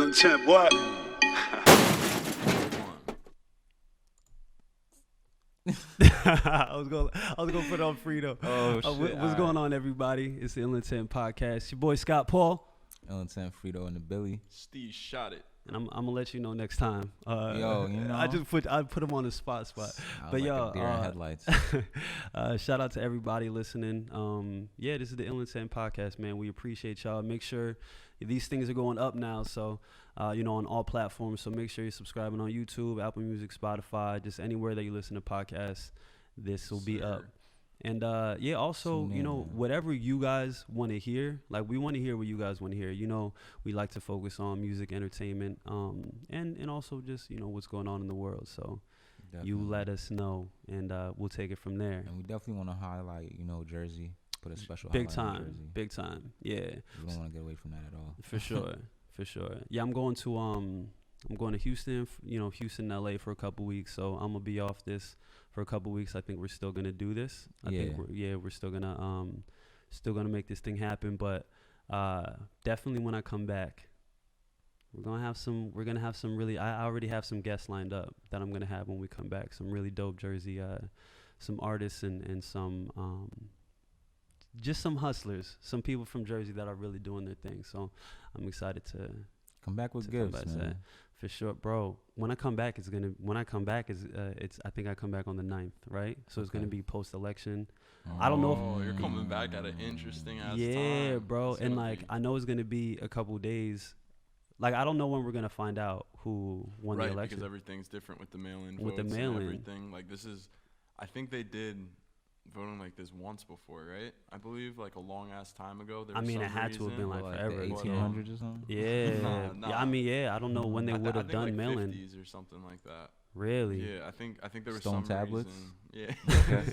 intent, what? I was gonna put on Frito. Oh shit! What's going on, everybody? It's the Ill Intent Podcast. Your boy Scott Paul. Ill Intent, Frito, and the Billy. Steve shot it. And I'm gonna let you know next time. Yo, you know, I put him on the spot. But like yo, a deer in headlights. Shout out to everybody listening. Yeah, this is the Ill Intent Podcast, man. We appreciate y'all. Make sure these things are going up now, so on all platforms. So make sure you're subscribing on YouTube, Apple Music, Spotify, just anywhere that you listen to podcasts. This will be up. And also, whatever you guys want to hear, like we want to hear what you guys want to hear. We like to focus on music, entertainment, and also just, what's going on in the world. So definitely. You let us know, and we'll take it from there. And we definitely want to highlight, Jersey, put a special big highlight time, on Jersey. Big time, yeah. We don't want to get away from that at all. For sure, for sure. Yeah, I'm going to Houston, Houston, LA for a couple weeks. So I'm gonna be off this for a couple weeks. I think we're still gonna do this. I think we're still gonna make this thing happen. But definitely when I come back, we're gonna have some really. I already have some guests lined up that I'm gonna have when we come back. Some really dope Jersey, some artists and some just some hustlers, some people from Jersey that are really doing their thing. So I'm excited to come back with gifts, man. For sure, bro. When I come back, I think I come back on the 9th, right? So it's gonna be post-election. I don't know. Oh, you're coming back at an interesting ass time. Yeah, bro. And I know it's gonna be a couple days. Like, I don't know when we're gonna find out who won the election. Right, because everything's different with the mail-in votes. With the mail-in, and everything. Like, I think they did voting like this once before, right? I believe like a long ass time ago. It had to have been like forever. 1800s or something. Yeah. Yeah, I don't know when they would have done like mail-in. 50s or something like that. Really? Yeah, I think there was Stone some tablets. Reason. Yeah.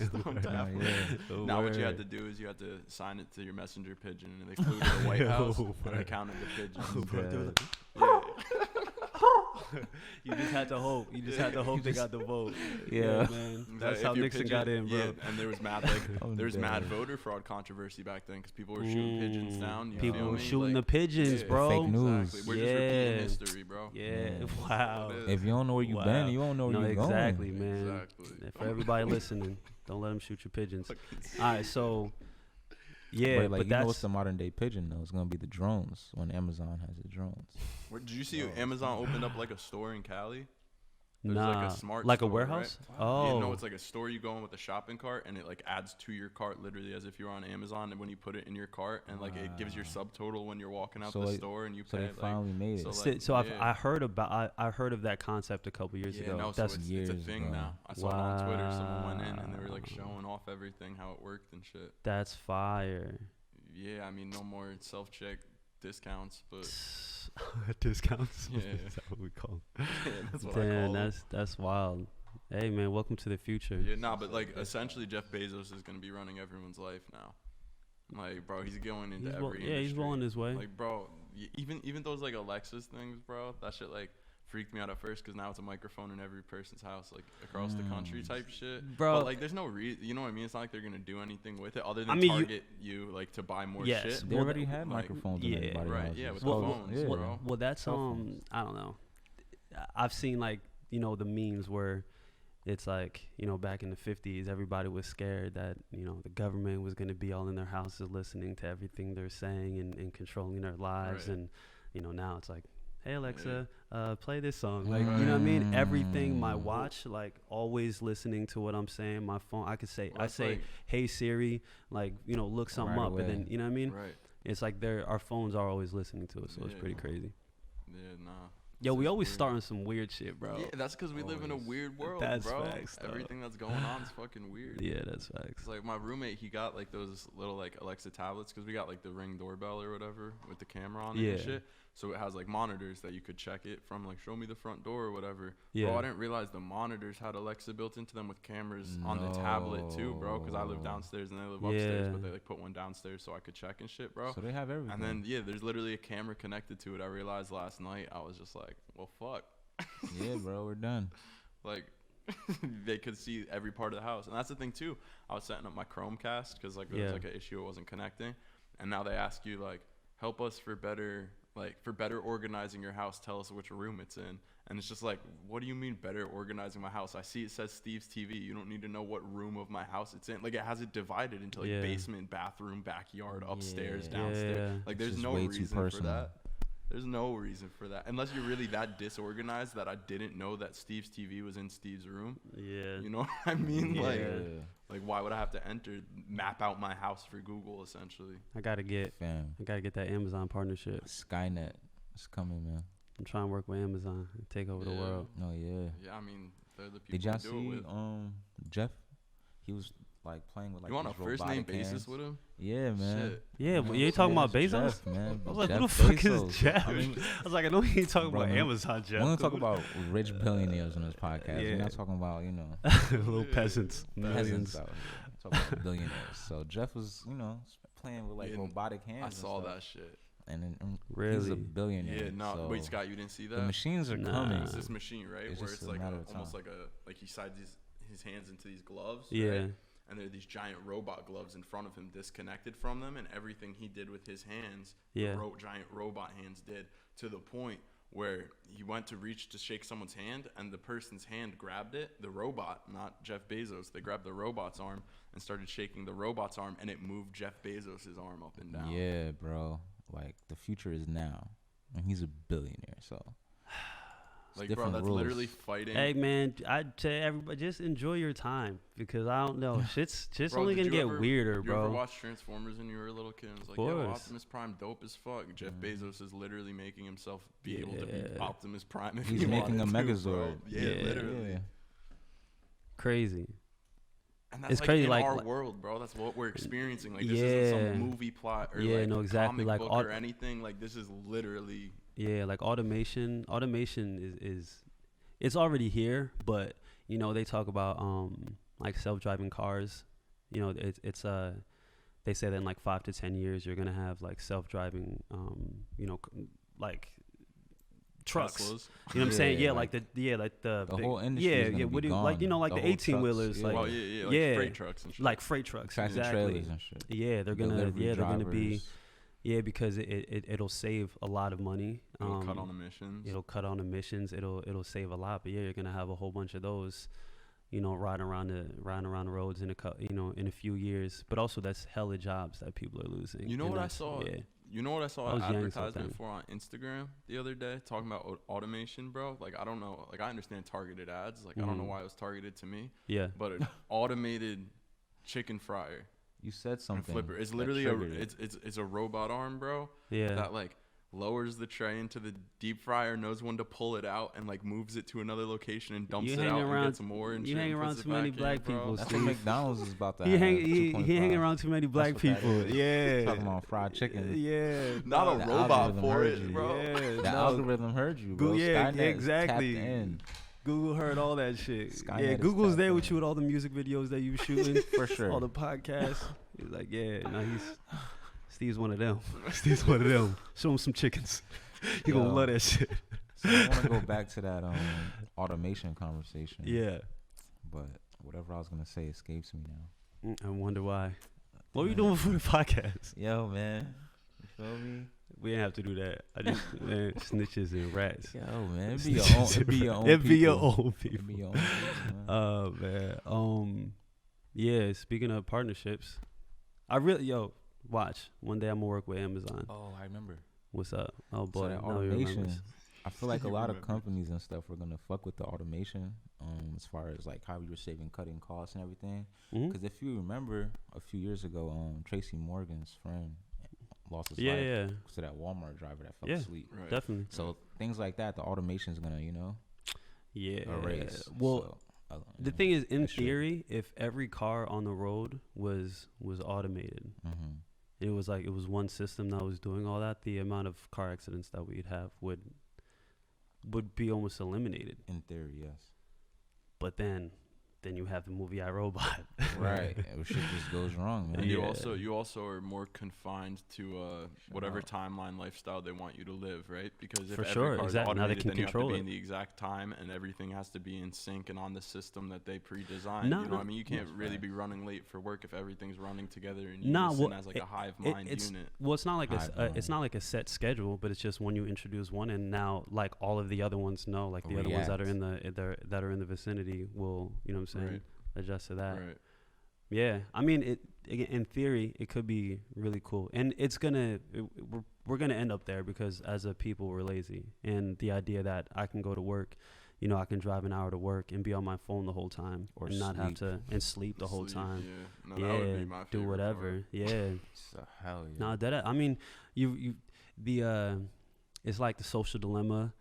Stone tablets. Yeah. Now what you had to do is you had to sign it to your messenger pigeon, and they flew to the White House and they counted the pigeons. Yeah. You just had to hope. They got the vote. Yeah, man. That's how Nixon got in, bro. Yeah, and there was mad voter fraud controversy back then because people were shooting pigeons down. People were shooting the pigeons, bro. Fake news. Exactly. We're just repeating history, bro. Yeah. Wow. If you don't know where you've been, you don't know where you're going. Exactly, man. Exactly. For everybody listening, don't let them shoot your pigeons. All right, so. Yeah, but that's what's the modern day pigeon though? It's gonna be the drones when Amazon has the drones. Did you see Amazon opened up like a store in Cali? There's like a smart like store, a warehouse. Right? Oh, it's like a store you go in with a shopping cart and it like adds to your cart literally as if you're on Amazon. And when you put it in your cart and like it gives your subtotal when you're walking out the store and you pay. So they finally made it. I heard of that concept a couple years ago. No, that's it's a thing now. I saw it on Twitter. Someone went in and they were like showing off everything, how it worked and shit. That's fire. Yeah, I mean, no more self-check discounts, but discounts. Yeah, is that what we call them? Yeah, that's what I call them. That's wild. Hey, man, welcome to the future. Yeah, but like essentially, Jeff Bezos is gonna be running everyone's life now. Like, bro, he's going into every industry. Yeah, he's rolling his way. Like, bro, even those like Alexis things, bro. That shit like freaked me out at first because now it's a microphone in every person's house, like across the country type shit. Bro, but like there's no reason, you know what I mean? It's not like they're gonna do anything with it other than target you like to buy more shit. They already had microphones in everybody's right, houses. Yeah, with the phones, bro. Well, that's I don't know. I've seen like the memes where it's like back in the 50s, everybody was scared that the government was gonna be all in their houses listening to everything they're saying and controlling their lives, and now it's like, hey Alexa, play this song. Like, you know what I mean? Everything, my watch, like always listening to what I'm saying. My phone, I say, hey Siri, like, look something up. And then, you know what I mean? Right. It's like our phones are always listening to it. So it's pretty crazy. Yeah, nah. Yo, we always starting some weird shit, bro. Yeah, that's because we live in a weird world, that's bro. Facts, everything that's going on is fucking weird. Yeah, that's facts. Like my roommate, he got like those little like Alexa tablets because we got like the Ring doorbell or whatever with the camera on it and shit. So it has like monitors that you could check it from, like show me the front door or whatever. Yeah. Bro, I didn't realize the monitors had Alexa built into them with cameras on the tablet too, bro. Because I live downstairs and they live upstairs, but they like put one downstairs so I could check and shit, bro. So they have everything. And then there's literally a camera connected to it. I realized last night. I was just like, well, fuck. Yeah, bro, we're done. Like, they could see every part of the house. And that's the thing too. I was setting up my Chromecast because like there was like an issue it wasn't connecting. And now they ask you like, help us for better like for better organizing your house, tell us which room it's in. And it's just like, what do you mean better organizing my house? I see it says Steve's TV. You don't need to know what room of my house it's in. Like it has it divided into like basement, bathroom, backyard, upstairs, downstairs. Like there's no reason for that. There's no reason for that. Unless you're really that disorganized that I didn't know that Steve's TV was in Steve's room. Yeah. You know what I mean? Like why would I have to map out my house for Google essentially? I gotta get that Amazon partnership. Skynet is coming, man. I'm trying to work with Amazon and take over the world. Oh yeah. Yeah, I mean they're the people. Did y'all see Jeff? He was like playing with like. You on a first name basis with him? Yeah, man. Shit. Yeah, but you ain't talking about Bezos? Jeff, man. I was like, who the fuck is Jeff? I was like, I know you ain't talking about Amazon, Jeff. We're gonna talk about rich billionaires on this podcast. We're not talking about little peasants, millions. Talking about billionaires. So Jeff was, playing with like robotic hands. I saw that shit. And then he's a billionaire. Yeah, no. So wait, Scott, you didn't see that? The machines are coming. It's this machine, right? Where it's like almost like he slides his hands into these gloves. Yeah. Right? And there are these giant robot gloves in front of him, disconnected from them, and everything he did with his hands, giant robot hands did, to the point where he went to reach to shake someone's hand, and the person's hand grabbed it. The robot, not Jeff Bezos, they grabbed the robot's arm and started shaking the robot's arm, and it moved Jeff Bezos' arm up and down. Yeah, bro. Like, the future is now. And he's a billionaire, so. Like, bro, that's rules. Literally fighting. Hey, man, I'd tell everybody, just enjoy your time. Because I don't know, shit's just only going to get weirder, bro. You ever watch Transformers when you were a little kid? It was like, yo, Optimus Prime dope as fuck. Jeff Bezos is literally making himself be able to be Optimus Prime if he's making a Megazord. Yeah, literally. Yeah. Crazy. And that's crazy, in our world, bro. That's what we're experiencing. Like, this isn't some movie plot or comic book or anything. Like, this is literally... Yeah, like automation is it's already here, but they talk about like self-driving cars. It's they say that in like 5 to 10 years you're gonna have like self-driving like trucks. Teslas. You know what I'm saying? Yeah, like the whole industry. What do you like? Like the 18-wheelers, like freight trucks and shit. Like freight trucks, exactly. Trailers and shit. Yeah, they're gonna be. Yeah, because it'll save a lot of money. It'll cut on emissions. It'll save a lot. But yeah, you're gonna have a whole bunch of those, riding around the roads in a few years. But also that's hella jobs that people are losing. You know what I saw? Yeah. You know what I saw an advertisement for on Instagram the other day talking about automation, bro? Like, I don't know. Like, I understand targeted ads. Like, I don't know why it was targeted to me. Yeah. But an automated chicken fryer. You said something. Flipper. It's literally it's a robot arm, bro. Yeah. That like lowers the tray into the deep fryer, knows when to pull it out, and like moves it to another location and dumps it out and gets more. And you hang around too many black people. That's what McDonald's is about to he hanging around too many black people. Yeah. Talking about fried chicken. Yeah. Not a robot for it, bro. Yeah. The algorithm heard you, bro. Yeah, exactly. Google heard all that shit. Skynet Google's there with you with all the music videos that you shooting. For sure. All the podcasts. He's like, Steve's one of them. Show him some chickens. He gonna love that shit. So I want to go back to that automation conversation. Yeah. But whatever I was gonna say escapes me now. I wonder why. What were you doing for the podcast? Yo, man. You feel me? We didn't have to do that. I just snitches and rats. Yo, man, it'd be your own people. Oh man. Yeah. Speaking of partnerships, watch. One day I'm gonna work with Amazon. Oh, I remember. What's up? Oh boy, so that automation. I feel like a lot of companies and stuff are gonna fuck with the automation. As far as like how we were cutting costs and everything. Because if you remember, a few years ago, Tracy Morgan's friend lost his life to that Walmart driver that fell asleep. Right. Definitely. So things like that, the automation is gonna, erase. Well, the thing is, in theory, if every car on the road was automated, it was one system that was doing all that, the amount of car accidents that we'd have would be almost eliminated. In theory, yes. But then then you have the movie iRobot. Right. Shit just goes wrong, man. And you also are more confined to whatever timeline lifestyle they want you to live, right? Because if every car is automated, then you have to be in the exact time, and everything has to be in sync and on the system that they pre-designed. You know what I mean? You can't really be running late for work if everything's running together in unison as like a hive mind unit. Well, it's not like a set schedule, but it's just when you introduce one, and now like all of the other ones know, like the other ones that are in the vicinity will, you know what I'm saying, adjust to that. Right. Yeah, I mean, in theory, it could be really cool, and we're gonna end up there because as a people, we're lazy, and the idea that I can go to work, you know, I can drive an hour to work and be on my phone the whole time, or not have to sleep the whole time. Yeah, no, that would be my do whatever. Part. Yeah, so hell yeah. No, I mean, it's like The Social Dilemma.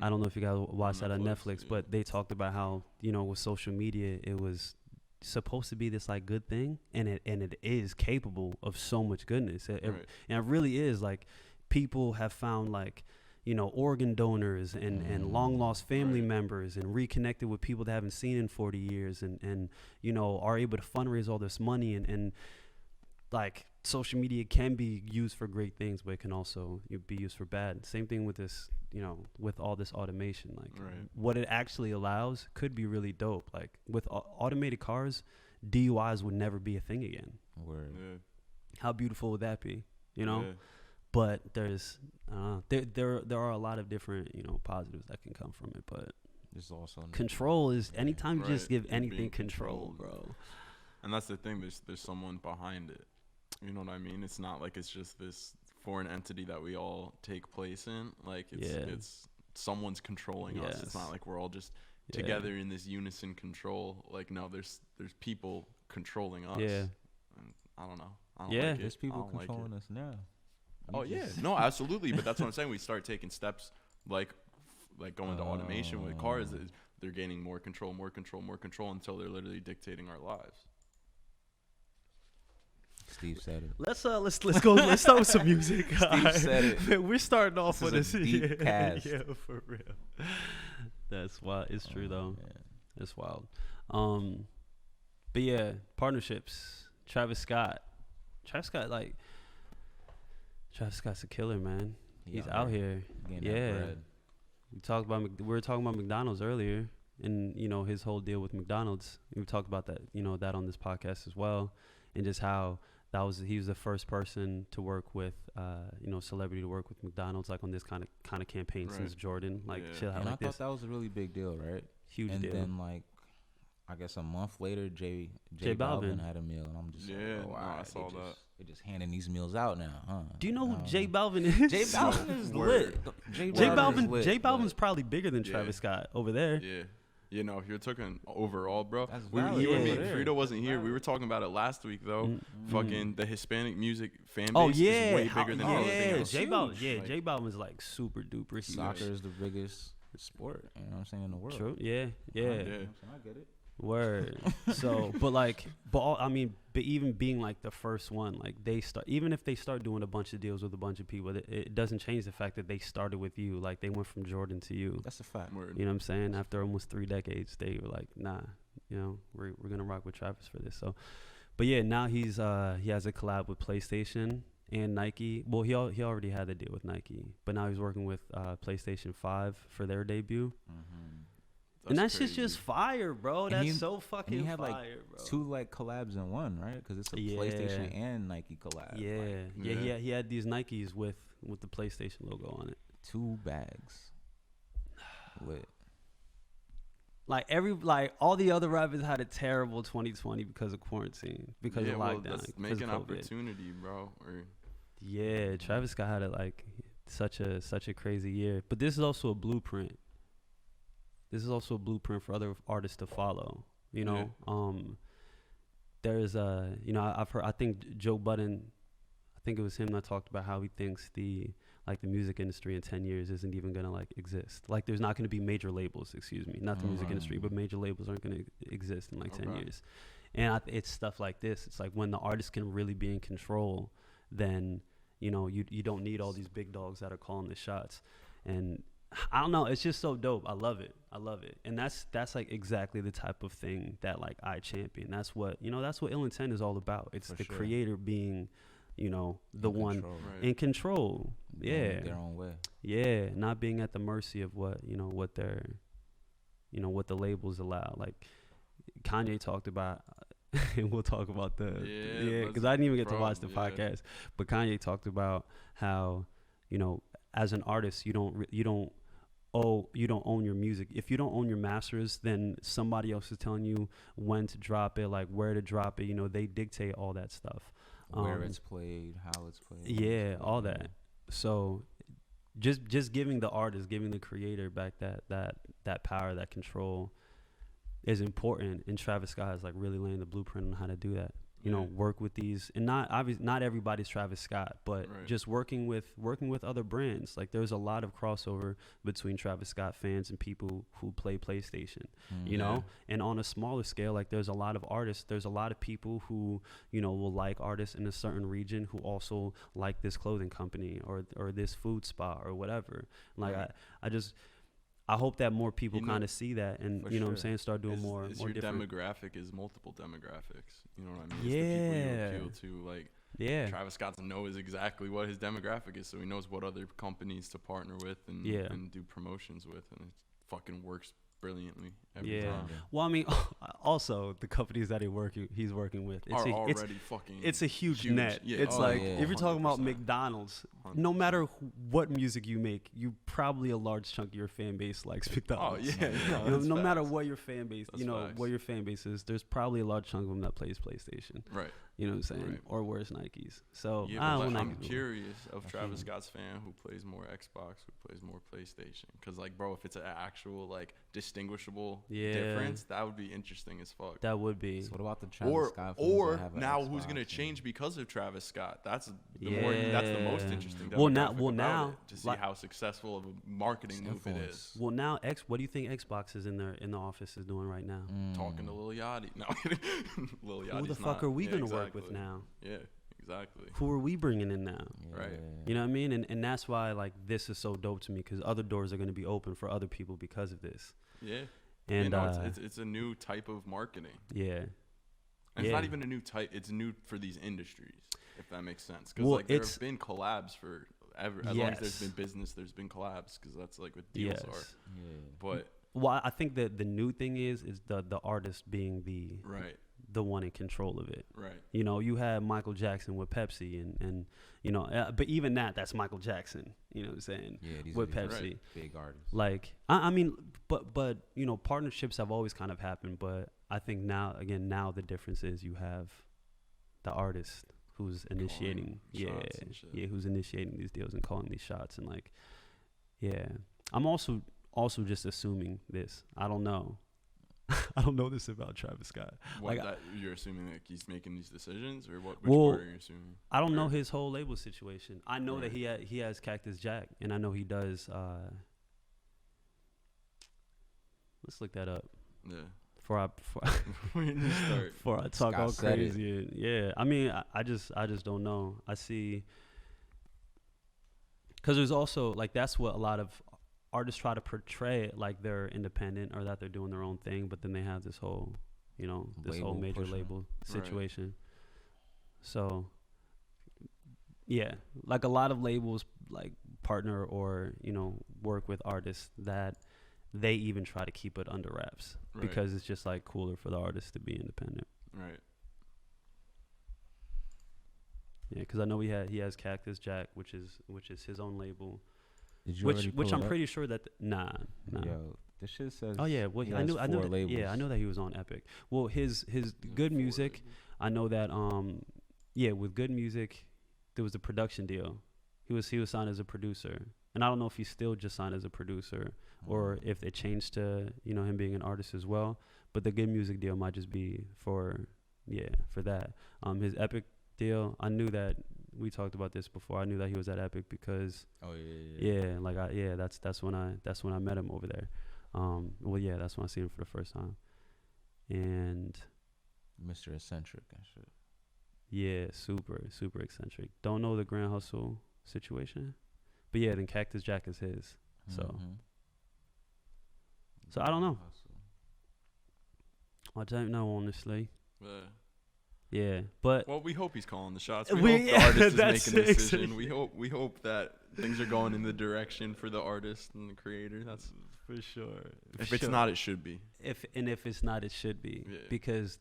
I don't know if you guys watched that on Netflix, but they talked about how, you know, with social media, it was supposed to be this like good thing, and it is capable of so much goodness. And it really is. Like, people have found, like, you know, organ donors and long lost family members, and reconnected with people they haven't seen in 40 years, and you know, are able to fundraise all this money, and like, social media can be used for great things, but it can also be used for bad. Same thing with this, you know, with all this automation. Like, what it actually allows could be really dope. Like, with automated cars, DUIs would never be a thing again. Word. Yeah. How beautiful would that be? You know? Yeah. But there's there are a lot of different, you know, positives that can come from it. But there's also control is anytime you just give anything control, bro. And that's the thing. There's someone behind it. You know what I mean? It's not like it's just this foreign entity that we all take place in. Like, it's someone's controlling us. It's not like we're all just together in this unison control. Like, no, there's people controlling us. Yeah. And I don't know. There's people controlling us now. No, absolutely. But that's what I'm saying. We start taking steps like going to automation with cars. They're gaining more control until they're literally dictating our lives. Steve said it. Let's go. Let's start with some music. Steve said it. We're starting off with this. Deep cast. Yeah, for real. That's wild. It's true though. Man. It's wild. But yeah, partnerships. Travis Scott's a killer, man. He's out here. We were talking about McDonald's earlier, and you know, his whole deal with McDonald's. We talked about that, you know, that on this podcast as well, and just how he was the first person to work with, you know, celebrity to work with McDonald's, like on this kind of campaign since Jordan, like shit and like I thought that was a really big deal, right? Huge deal. And then, like, I guess a month later, J Balvin had a meal, and I'm just I saw that. They're just handing these meals out now, huh? Do you know who J Balvin is? J Balvin is lit. J Balvin's probably bigger than Travis Scott over there. Yeah. You know, if you're talking overall, bro. Frito wasn't here. We were talking about it last week, though. Fucking the Hispanic music fan base is way bigger than everything else. J Balvin's like super duper huge. Soccer is the biggest sport, you know what I'm saying, in the world. True. Yeah. I get it. Word. So, but even being like the first one, like even if they start doing a bunch of deals with a bunch of people, it doesn't change the fact that they started with you. Like, they went from Jordan to you. That's a fact. Word. You know what I'm saying? After almost 3 decades, they were like, nah, you know, we're gonna rock with Travis for this. So, but yeah, now he has a collab with PlayStation and Nike. Well, he already had a deal with Nike, but now he's working with PlayStation 5 for their debut. And that shit's just fire, bro. That's so fucking fire, like bro. 2 like collabs in one, right? Because it's a PlayStation and Nike collab. Yeah. He had these Nikes with the PlayStation logo on it. 2 bags. Lit. Like all the other rappers had a terrible 2020 because of quarantine, because of lockdown. That's making opportunity, bro. Yeah, Travis Scott had such a crazy year, but this is also a blueprint. This is also a blueprint for other artists to follow. You know, there's you know, I think Joe Budden, I think it was him that talked about how he thinks the music industry in 10 years isn't even gonna exist. Like, there's not gonna be major labels, not the music industry, but major labels aren't gonna exist in 10 years. And it's stuff like this. It's like, when the artist can really be in control, then, you know, you don't need all these big dogs that are calling the shots. And I don't know. It's just so dope. I love it. And that's like exactly the type of thing that like I champion. That's what Ill Intent is all about. It's the creator being, the one in control. Yeah. Their own way. Yeah. Not being at the mercy of what they're, what the labels allow. Like Kanye talked about, and we'll talk about because I didn't even get to watch the podcast, but Kanye talked about how, as an artist, you don't own your music. If you don't own your masters, then somebody else is telling you when to drop it, like where to drop it. They dictate all that stuff. Where it's played, how it's played. Yeah, all that. So just giving the artist, giving the creator back that power, that control is important. And Travis Scott has like really laying the blueprint on how to do that. Work with these, and not everybody's Travis Scott, but just working with other brands. Like there's a lot of crossover between Travis Scott fans and people who play PlayStation, and on a smaller scale, like there's a lot of artists, there's a lot of people who, will like artists in a certain region who also like this clothing company or this food spot or whatever. Like I hope that more people kind of see that and, what I'm saying, start doing more your different. Demographic is multiple demographics. You know what I mean? It's the people you appeal to. Like, Travis Scott knows exactly what his demographic is, so he knows what other companies to partner with and do promotions with, and it fucking works brilliantly every time. Well, I mean, also the companies that he's working with it's a huge net. It's if you're talking about McDonald's, 100%. No matter what music you make, probably a large chunk of your fan base likes McDonald's. No matter what your fan base, what your fan base is, there's probably a large chunk of them that plays PlayStation. Right. You know what I'm saying? Right. Or wears Nikes. So I'm curious of Travis Scott's fan who plays more Xbox, who plays more PlayStation. Because if it's an actual distinguishable difference, that would be interesting as fuck. That would be. So what about the Travis Scott fans or that have now Xbox who's gonna change because of Travis Scott? That's the most interesting. Now to see how successful of a marketing move it is. Well, now what do you think Xbox is in the office is doing right now? Talking to Lil Yachty. No, Lil Yachty's who the fuck are we gonna work with now? Yeah, exactly. Who are we bringing in now? Right. You know what I mean? And that's why this is so dope to me, because other doors are going to be open for other people because of this. Yeah. And it's a new type of marketing. Yeah. And it's not even a new type. It's new for these industries, if that makes sense. Because there have been collabs forever. As long as there's been business, there's been collabs, because that's what deals are. Yeah. But I think that the new thing is the artist being the one in control of it. Right. You had Michael Jackson with Pepsi and but even that's Michael Jackson, you know what I'm saying? Yeah, with Pepsi. Big artists. Like, I mean, but partnerships have always kind of happened, but I think now the difference is you have the artist who's initiating who's initiating these deals and calling these shots, and I'm also just assuming this. I don't know. I don't know this about Travis Scott. You're assuming that he's making these decisions, or what? Which part are you assuming? I don't know his whole label situation. I know that he has Cactus Jack, and I know he does. Let's look that up. Yeah. Before I talk all crazy. Yeah. I mean, I just don't know. I see. Because there's also that's what a lot of artists try to portray it, like they're independent or that they're doing their own thing, but then they have this whole, whole major label situation. Right. So, a lot of labels partner or work with artists that they even try to keep it under wraps because it's just cooler for the artist to be independent. Right. Yeah, because I know he has Cactus Jack, which is his own label. Did you which I'm pretty sure that nah. Yo, this shit says. Oh yeah, well I know that, yeah, I know that he was on Epic. Well, his Good Music, I know that with Good Music, there was a production deal. He was signed as a producer, and I don't know if he's still just signed as a producer or if it changed to him being an artist as well. But the Good Music deal might just be for that. His Epic deal, I knew that. We talked about this before. I knew that he was at Epic because that's when I met him over there. That's when I seen him for the first time. And Mr. Eccentric and shit. Yeah, super eccentric. Don't know the Grand Hustle situation, but then Cactus Jack is his. So I don't know. I don't know, honestly. Yeah, but well, we hope he's calling the shots. We hope the artist is making a decision. We hope that things are going in the direction for the artist and the creator. That's for sure. If it's not, it should be. If it's not, it should be. Yeah. Because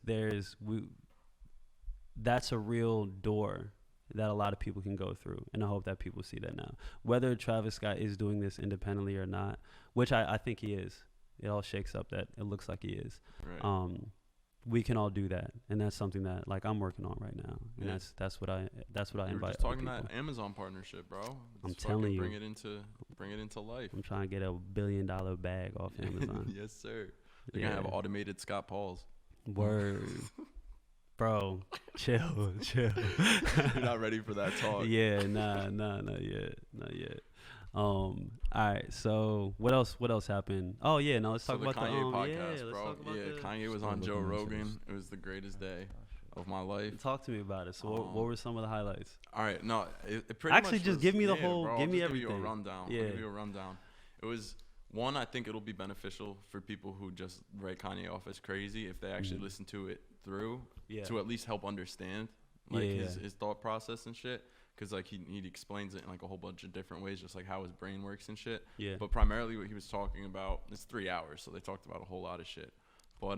that's a real door that a lot of people can go through, and I hope that people see that now. Whether Travis Scott is doing this independently or not, which I think he is. It all shakes up that it looks like he is. Right. We can all do that, and that's something that like I'm working on right now, and that's what I invite. You were just talking that Amazon partnership, bro. I'm telling you, bring it into life. I'm trying to get $1 billion bag off Amazon. Yes, sir. They're gonna have automated Scott Pauls. Word. Bro, chill. You're not ready for that talk. Yeah, nah, not yet. All right. So what else happened? Oh yeah, no. Let's talk about the Kanye podcast, let's bro. talk about Kanye was on Joe Rogan. It was the greatest day of my life. Talk to me about it. So what were some of the highlights? All right, no. It pretty actually much just was, give me the whole. Bro, give me everything. Give you a rundown. Yeah. I'll give you a rundown. It was one. I think it'll be beneficial for people who just write Kanye off as crazy if they actually listen to it through to at least help understand his thought process and shit. Because like he explains it in like a whole bunch of different ways, just like how his brain works and shit. Yeah. But primarily what he was talking about, it's 3 hours, so they talked about a whole lot of shit. But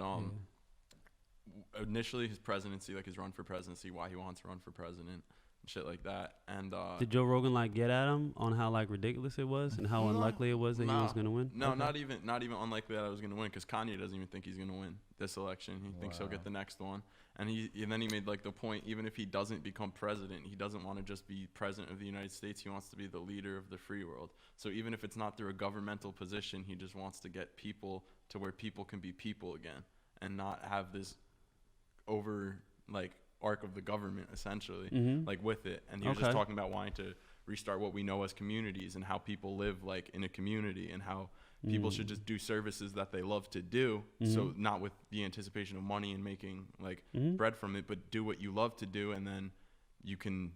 initially his presidency, like his run for presidency, why he wants to run for president and shit like that. And did Joe Rogan like get at him on how like ridiculous it was and how unlikely it was that he was gonna win? No, not even unlikely that I was gonna win, because Kanye doesn't even think he's gonna win this election. He thinks he'll get the next one. And then he made like the point, even if he doesn't become president, he doesn't want to just be president of the United States. He wants to be the leader of the free world. So even if it's not through a governmental position, he just wants to get people to where people can be people again and not have this over like arc of the government essentially like with it. And he was just talking about wanting to restart what we know as communities and how people live like in a community and how people should just do services that they love to do. So not with the anticipation of money and making like bread from it, but do what you love to do. And then you can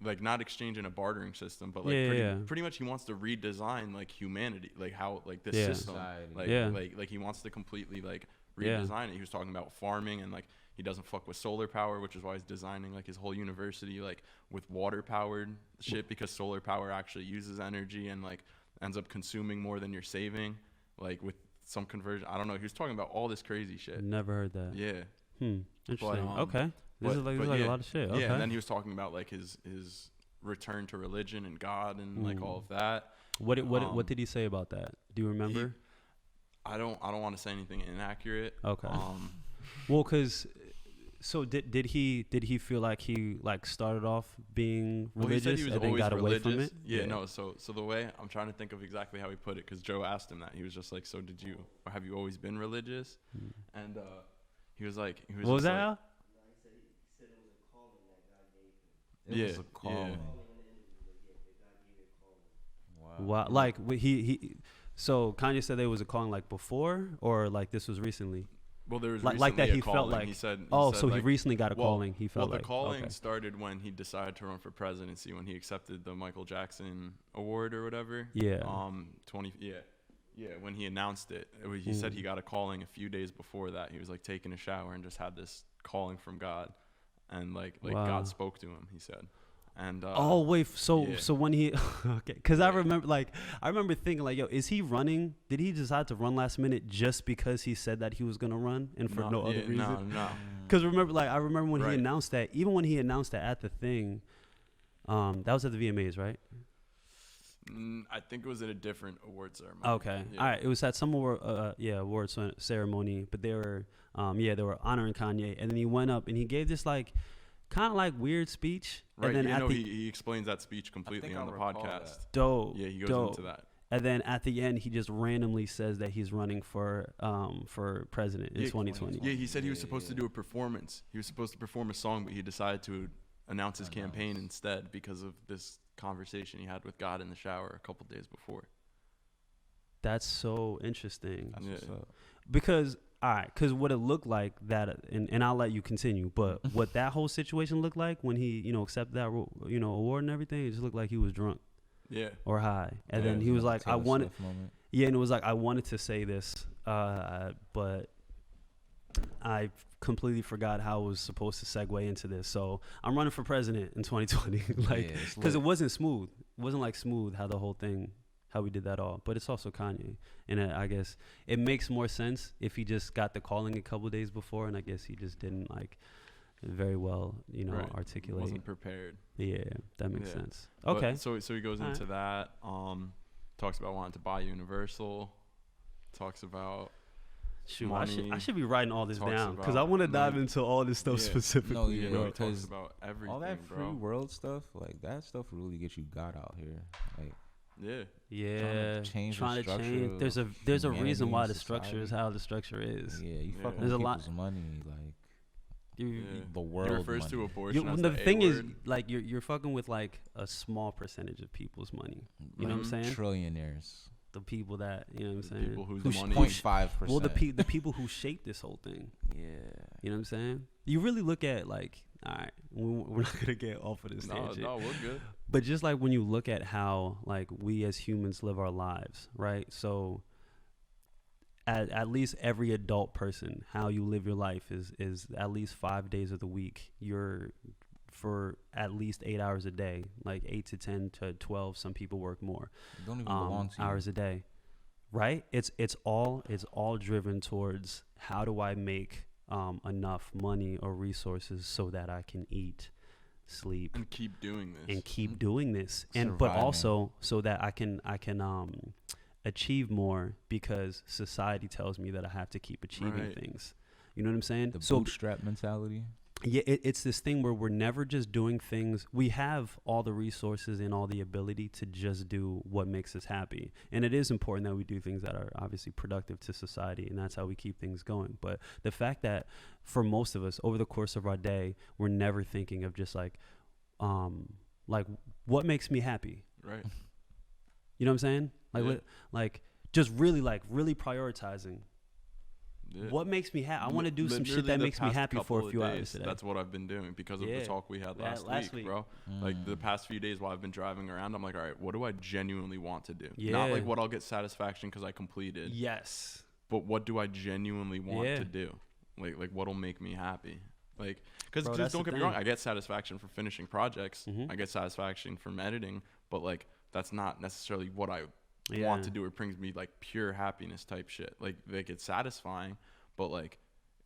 like not exchange in a bartering system, but like pretty much he wants to redesign like humanity, like how like this system, like he wants to completely like redesign it. He was talking about farming and like he doesn't fuck with solar power, which is why he's designing like his whole university like with water powered shit, because solar power actually uses energy and like ends up consuming more than you're saving, like with some conversion. I don't know. He was talking about all this crazy shit. Never heard that. Yeah. Interesting. Okay. This is like a lot of shit. Okay. Yeah, and then he was talking about like his return to religion and God and like all of that. What did he say about that? Do you remember? I don't want to say anything inaccurate. Okay. Well, because so did he feel like he like started off being religious and then got away from it? Yeah, no. So the way I'm trying to think of exactly how he put it, because Joe asked him that. He was just like, "So have you always been religious?" And he was like, "What was that?" No, he said it was a calling that God gave him. It was a calling. Wow. Like he. So Kanye said there was a calling like before, or like this was recently. Well, there was like that. He felt like he said. So like, he recently got a calling. He felt like the calling started when he decided to run for presidency, when he accepted the Michael Jackson award or whatever. Yeah. When he announced it, he said he got a calling a few days before that. He was like taking a shower and just had this calling from God, and like God spoke to him. He said. And so when he okay, because I remember thinking like, yo, is he running? Did he decide to run last minute just because he said that he was gonna run and for no other reason? No. Because I remember when he announced that. Even when he announced that at the thing, that was at the VMAs, right? I think it was at a different award ceremony. Okay, all right. It was at some award ceremony, but they were honoring Kanye, and then he went up and he gave this like. Kind of like weird speech, right? And then he explains that speech completely on the podcast. Dope. Yeah, he goes into that. And then at the end, he just randomly says that he's running for president in 2020. Yeah, he said he was supposed to do a performance. He was supposed to perform a song, but he decided to announce his campaign instead because of this conversation he had with God in the shower a couple days before. That's so interesting. That's what's up. Because what it looked like that, and I'll let you continue, but what that whole situation looked like when he, accepted that, award and everything, it just looked like he was drunk. or high. And then he was like, I wanted, and it was like, I wanted to say this, but I completely forgot how I was supposed to segue into this. So I'm running for president in 2020, like, because it wasn't smooth. It wasn't like smooth how the whole thing, how we did that all. But it's also Kanye, and I guess it makes more sense if he just got the calling a couple of days before, and I guess he just didn't like very well, articulate. Wasn't prepared. Yeah, that makes sense. Okay. But so he goes into that. Talks about wanting to buy Universal. Talks about. Shoot, I should be writing all this down because I want to dive into all this stuff specifically. No, he talks about everything, all that free world stuff, like that stuff really gets you got out here. Like, trying to change. There's a reason why the structure is how the structure is. Yeah, you fucking with people's money, like the world. He refers to abortion as the thing is, like you're fucking with like a small percentage of people's money. You know what I'm saying? Trillionaires. The people that, you know what I'm saying? People whose money 0.5%. Well, the people who shape this whole thing. Yeah. You know what I'm saying? You really look at like, all right, we're not going to get off of this tangent. No, we're good. But just like when you look at how like we as humans live our lives, right? So at least every adult person, how you live your life is at least 5 days of the week. You're for at least 8 hours a day, like 8 to 10 to 12. Some people work more. Don't even belong to hours you. A day, right? It's all driven towards how do I make enough money or resources so that I can eat, sleep, and keep doing this, and but also so that I can achieve more because society tells me that I have to keep achieving things. You know what I'm saying? The bootstrap mentality. Yeah, it's this thing where we're never just doing things. We have all the resources and all the ability to just do what makes us happy. And it is important that we do things that are obviously productive to society, and that's how we keep things going. But the fact that for most of us over the course of our day, we're never thinking of just like what makes me happy? Right. You know what I'm saying? Like just really prioritizing. Yeah. What makes me happy? I want to do some shit that makes me happy for a few hours today. That's what I've been doing because of the talk we had last week, bro. Like the past few days while I've been driving around, I'm like, all right, what do I genuinely want to do? Not like what I'll get satisfaction because I completed. Yes. But what do I genuinely want to do? Like what'll make me happy? Like, because don't get me wrong, I get satisfaction for finishing projects. I get satisfaction from editing, but like that's not necessarily what I want to do. It brings me like pure happiness type shit. Like it's satisfying, but like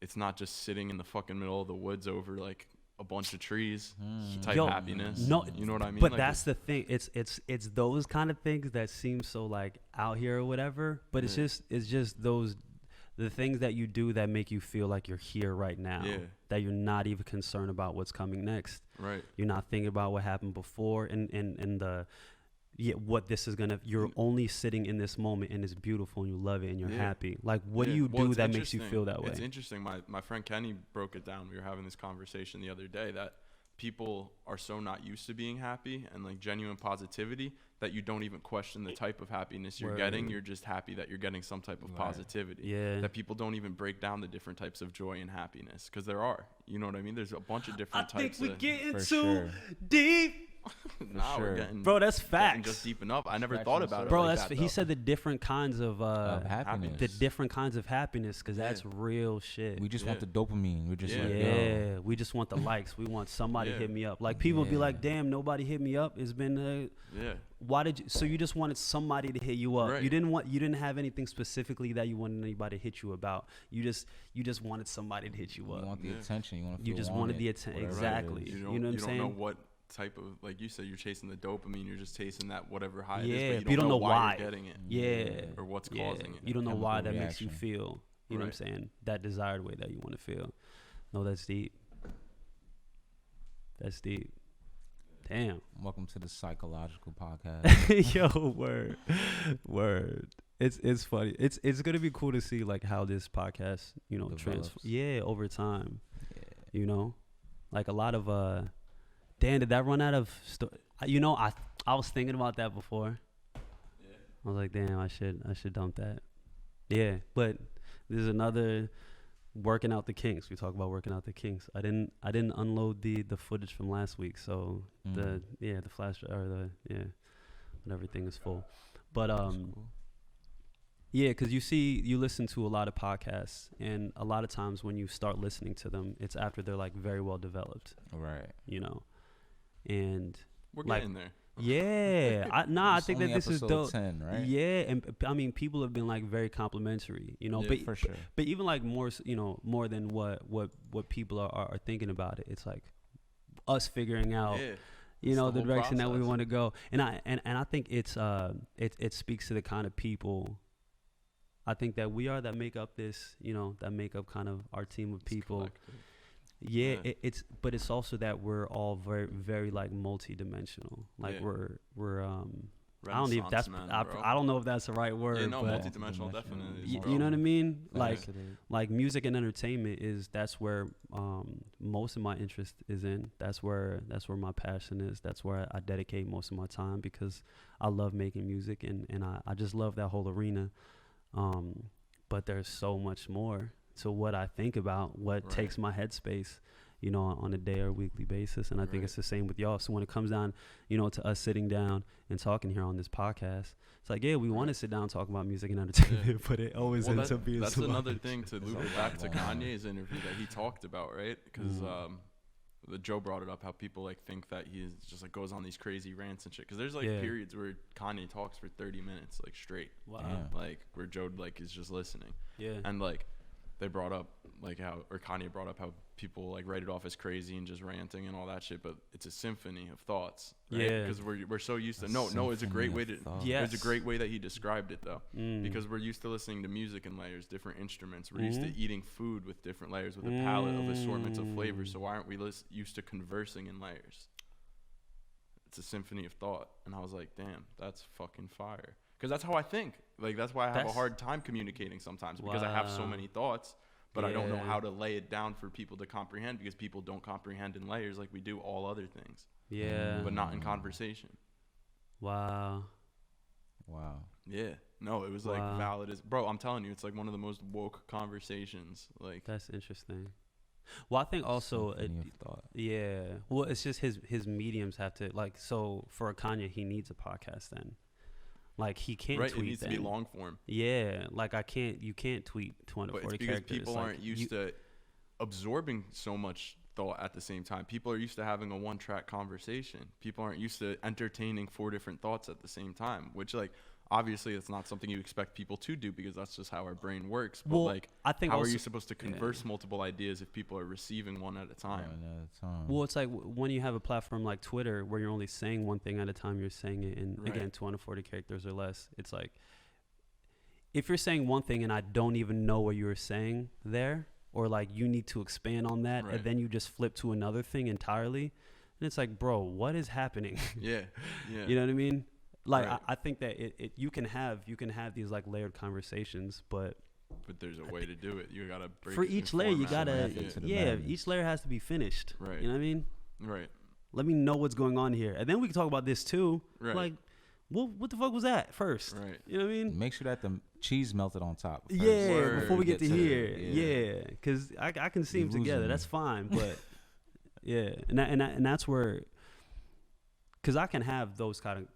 it's not just sitting in the fucking middle of the woods over like a bunch of trees type happiness. No, you know what I mean? But like that's the thing. It's those kind of things that seem so like out here or whatever. But it's just those the things that you do that make you feel like you're here right now. Yeah. That you're not even concerned about what's coming next. Right. You're not thinking about what happened before and the what this is gonna. You're only sitting in this moment and it's beautiful and you love it and you're happy. Like what do you do that makes you feel that way? It's interesting. My friend Kenny broke it down. We were having this conversation the other day that people are so not used to being happy and like genuine positivity that you don't even question the type of happiness you're getting. You're just happy that you're getting some type of positivity. Yeah. That people don't even break down the different types of joy and happiness because there are. You know what I mean? There's a bunch of different types. I think we getting too deep. Nah, we're getting, bro, that's facts. Just deep enough. I never thought about it. Bro, like that's that, he said the different kinds of happiness. The different kinds of happiness, because that's real shit. We just want the dopamine. We're just we just want the likes. We want somebody to hit me up. Like people be like, damn, nobody hit me up. It's been why did you? So you just wanted somebody to hit you up. Right. You didn't have anything specifically that you wanted anybody to hit you about. You just wanted somebody to hit you up. You want the attention. You want to feel You just wanted the attention. Exactly. You know what I'm saying? You don't know what type of, like you said, you're chasing the dopamine. You're just chasing that whatever high it is, but you don't know why you're getting it. Or what's causing it. You don't know why that makes you feel. You know what I'm saying? That desired way that you want to feel. No, that's deep. That's deep. Damn. Welcome to the psychological podcast. Yo, word. It's funny. It's gonna be cool to see like how this podcast, transforms. Over time. Yeah. You know, like a lot of Dan, did that run out of? I was thinking about that before. Yeah. I was like, damn, I should dump that. Yeah, but there's another working out the kinks. We talk about working out the kinks. I didn't unload the footage from last week, so the flash or when everything is full. But Cool. yeah, because you listen to a lot of podcasts, and a lot of times when you start listening to them, it's after they're like very well developed, Right. you know, and We're like, getting there. Yeah, I It's think that only this is episode dope. 10, right? Yeah, and I mean, people have been like very complimentary, you know, Yeah, but For sure. but even like more, you know, more than what people are thinking about it. It's like us figuring out, Yeah. you It's know, the the whole direction that we process. want to go. And I think it speaks to the kind of people I think that we are that make up this, you know, that make up kind of our team of It's people. collective. Yeah, Yeah. but it's also that we're all very very like multi-dimensional. Like Yeah. we're I don't even Renaissance men, bro. I don't know if that's the right word. Yeah, no, but multi-dimensional definitely. is, you know bro. what I mean? Like Fascinating. like music and entertainment that's where most of my interest is in. That's where my passion is. That's where I dedicate most of my time because I love making music and I just love that whole arena. But there's so much more to what I think about, what Right. takes my headspace, you know, on a day or weekly basis. And I think Right. it's the same with y'all. So when it comes down, you know, to us sitting down and talking here on this podcast, it's like, yeah, we want to Right. sit down and talk about music and entertainment, Yeah. but it always Well, ends up being that's so another much. thing to There's loop a it lot back to going on. Kanye's interview that he talked about, right? Because Mm. the Joe brought it up how people like think that he is just like goes on these crazy rants and shit. Because there's like Yeah. periods where Kanye talks for 30 minutes like straight, Wow. Damn. like where Joe like is just listening. Yeah. And like they brought up like how, or Kanye brought up how people like write it off as crazy and just ranting and all that shit, but it's a symphony of thoughts, right? Yeah. Because we're so used to no, it's a great way to. Yeah. It's a great way that he described it though, Mm. because we're used to listening to music in layers, different instruments. We're used to Mhm. eating food with different layers, with a palette of assortments of flavors. Mm. So why aren't we used to conversing in layers? It's a symphony of thought, and I was like, damn, that's fucking fire. Because that's how I think. Like that's why I have a That's- hard time communicating sometimes because I have so Wow. many thoughts. But I don't know Yeah. how to lay it down for people to comprehend because people don't comprehend in layers like we do all other things, Yeah. but not in conversation. Wow. Wow. Yeah. No, it was like Wow. valid as bro. I'm telling you, it's like one of the most woke conversations. Like, That's interesting. Well, I think also, Symphony of thought. yeah. Well, it's just his mediums have to like. So for Kanye, he needs a podcast then. Like he can't right? It tweet needs then. to be long form. Yeah, like you can't tweet 20 But it's 40 because characters. people like, aren't used to absorbing so much thought at the same time. People are used to having a one-track conversation. People aren't used to entertaining 4 different thoughts at the same time, which like obviously it's not something you expect people to do because that's just how our brain works. But Well, like I think how also, are you supposed to converse multiple ideas if people are receiving one at a time? One at a time. Well, it's like when you have a platform like Twitter where you're only saying one thing at a time, you're saying it in, Right. again, 240 characters or less. It's like, if you're saying one thing and I don't even know what you were saying there, or like you need to expand on that, Right. and then you just flip to another thing entirely, and it's like, bro, what is happening? Yeah, yeah. You know what I mean? Like, Right. I think that you can have these like layered conversations, but But there's a way to do it. You gotta break for it in each layer, you format. gotta, method to the yeah, madness. each layer has to be finished. Right. You know what I mean? Right. Let me know what's going on here, and then we can talk about this too. Right. Like, what the fuck was that first? Right. You know what I mean? Make sure that the cheese melted on top. First. Yeah, Word. before we get to Get to here, it, yeah, because I can see You them together. losing That's me. fine, but yeah, and that's where, because I can have those kind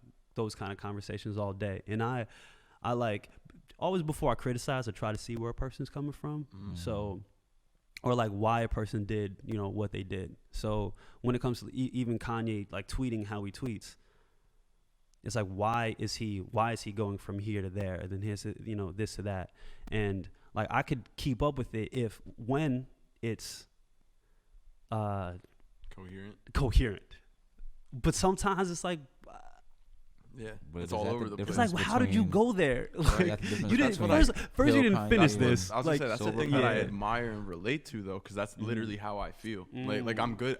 of conversations all day, and I like always before I criticize, I try to see where a person's coming from. Mhm. So, or like why a person did, you know, what they did. So when it comes to even Kanye like tweeting how he tweets, it's like why is he going from here to there and then here's, you know, this to that, and like I could keep up with it when it's coherent, but sometimes it's like, Yeah. But It's is all that over the the place. it's difference like, how did you between- go there? Right, Like, that's the difference. you didn't That's what I- first you Hill didn't Kanye finish was- this. I was Like, gonna say that's the silver thing that I yeah. admire and relate to though, because that's literally how I feel. Like I'm good,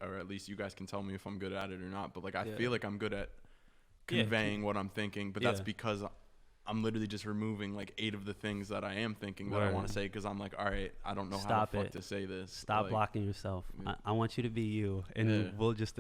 or at least you guys can tell me if I'm good at it or not. But like I Yeah. feel like I'm good at Yeah. conveying what I'm thinking. But that's Yeah. because I'm literally just removing like 8 of the things that I am thinking that I Word. want to say because I'm like, all right, I don't know Stop how the fuck it. to say this. Stop like, blocking yourself. Yeah. I want you to be you, and Yeah. we'll just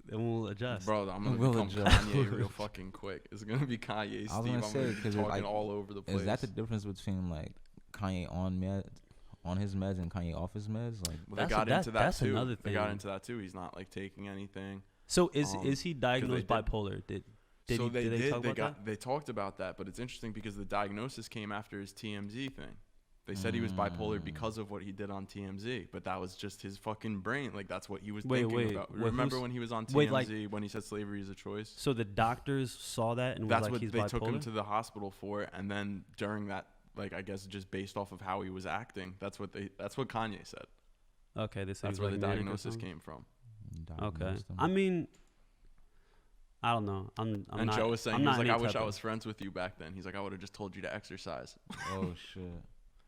we'll adjust. Bro, I'm gonna We'll become adjust. Kanye real fucking quick. It's gonna be Kanye Steve. I was gonna I'm say, gonna be 'cause talking like, all over the place. Is that the difference between like Kanye on his meds and Kanye off his meds? Like, Well, That's they got into that that's too. another They got thing. into that too. He's not like taking anything. So is he diagnosed did- bipolar? Did they talk about that? They talked about that, but it's interesting because the diagnosis came after his TMZ thing. They said he was bipolar because of what he did on TMZ, but that was just his fucking brain. Like, that's what he was thinking about. Remember when he was on TMZ when he said slavery is a choice? So the doctors saw that and that's was like, what he's they bipolar? took him to the hospital for, and then during that, like, I guess just based off of how he was acting, that's what Kanye said. Okay, they said that's where the diagnosis came from. Okay, I mean, I don't know. I'm and not, Joe was saying, I'm he was not like, I wish I was friends with you back then. He's like, I would have just told you to exercise. Oh shit.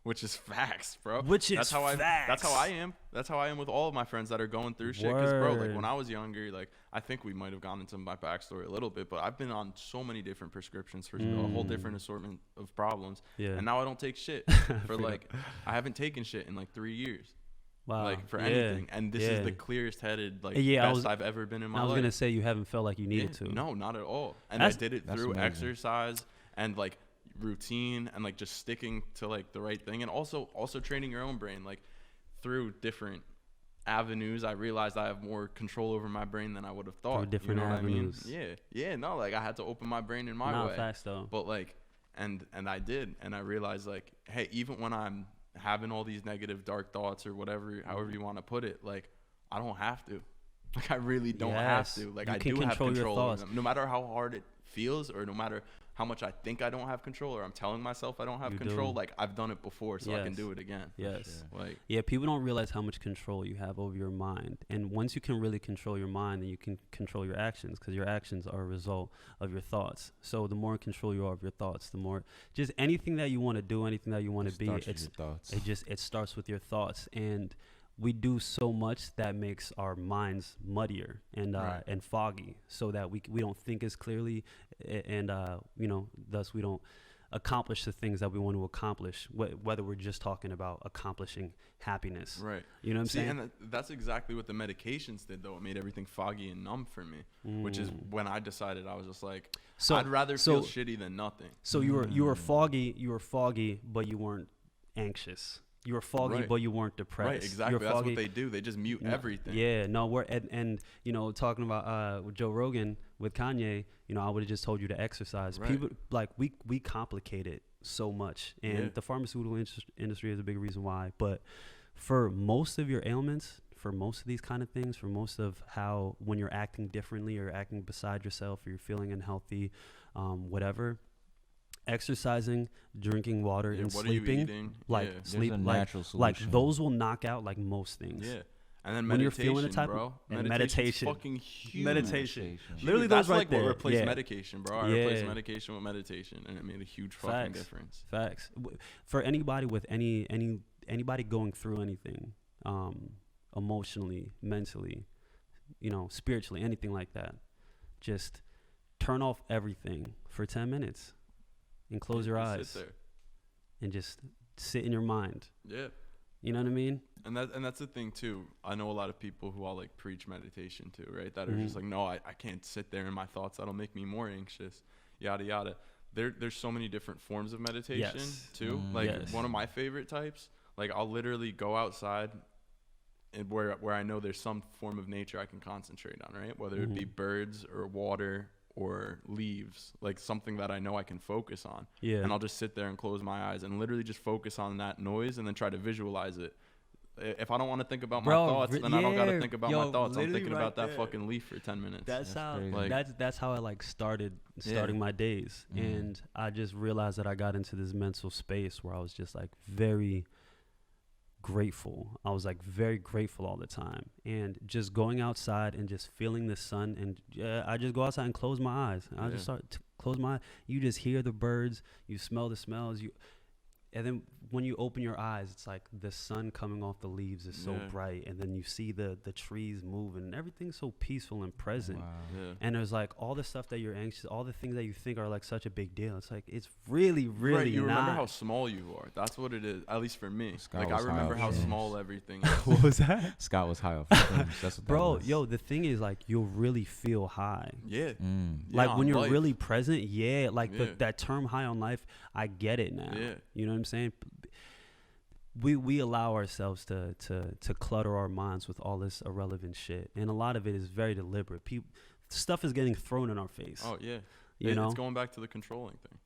Which is facts, bro. That's how I am. That's how I am with all of my friends that are going through shit. Because, bro, like, when I was younger, like, I think we might have gone into my backstory a little bit, but I've been on so many different prescriptions for a whole different assortment of problems. Yeah. And now I don't take shit for, like, I haven't taken shit in, like, 3 years. Wow. Like, for anything. And this is the clearest headed, like, best I've ever been in my life. I was going to say you haven't felt like you needed to. No, not at all. And I did it through exercise and, like, routine and, like, just sticking to, like, the right thing, and also training your own brain, like, through different avenues. I realized I have more control over my brain than I would have thought. Through different avenues. I mean? Yeah, no, like, I had to open my brain in my way. Fast though. But, like, and I did, and I realized, like, hey, even when I'm having all these negative dark thoughts or whatever, however you want to put it, like, I don't have to. Like, I really don't have to. Like, I do have control over them, no matter how hard it feels, or no matter how much I think I don't have control, or I'm telling myself I don't have control. Like, I've done it before, so I can do it again. Yes. Sure. Like, yeah, people don't realize how much control you have over your mind. And once you can really control your mind, then you can control your actions, because your actions are a result of your thoughts. So the more in control you are of your thoughts, the more just anything that you want to do, anything that you want to be, it starts with your thoughts. And we do so much that makes our minds muddier and foggy, so that we don't think as clearly, and thus we don't accomplish the things that we want to accomplish, whether we're just talking about accomplishing happiness. Right. You know what I'm saying? And that's exactly what the medications did, though. It made everything foggy and numb for me, which is when I decided, I was just like, I'd rather feel shitty than nothing. So you were foggy, but you weren't anxious. You were foggy, but you weren't depressed. Right, exactly. That's what they do. They just mute everything. Yeah, no, and talking about with Joe Rogan with Kanye, I would have just told you to exercise. Right. People, like, we complicate it so much, and the pharmaceutical industry is a big reason why. But for most of your ailments, for most of these kind of things, for most of how when you're acting differently or acting beside yourself, or you're feeling unhealthy, whatever. Exercising, drinking water, and sleeping, sleep, like those will knock out like most things. Yeah, and then when you're feeling the type bro, and meditation, fucking huge. Meditation. Literally, those that's right like there. What replaced medication, bro. I replaced medication with meditation, and it made a huge fucking difference. Facts. For anybody with anybody going through anything, emotionally, mentally, spiritually, anything like that, just turn off everything for 10 minutes. And close your eyes and just sit in your mind. Yeah. You know what I mean? And that's the thing too. I know a lot of people who all like preach meditation too, right? That are just like, no, I can't sit there in my thoughts. That'll make me more anxious. Yada yada. There's so many different forms of meditation too. One of my favorite types, like, I'll literally go outside and where I know there's some form of nature I can concentrate on, right? Whether it be birds or water or leaves, like something that I know I can focus on. Yeah. And I'll just sit there and close my eyes and literally just focus on that noise and then try to visualize it. If I don't want to think about my thoughts, then I don't got to think about my thoughts. I'm thinking about that fucking leaf for 10 minutes. That's how that's how I starting my days. And I just realized that I got into this mental space where I was just like very grateful. I was like very grateful all the time, and just going outside and just feeling the sun, and I just go outside and close my eyes. I just start to close my eyes. You just hear the birds, you smell the smells, and then when you open your eyes, it's like the sun coming off the leaves is so bright, and then you see the trees moving, and everything's so peaceful and present. Wow. Yeah. And there's like all the stuff that you're anxious, all the things that you think are like such a big deal. It's like, it's really, really right. You not. remember how small you are. That's what it is, at least for me. Scott, like, I remember how small everything is. What was that? Scott was high off films. That's what Bro, that was. yo, the thing is, like, you'll really feel high. Yeah. Like, when you're really present, that term high on life, I get it now. Yeah. You know what I'm saying? We allow ourselves to clutter our minds with all this irrelevant shit, and a lot of it is very deliberate. Stuff is getting thrown in our face. Oh yeah. You know, it's going back to the controlling thing.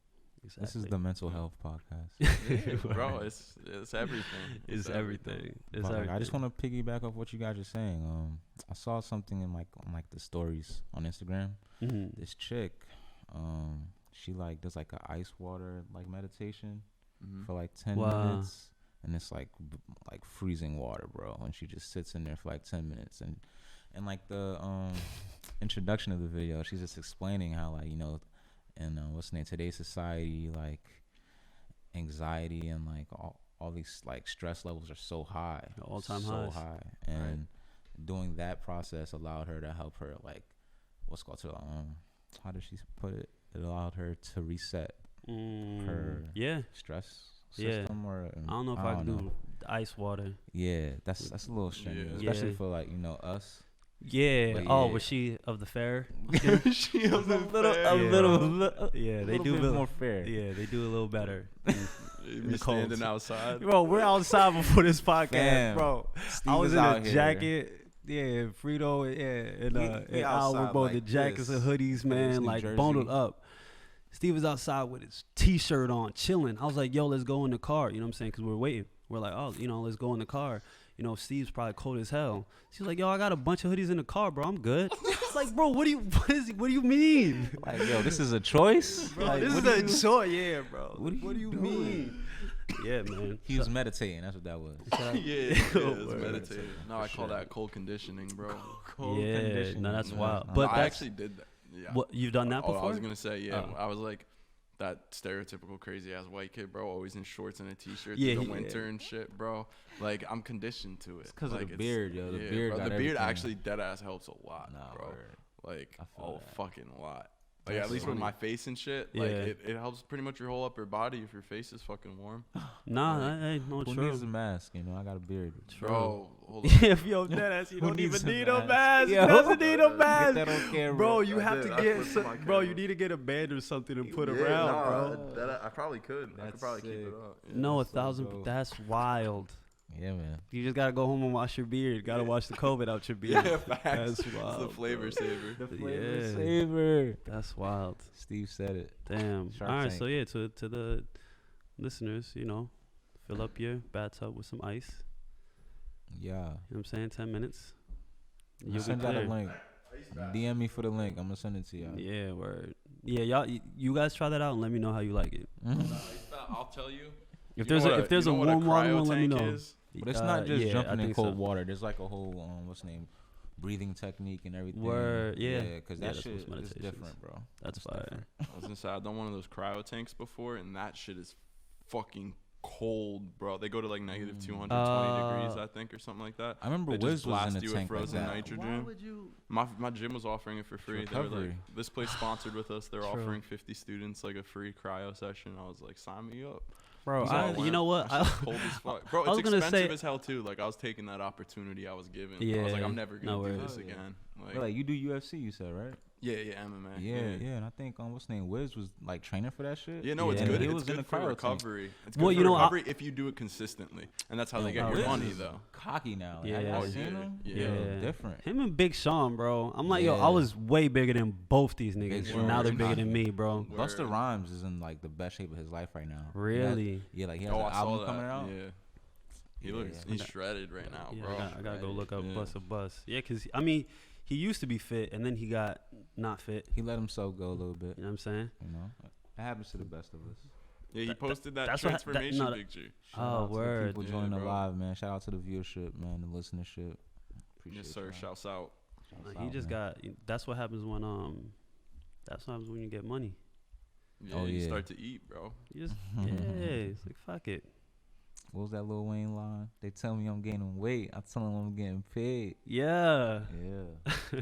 Exactly. This is the mental health podcast. Yeah, bro, it's everything. It's everything. It's But, everything. I just want to piggyback off what you guys are saying. I saw something in on the stories on Instagram. Mm-hmm. This chick, she like does like a ice water like meditation for like 10 minutes, and it's like freezing water, bro. And she just sits in there for like 10 minutes, and like the introduction of the video, she's just explaining how, like, you know, in today's society, like anxiety and like all these like stress levels are so high, all-time so highs. high, and doing that process allowed her to help her, like, what's called to how did she put it? It allowed her to reset her stress system, or I don't know if I can do ice water. Yeah, that's a little strenuous, especially for, like, you know, us. Yeah. But oh, was she of the fair? She was a little. Yeah, they do a little more fair. Yeah, they do a little better. Me standing outside. Bro, we're outside before this podcast, Damn. bro. Steve I was in out a here. jacket. Yeah, Frito, and Al were both the like jackets this. and hoodies, man, New like Jersey. bundled up. Steve was outside with his T-shirt on, chilling. I was like, yo, let's go in the car. You know what I'm saying? Because we're waiting. We're like, oh, you know, let's go in the car. You know, Steve's probably cold as hell. She's like, yo, I got a bunch of hoodies in the car, bro. I'm good. It's like, bro, what do you mean? Like, yo, this is a choice? Bro, Like, this what is do a you- choice. Yeah, bro. What do you mean? Yeah, man. He was meditating. That's what that was. Yeah, it's Word. meditative. No, I call sure. that cold conditioning, bro. Yeah, conditioning. no, that's No, wild. no, But I that's, actually did that. Yeah. what, you've done that before? I was gonna say, yeah. Oh. I was like that stereotypical crazy ass white kid, bro. Always in shorts and a t-shirt Yeah, through he- the winter and shit, bro. Like, I'm conditioned to it. It's 'cause of like, the beard, yo. The yeah, beard bro, got the beard everything. actually dead ass helps a lot, Nah, bro. word. Like, I feel that. fucking lot. Like, That's at least with funny. my face and shit, like, Yeah. it helps pretty much your whole upper body if your face is fucking warm. Nah, Like, I ain't no Who true. needs a mask? You know, I got a beard. Bro, hold on. If yo dead ass, you Who don't needs even a need a mask? mask. Yo. He doesn't need a Get mask. that on camera. Bro, you I have did. to I get flipped some, my bro, you camera. need to get a band or something to put Yeah, around, nah, bro. I probably could. I That's could probably keep sick. it up. Yeah. No, that's so 1,000. dope. That's wild. Yeah, man. You just gotta go home and wash your beard. Gotta wash the COVID out your beard. Yeah, facts. That's It's wild. the flavor saver. The flavor Yeah. saver. That's wild. Steve said it. Damn. Shark All right, Tank. so yeah, to the listeners, you know, fill up your bathtub with some ice. Yeah. You know what I'm saying? 10 minutes. You'll be Send out a clear. link. DM me for the link. I'm gonna send it to y'all. Yeah, word. Yeah, y'all, you guys try that out and let me know how you like it. I'll tell you. If there's a warm water one, let me know. But it's not just yeah, I jumping in think cold so. water. There's like a whole what's the name, breathing technique and everything. Word, yeah. because Yeah, that that's shit what's is meditation different, bro. That's It's fire. different. I was gonna say I've done one of those cryo tanks before, and that shit is fucking cold, bro. They go to like negative 220 degrees, I think, or something like that. I remember They just Wiz was blast in a you tank with like frozen that. nitrogen. you? My gym was offering it for free. They were like, recovery. this place sponsored with us. They're True. offering 50 students like a free cryo session. I was like, sign me up. Bro, So I you went. know what? That shit's cold as fuck. Bro, I was it's gonna expensive say- as hell too. Like, I was taking that opportunity I was given. I was like, Yeah, I'm never no gonna do worries. this Oh, yeah. again. But, like, you do UFC, you said, right? Yeah, MMA. Yeah, and I think what's his name, Wiz was like training for that shit. Yeah, no, it's Yeah. good. He It's was in good the for cryo tank. recovery. It's good Well, for you know, recovery if you do it consistently, and that's how they get Wiz your money, is though. cocky now. Like, Yeah. have Oh, you seen yeah, him? yeah. Yo, different. Him and Big Sean, bro. I'm like, yo, Yeah. I was way bigger than both these niggas. Big And now Sean. they're bigger than me, bro. Word. Busta Rhymes is in like the best shape of his life right now. Really? Yeah, like he has Oh, an I saw album that. coming out. Yeah. He Yeah, looks, yeah. he's shredded right now, Yeah, bro. I gotta go look up Yeah. Bus. Yeah, because, I mean, he used to be fit, and then he got not fit. He let himself go a little bit. You know what I'm saying? You know, it happens to the best of us. Yeah, he That- posted that that's what- that- transformation, no, Big G. Shout Oh, out to word. the people Yeah, joining the bro. live, man. Shout out to the viewership, man, the listenership. Appreciate Yes, sir. y'all. Shouts out. Shouts Like, he out, just man. got, that's what happens when you get money. Yeah, Oh, you yeah. start to eat, bro. You just, yeah, it's like, fuck it. What was that Lil Wayne line? They tell me I'm gaining weight. I tell them I'm getting paid. Yeah. Yeah.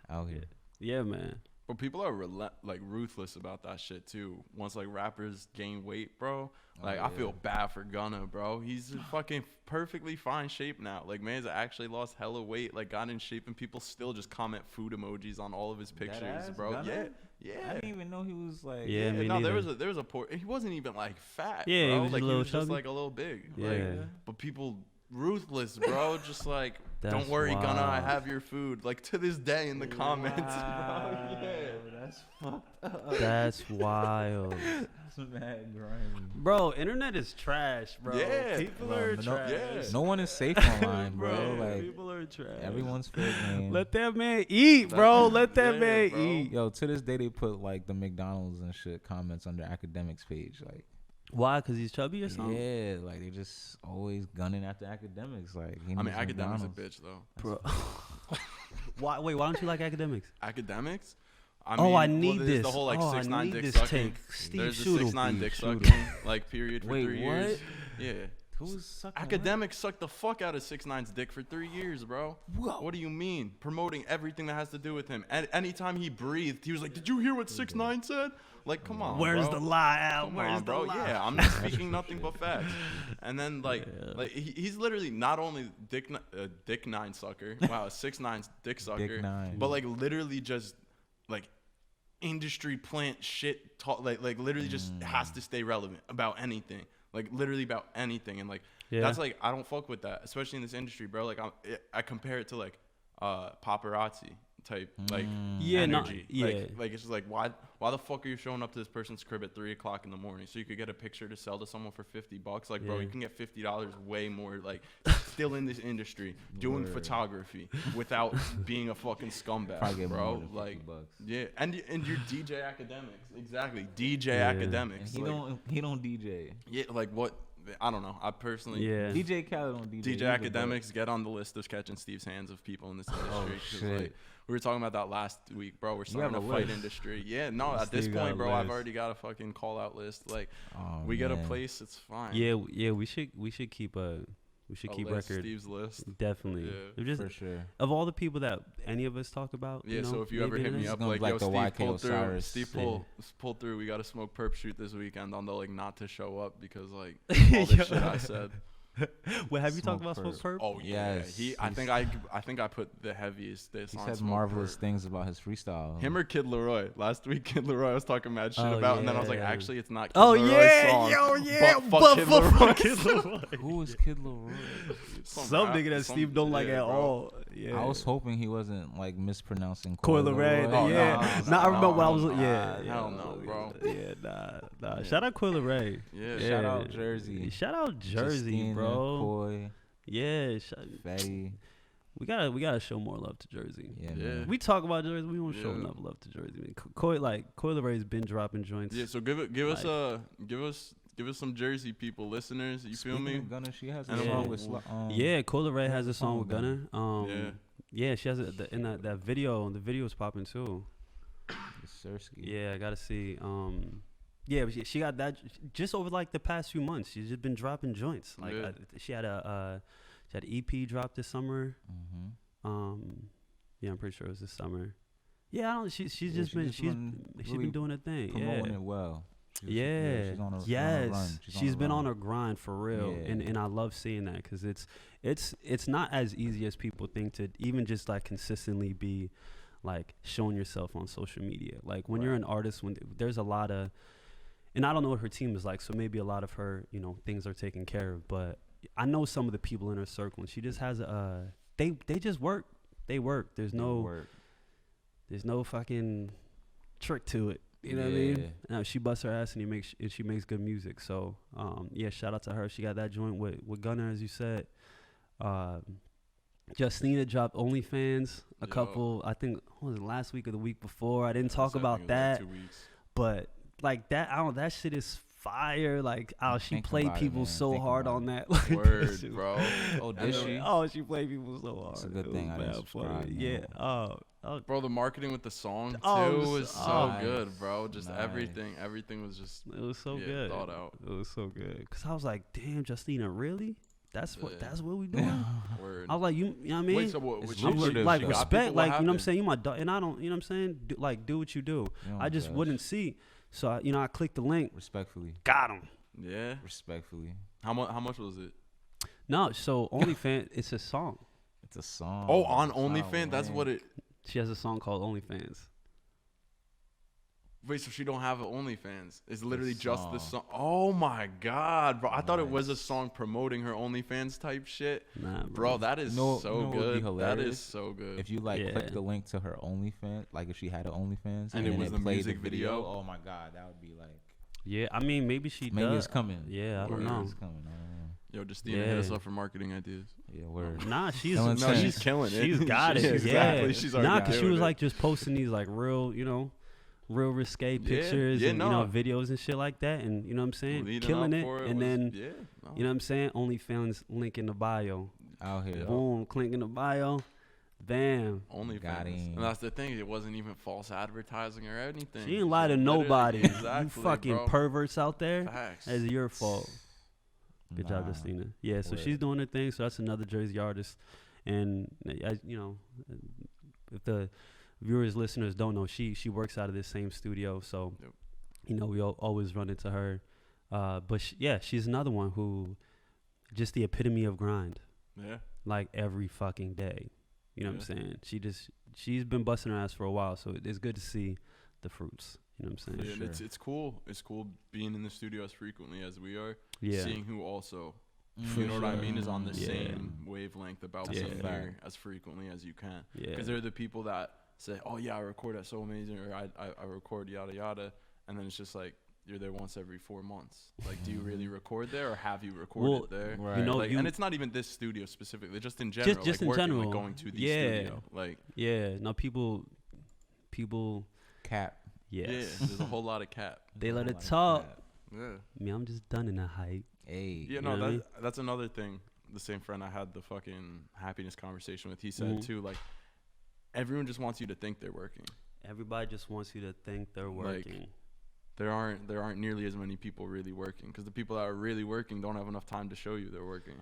Out here. Yeah, man. But people are ruthless about that shit too. Once like rappers gain weight, bro. Like I feel bad for Gunna, bro. He's in fucking perfectly fine shape now. Like man's actually lost hella weight, like got in shape, and people still just comment food emojis on all of his pictures, Deadass? bro. Gunna? Yeah. I didn't even know he was like. Yeah, me no, neither. there was a poor. He wasn't even like fat. Yeah, bro. he was just like a little he was just chubby. like a little big. Yeah. Like, but people ruthless, bro. Just like Don't worry, Gunna, I have your food. Like, to this day in the comments, bro. Yeah. That's fucked up. That's wild. That's mad grimy. Bro, internet is trash, bro. Yeah. People are trash. No one is safe online, bro. Bro, Like, people are trash. everyone's fair game. Let that man eat, bro. Let that man bro. eat. Yo, to this day, they put, like, the McDonald's and shit comments under Akademiks page. Like, Why? Because he's chubby or something? yeah, like, they just always gunning after Akademiks. Like, I mean, Akademiks a bitch, though. Bro. Why? Wait, why don't you like Akademiks? Akademiks? I need there's this. the whole, like, I 6ix9ine need dick this sucking. take. Steve, There's a shoot him. 6ix9ine dick Shoot him. sucking, like, period for Wait, 3 what? years. Yeah. Who's sucking? Akademiks sucked the fuck out of 6ix9ine's dick for 3 years, bro. Whoa. What do you mean? Promoting everything that has to do with him. And anytime he breathed, he was like, "Did you hear what 6ix9ine said?" Like, come on, Where's bro. the lie, Al? Come Where's on, bro. the lie? Yeah, I'm not speaking nothing but facts. And then, like, he's literally not only dick nine sucker. Wow, 6ix9ine's dick sucker. Dick nine. But, like, literally just, like, industry plant shit. Like literally just has to stay relevant about anything. Like, literally about anything. And, like, that's, like, I don't fuck with that, especially in this industry, bro. Like, I compare it to, like, paparazzi type, like, energy. Like, it's just like, why the fuck are you showing up to this person's crib at 3 o'clock in the morning so you could get a picture to sell to someone for $50? Like, bro, you can get $50 way more, like, still in this industry doing photography without being a fucking scumbag, bro. Like, yeah, and you're DJ Akademiks, exactly, DJ Akademiks. And he don't DJ. Yeah, like, what? I don't know. I personally, DJ Khaled don't DJ. DJ Akademiks, get on the list of catching Steve's hands of people in this industry. Shit. Like, we were talking about that last week, bro. We're starting a fight industry. Yeah, no, at this point, bro, I've already got a fucking call out list. Like, we get a place, it's fine. Yeah, we should keep record. Steve's list. Definitely. Yeah, just, for sure. Of all the people that any of us talk about. Yeah, you know, so if you ever hit me up, like, yo, Steve, pull through. Steve, pull through. We got to smoke perp shoot this weekend on the, like, not to show up because, like, all the shit I said. Wait, have you talked about Smoke Perp? Oh yeah, yes. I think I put the heaviest diss he on said Smoke marvelous Perp. things about his freestyle. Him or Kid Leroy? Last week, Kid Leroy I was talking mad shit about, and then I was like, actually, it's not Kid Leroy's song. Fuck Kid Leroy. Who is Kid Leroy? Some nigga that Steve don't like at all. Yeah. I was hoping he wasn't, like, mispronouncing Coi Leray. Oh, I remember when I was. Hell no, bro. Yeah, nah. Shout out Coi Leray. Yeah. Shout out Jersey. Shout out Jersey, Justine, bro. Coi, Yeah. Fetty. We gotta show more love to Jersey. Yeah, man. We talk about Jersey. We don't show enough love to Jersey. I mean, Coi Leray's been dropping joints. Yeah. So give us some Jersey people, listeners. You feel me? Gunna, she has a song with Coi Leray has a song with Gunna. Yeah, she has it in that video. The video's popping too. Yeah, I gotta see. Yeah, but she got that just over like the past few months. She's just been dropping joints. Like she had an EP dropped this summer. Yeah, I'm pretty sure it was this summer. Yeah, I don't. She's been doing her thing. Promoting it well. She's on a run. She's been on her grind for real, and I love seeing that because it's not as easy as people think to even just like consistently be like showing yourself on social media. Like when you're an artist, when there's a lot of, and I don't know what her team is like, so maybe a lot of her things are taken care of. But I know some of the people in her circle, and she just has they just work. They work. There's no fucking trick to it. You know what I mean? She busts her ass and she makes good music. So shout out to her. She got that joint with Gunna, as you said. Justina dropped OnlyFans a couple. I think was it last week or the week before. I didn't talk about that, like 2 weeks. but like that, I don't. That shit is fire. Like, she played people so hard on that. Like, word, bro. Oh, did she? Oh, she played people so hard. It's a good thing I didn't subscribe. Yeah. Bro, the marketing with the song too was so good, bro. Just everything was just. It was so good. Thought out. It was so good. Cause I was like, damn, Justina, really? That's what we doing. Word. I was like, you know what I mean? Wait, so what? Like respect, like, you know what I'm saying? You my dog, and I don't, you know what I'm saying? Do what you do. I just wouldn't see. So I clicked the link. Respectfully. Got him. Yeah. Respectfully. How much was it? No, so OnlyFans, it's a song. It's a song. Oh, on OnlyFans, that's what it. She has a song called OnlyFans. Wait, so she don't have an OnlyFans? It's literally just the song. Oh my god, bro! I thought it was a song promoting her OnlyFans type shit. Nah, bro, that is so good. That is so good. If you click the link to her OnlyFans, like if she had an OnlyFans, and it was the music video. Oh my god, that would be like. Yeah, I mean maybe it's coming. Yeah, I don't know. It's coming. I don't know. Yo, Justina, hit us up for marketing ideas. Yeah, word. Nah, she's killing it. She's got it. Exactly. Yeah, she's because she was like just posting these like real risque pictures and videos and shit like that, and you know what I'm saying, Leading killing it, and you know what I'm saying, OnlyFans link in the bio, out here, boom, link in the bio, bam, OnlyFans, and that's the thing, it wasn't even false advertising or anything. She didn't lie to nobody. Exactly, you fucking perverts out there. Facts. That's your fault. Good job, Justina. Yeah, so she's doing her thing. So that's another Jersey artist, and if the viewers, listeners don't know, she works out of this same studio, so we always run into her. But she's another one who just the epitome of grind. Yeah. Like every fucking day. You know what I'm saying? She's been busting her ass for a while, so it's good to see the fruits. You know what I'm saying? Yeah, and it's cool. It's cool being in the studio as frequently as we are. Yeah. Seeing who also, you know what I mean, is on the same wavelength about being here as frequently as you can. Yeah. Because they're the people that say, oh yeah, I record that so amazing, or I record yada yada, and then it's just like you're there once every 4 months. Like, do you really record there, or have you recorded there? Right. And it's not even this studio specifically, just in general. Just like in general, going to the studio. No, people cap. Yes. Yeah, there's a whole lot of cap. They let it talk. Yeah. I mean, I'm just done in the hype. Hey. Yeah, no, that's another thing. The same friend I had the fucking happiness conversation with, he said too, like, everyone just wants you to think they're working. Everybody just wants you to think they're working. Like, there aren't nearly as many people really working, because the people that are really working don't have enough time to show you they're working.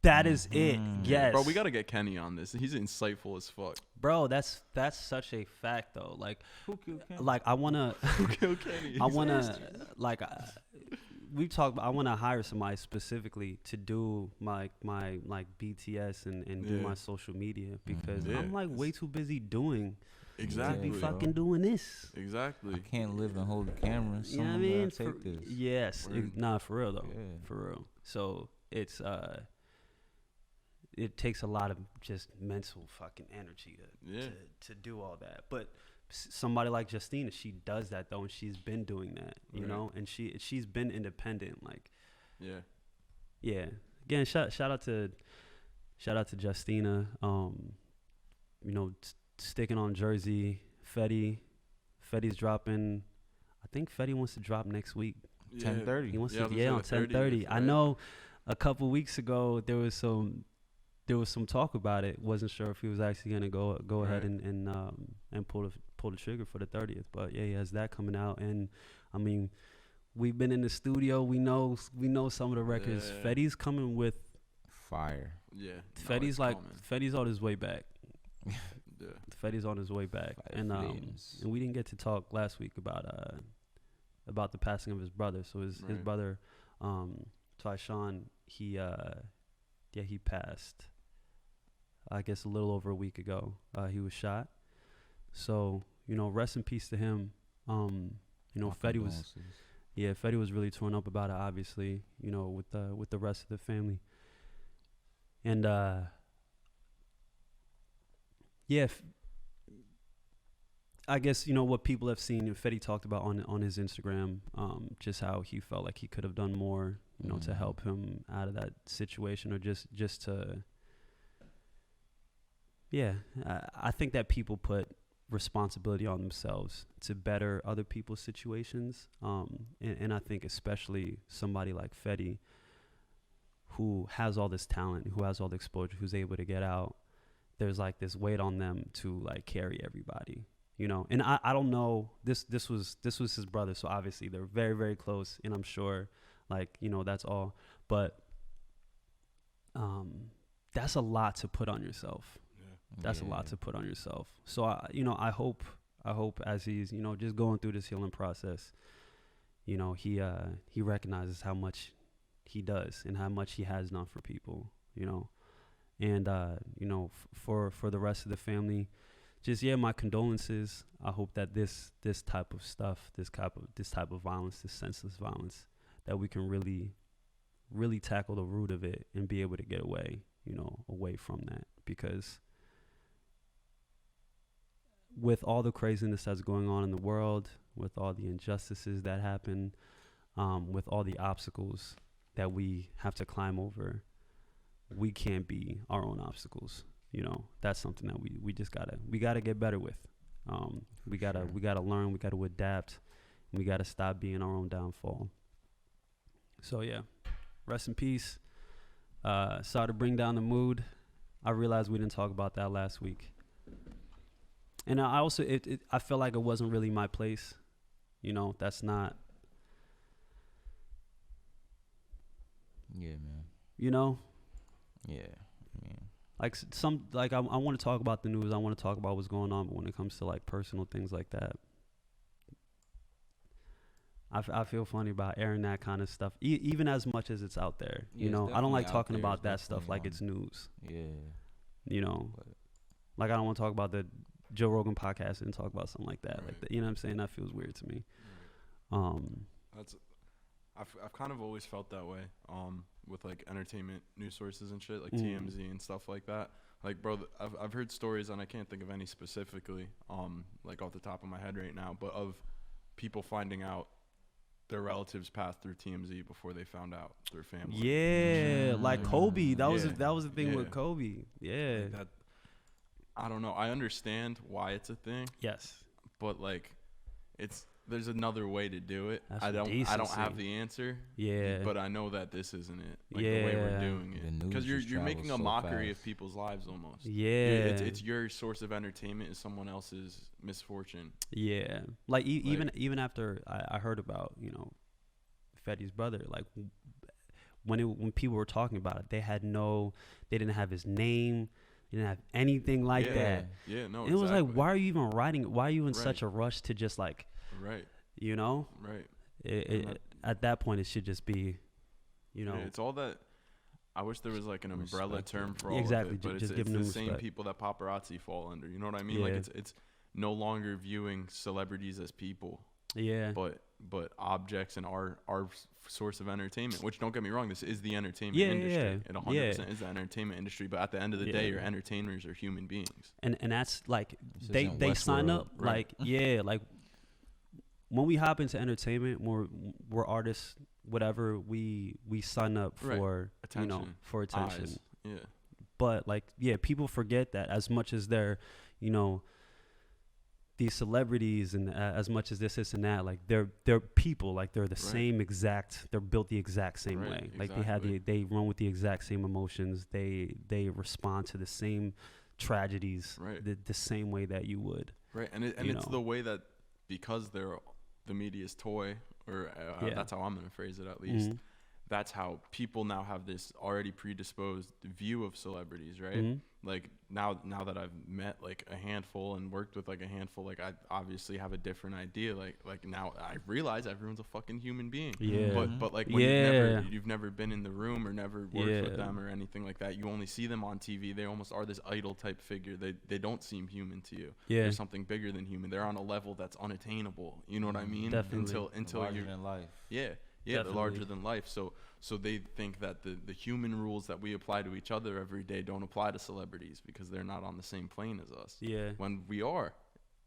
That is it. Yes. Bro, we got to get Kenny on this. He's insightful as fuck. Bro, that's such a fact though. Like, who killed Kenny? Like I want to who killed Kenny? I want to like we talked I want to hire somebody specifically to do my like BTS and do my social media, because I'm like way too busy doing exactly to be fucking doing this. Exactly. I can't live and hold the camera. You know what I mean? Take this. Yes. Nah, for real though. Yeah. For real. So it's it takes a lot of just mental fucking energy to do all that. But somebody like Justina, she does that though, and she's been doing that, you know, and she's been independent, like. Yeah. Again, shout out to Justina. Sticking on Jersey. Fetty's dropping. I think Fetty wants to drop next week. 10:30. He wants to on 10:30. I know. A couple weeks ago, there was some talk about it. Wasn't sure if he was actually gonna go ahead and pull the trigger for the 30th. But yeah, he has that coming out, and I mean, we've been in the studio. We know some of the records. Yeah. Fetty's coming with fire. Yeah, Fetty's on his way back. Yeah, Fetty's on his way back, and we didn't get to talk last week about the passing of his brother. So his brother, Tyshawn, he passed, I guess, a little over a week ago. He was shot. So, rest in peace to him. Fetty was really torn up about it, obviously, with the rest of the family. And I guess what people have seen, Fetty talked about on his Instagram, just how he felt like he could have done more, to help him out of that situation, or just to. Yeah, I think that people put responsibility on themselves to better other people's situations, and I think especially somebody like Fetty, who has all this talent, who has all the exposure, who's able to get out. There's like this weight on them to like carry everybody. And I don't know, this was his brother, so obviously they're very, very close, and I'm sure that's all, but that's a lot to put on yourself. That's a lot to put on yourself. So I hope as he's just going through this healing process, he recognizes how much he does and how much he has done for people, and for the rest of the family, just my condolences. I hope that this type of stuff, this type of violence, this senseless violence, that we can really tackle the root of it and be able to get away from that. Because with all the craziness that's going on in the world, with all the injustices that happen, with all the obstacles that we have to climb over, we can't be our own obstacles. That's something that we just gotta get better with. We gotta learn, we gotta adapt, and we gotta stop being our own downfall. So yeah, rest in peace. Sorry to bring down the mood. I realized we didn't talk about that last week. And I also, I feel like it wasn't really my place. That's not. Yeah, man. Yeah, man. I want to talk about the news. I want to talk about what's going on. But when it comes to like personal things like that, I feel funny about airing that kind of stuff, even as much as it's out there. Yeah, I don't like talking about that stuff like it's news. Yeah. Like I don't want to talk about the Joe Rogan podcast and talk about something like that. Right. Like, you know what I'm saying? That feels weird to me. Right. I've kind of always felt that way. With like entertainment news sources and shit, like TMZ and stuff like that. Like, bro, I've heard stories, and I can't think of any specifically, like off the top of my head right now, but of people finding out their relatives passed through TMZ before they found out their family. Yeah, like Kobe. That was the thing with Kobe. Yeah. Like that, I don't know. I understand why it's a thing. Yes. But like, there's another way to do it. That's I don't have the answer. Yeah. But I know that this isn't it. Like the way we're doing it. Because you're making a mockery of people's lives almost. Yeah. It's your source of entertainment is someone else's misfortune. Yeah. Like even after I heard about, Fetty's brother, like when people were talking about it, they didn't have his name. They didn't have anything like that. Yeah, no, it was like, why are you even writing? Why are you in such a rush to just like, right. Right. At that point, it should just be, it's all that. I wish there was like an umbrella term for all exactly, of it, but just it's the same respect. people that paparazzi fall under. You know what I mean? Yeah. Like it's no longer viewing celebrities as people. Yeah. But objects and our source of entertainment, which don't get me wrong, this is the entertainment industry. It 100% is the entertainment industry. But at the end of the day, your entertainers are human beings. And that's like they sign up like like when we hop into entertainment, we're artists, whatever, we sign up for attention, for attention. Eyes. Yeah. But like people forget that as much as they're these celebrities and as much as this and that, like they're people, like they're the same exact, they're built the exact same way. Like they run with the exact same emotions. They respond to the same tragedies the same way that you would. Right. And it's the way that, because they're the media's toy, or that's how I'm going to phrase it at least. Mm-hmm. That's how people now have this already predisposed view of celebrities, right? Mm-hmm. Like now that I've met like a handful and worked with like a handful, like I obviously have a different idea. Like now I realize everyone's a fucking human being. Yeah. But like when you've never been in the room or never worked with them or anything like that, you only see them on TV. They almost are this idol type figure. They don't seem human to you. Yeah. They're something bigger than human. They're on a level that's unattainable. You know what I mean? Definitely. Until larger than life. Yeah. Yeah, they're larger than life. So they think that the human rules that we apply to each other every day don't apply to celebrities because they're not on the same plane as us. Yeah. When we are.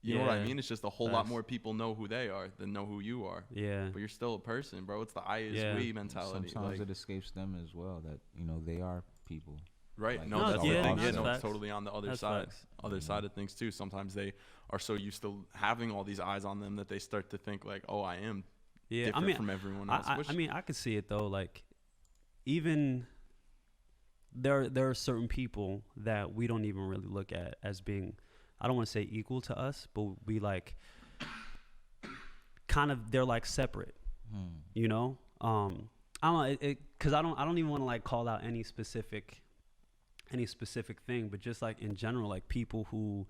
You know what I mean? It's just a whole lot more people know who they are than know who you are. Yeah. But you're still a person, bro. It's the I is we mentality. Sometimes it escapes them as well that, they are people. Right. Like, no, that's the thing. Yeah, no, it's totally on the other side. Other side of things too. Sometimes they are so used to having all these eyes on them that they start to think like, oh, I am different from everyone else. I could see it though. Like, even there are certain people that we don't even really look at as being, I don't want to say equal to us, but we like kind of, they're like separate. I don't know, because I don't even want to like call out any specific thing, but just like in general, like people who,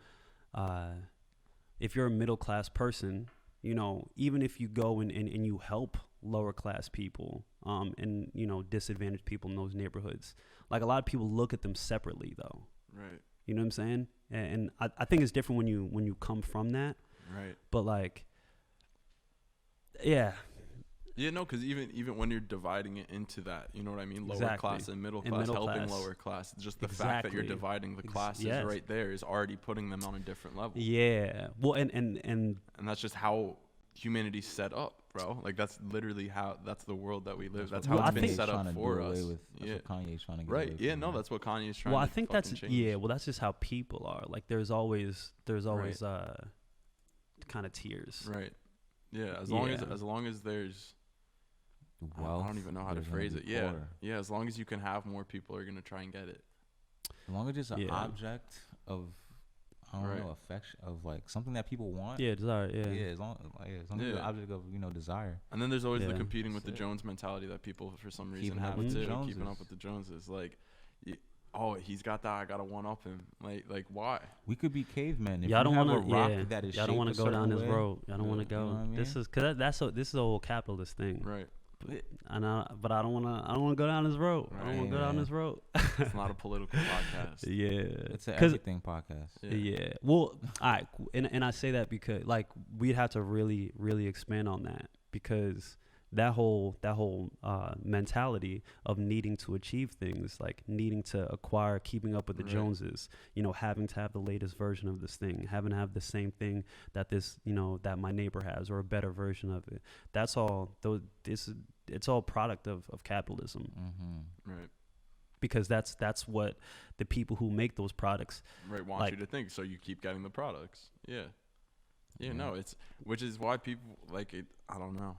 if you're a middle class person, even if you go and you help lower class people, and disadvantaged people in those neighborhoods, like a lot of people look at them separately though. Right. You know what I'm saying? And I think it's different when you come from that. Right. But like, yeah. Yeah, no, because even when you're dividing it into that, you know what I mean? Lower class and middle class, helping lower class. Just the fact that you're dividing the classes right there is already putting them on a different level. Yeah. Well, and that's just how humanity's set up, bro. Like that's literally how, that's the world that we live. That's how it's been set up for us. That's what Kanye's trying to get right. away Yeah. from, No, that's what Kanye's trying. Well, to I think fucking that's change. Well, that's just how people are. Like there's always Right. Kind of tiers. Right. Yeah. As long as there's. I don't even know how to phrase it. Yeah. Yeah. As long as you can have more, people are gonna try and get it. As long as it's an object of, I don't know, affection, of like something that people want. Yeah, desire. Yeah. Yeah. As long as it's an object of, desire. And then there's always the competing with the Jones mentality that people for some reason have too. Keeping up with the Joneses. Like, oh, he's got that. I gotta one up him. Like why? We could be cavemen. If y'all don't want to. That is. Y'all don't want to go down this road. Y'all don't want to go. You know what I mean? This is this is a whole capitalist thing. Right. But I don't want to go down this road. Right. I don't want to go down this road. It's not a political podcast. Yeah, it's an everything podcast. Yeah. Well, all right, and I say that because like we'd have to really, really expand on that, because that whole mentality of needing to achieve things, like needing to acquire, keeping up with the Joneses, having to have the latest version of this thing, having to have the same thing that that my neighbor has, or a better version of it. That's all. It's all product of capitalism. Mm-hmm. Right. Because that's what the people who make those products want you to think. So you keep getting the products. Yeah. Yeah. No. Which is why people like it. I don't know.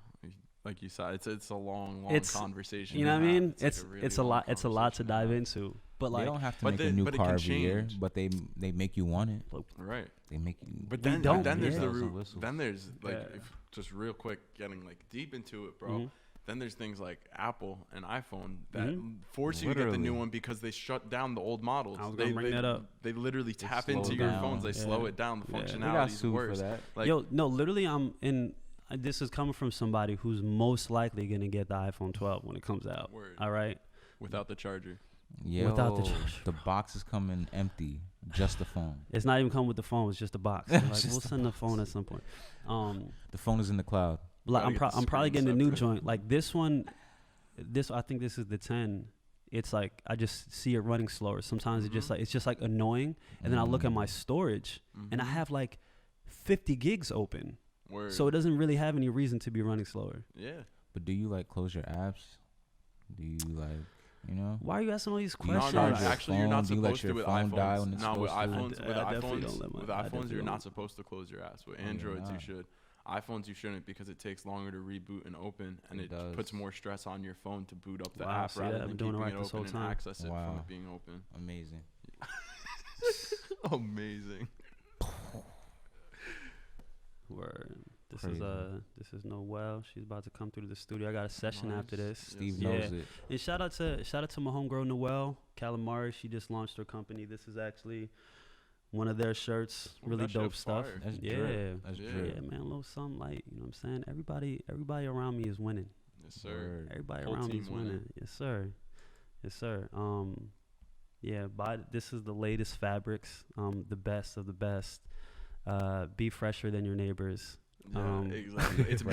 Like you said, it's a long conversation. You know what I mean? It's a lot. It's a lot to dive into. But like, they don't have to make a new car every year, but they make you want it. Right. They make you. But then there's the root. Then there's like, just real quick, getting like deep into it, bro. Mm-hmm. Then there's things like Apple and iPhone that force you to get the new one because they shut down the old models. I was gonna bring that up. They literally tap into your phones. They slow it down. The functionality is worse. For that. Like, yo, no, literally, this is coming from somebody who's most likely going to get the iPhone 12 when it comes out. Word. All right? Without the charger. Without the charger. The box is coming empty. Just the phone. It's not even coming with the phone. It's just a box. Like, we'll send the phone at some point. The phone is in the cloud. Like, I'm probably getting a new joint. Like this one, I think this is the 10. It's like I just see it running slower. Sometimes it's just like annoying. And then I look at my storage and I have like 50 gigs open. Word. So it doesn't really have any reason to be running slower. Yeah. But do you like close your apps? Do you like, Why are you asking all these questions? No, actually, you're not supposed to with iPhones. No, with iPhones, you're not supposed to close your apps. With Androids, you should. iPhones, you shouldn't, because it takes longer to reboot and open, and it puts more stress on your phone to boot up the app rather than keeping it open and access it from it being open. Amazing. Amazing. Word. This is Noelle. She's about to come through the studio. I got a session after this. Steve knows it. And shout out to my homegirl Noelle Kalimari. She just launched her company. This is actually one of their shirts. Really dope stuff. That's yeah, man. A little something like, you know what I'm saying? Everybody around me is winning. Yes, sir. Everybody around me is winning. Yes, sir. Yes, sir. Yeah. This is the latest fabrics. The best of the best. Be fresher than your neighbors. Exactly. It's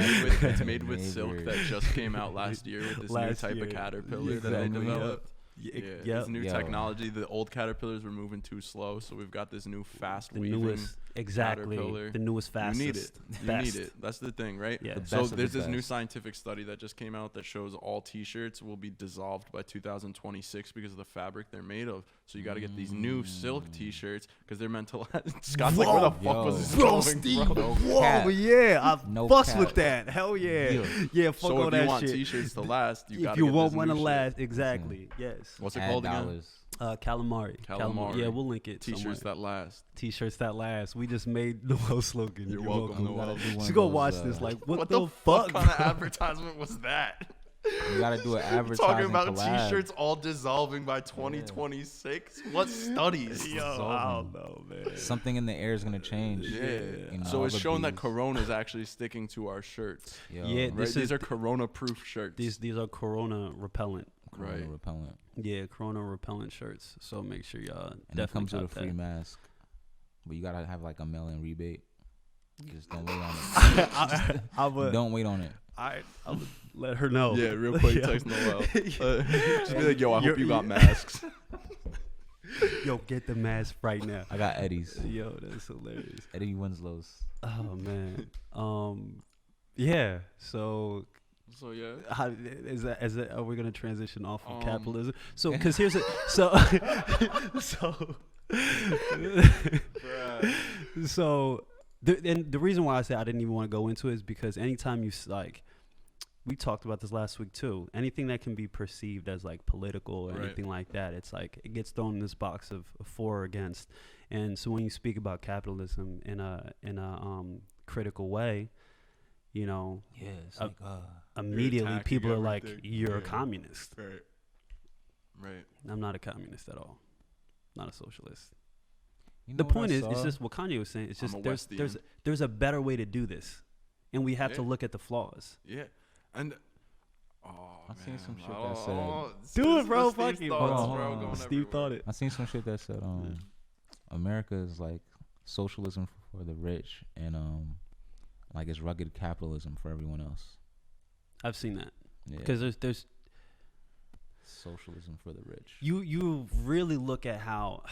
made with silk that just came out last year with this new type of caterpillar that I developed. This new technology. The old caterpillars were moving too slow, so we've got this new fast weaving caterpillar. The newest, fastest. You need it. That's the thing, right? Yeah. So there's this new scientific study that just came out that shows all T-shirts will be dissolved by 2026 because of the fabric they're made of. So you got to get these new silk T-shirts because they're meant to last. Scott's like, where the fuck was this going, Steve, bro? Whoa, yeah, I fucks with that. Hell yeah. Yeah, fuck all that shit. So if you want T-shirts to last, you got to get this new shit. If you want one to last, exactly. Yes. What's it called again? Kalimari. Yeah, we'll link it. T-shirts that last. T-shirts that last. We just made the whole slogan. You're welcome. She's gonna watch this. Like, what the fuck kind of advertisement was that? You gotta do an advertising. Talking about collab. T-shirts all dissolving by 2026. What studies? Yo, I don't know, man. Something in the air is gonna change. Yeah. So it's shown that Corona is actually sticking to our shirts. Yeah, these are Corona-proof shirts. These are Corona repellent. Corona repellent. Yeah, Corona repellent shirts. So make sure y'all and definitely it comes with a that. free mask, but you gotta have like a mail-in rebate. Just don't wait on it. Don't wait on it. I would let her know. Yeah, real quick, text Noel. Just be like, yo, I hope you got masks. Yo, get the mask right now. I got Eddie's. Yo, that's hilarious. Eddie Winslow's. Oh man. Yeah. So yeah. how is that? Are we gonna transition off of capitalism? So, because here's it. So and the reason why I say I didn't even want to go into it is because anytime you like, we talked about this last week too. Anything that can be perceived as like political or anything like that, it's like it gets thrown in this box of for or against. And so when you speak about capitalism in a critical way, you know, it's immediately people are like, "You're a communist." Right. I'm not a communist at all. Not a socialist. You know The point is, I it's saw? just what Kanye was saying. It's just I'm a there's a better way to do this, and we have to Yeah. look at the flaws. Yeah. And I seen some shit that said. Do it, bro. Steve's Fuck you. thoughts, Hold on, bro, hold on. going Steve everywhere. thought it. I seen some shit that said America is like socialism for the rich and like it's rugged capitalism for everyone else. I've seen that Yeah. because there's Socialism for the rich. you really look at how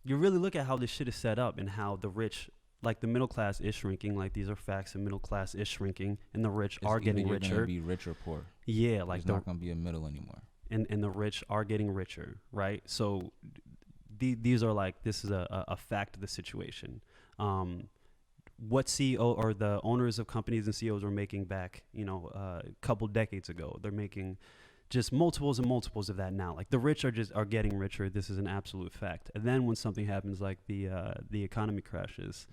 you really look at how this shit is set up and how the rich, like the middle class is shrinking. Like these are facts. The middle class is shrinking and the rich are getting You're richer. gonna be rich or poor. Yeah, like There's not gonna be a middle anymore. and the rich are getting richer, right? So these are like, this is a fact of the situation. What CEO or the owners of companies and CEOs were making back, a couple decades ago, they're making just multiples and multiples of that now. Like the rich are getting richer. This is an absolute fact. And then when something happens like the economy crashes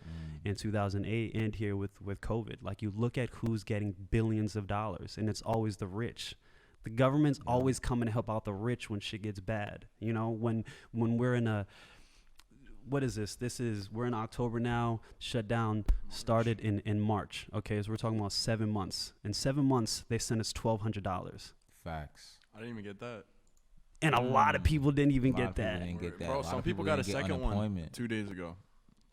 in 2008 and here with COVID, like you look at who's getting billions of dollars, and it's always the rich. The government's always coming to help out the rich when shit gets bad. When we're in what is this? We're in October now. Shutdown started in March. Okay, so we're talking about 7 months. In 7 months, they sent us $1,200. Facts. I didn't even get that. And a lot of people didn't even get that. Didn't get that. Bro, some people got a second one unemployment. 2 days ago.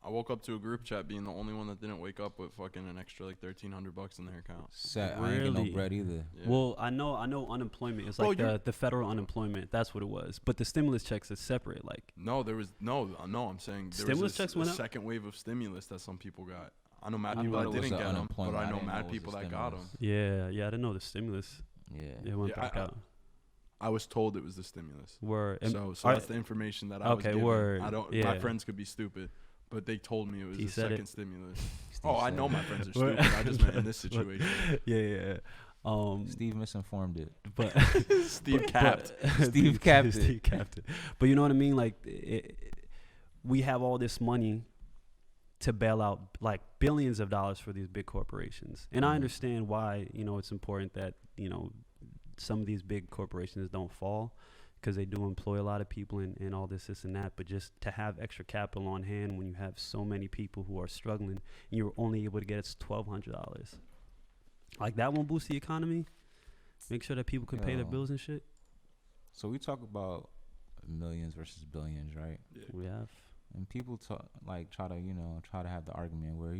I woke up to a group chat being the only one that didn't wake up with fucking an extra like $1,300 in their account. Sad. I ain't get no bread either. Yeah. Well, I know unemployment. It's like the federal unemployment. That's what it was. But the stimulus checks is separate. Like there was I'm saying there stimulus was checks went up? second wave of stimulus that some people got. I know mad people that didn't get them, but I know mad people that got them. yeah, I didn't know the stimulus. Yeah. It went back out. I was told it was the stimulus. Word. So that's the information that I was given. Word. My friends could be stupid, but they told me it was the second stimulus. Steve I know my friends are stupid. I just meant in this situation. Yeah. Steve misinformed it. But Steve capped. Steve capped it. Steve capped it. But you know what I mean? Like we have all this money to bail out like billions of dollars for these big corporations. And I understand why, it's important that, some of these big corporations don't fall because they do employ a lot of people and all this and that. But just to have extra capital on hand when you have so many people who are struggling and you're only able to get it $1,200, like that won't boost the economy. Make sure that people can pay their bills and shit. So we talk about millions versus billions, right? Yeah. We have. And people try to have the argument where,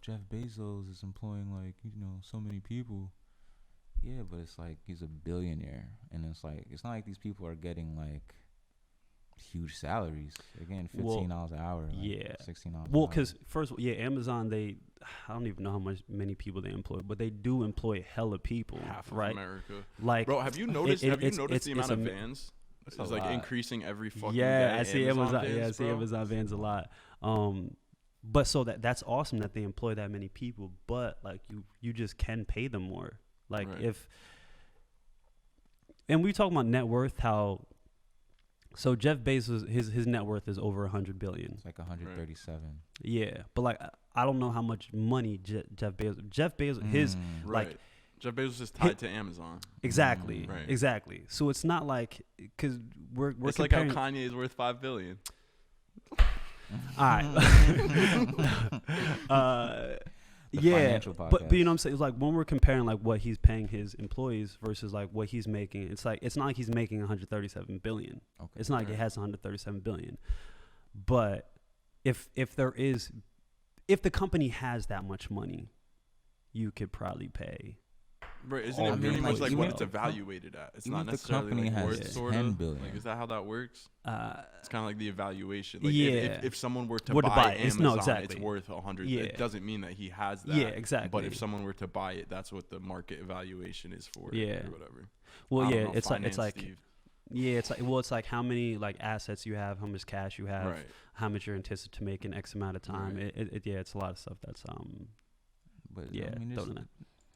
Jeff Bezos is employing so many people. Yeah, but it's like he's a billionaire, and it's like it's not like these people are getting like huge salaries. They're getting $15 an hour, $16. Well, because first, Amazon, I don't even know how many people they employ, but they do employ hella people. Half of right? America. Like, bro, have you noticed? The amount of vans? It's like increasing every fucking day. I see Amazon. I see Amazon vans a lot. But so that's awesome that they employ that many people. But like you just can pay them more. Like and we talk about net worth, so Jeff Bezos, his net worth is over 100 billion. It's like 137. Yeah, but like I don't know how much money Jeff Bezos Jeff Bezos is tied to Amazon. Exactly. Exactly. So it's not like because we're it's comparing, like how Kanye is worth $5 billion. All right. financial podcast. But you know what I'm saying? It's like when we're comparing like what he's paying his employees versus like what he's making, it's not like he's making 137 billion. Okay. It's not like he has 137 billion. But if the company has that much money, you could probably pay. Right, isn't it pretty much like what it's evaluated at? It's not necessarily like worth sort of. Like, is that how that works? It's kind of like the evaluation. Like if someone were to buy Amazon, it's worth 100. Yeah. It doesn't mean that he has that. Yeah, exactly. But if someone were to buy it, that's what the market evaluation is for. Yeah. Or whatever. Well, yeah, it's like how many like assets you have, how much cash you have, how much you're anticipated to make in X amount of time. Right. It's a lot of stuff that's But yeah, I mean,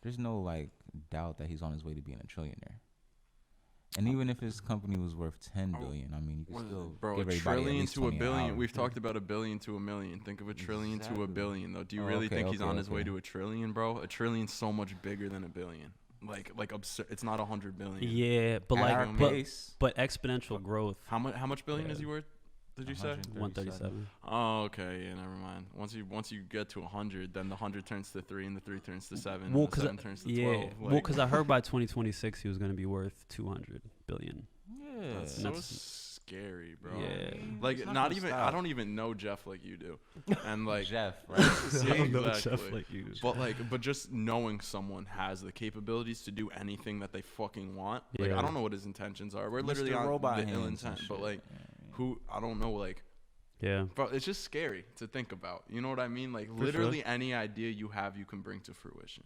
there's no like doubt that he's on his way to being a trillionaire. And even if his company was worth 10 billion, I mean, you can still give a trillion to a billion. We've talked about a billion to a million. Think of a trillion to a billion, though. Do you really think he's on his way to a trillion, bro? A trillion's so much bigger than a billion. Like absurd. It's not 100 billion. Yeah, but but exponential growth. How much billion is he worth? Did you say 137? Oh, okay. Yeah, never mind. Once you get to 100, then the 100 turns to 3, and the 3 turns to 7, and the 7 turns to 12. Well, because I heard by 2026 he was going to be worth 200 billion. Yeah, that's so scary, bro. Yeah, like not even. I don't even know Jeff like you do, and like Jeff, right? I don't know Jeff like you do. But just knowing someone has the capabilities to do anything that they fucking want. Like I don't know what his intentions are. We're literally on the ill intent, but like. Who I don't know, like, bro, it's just scary to think about. You know what I mean? Like, literally any idea you have, you can bring to fruition.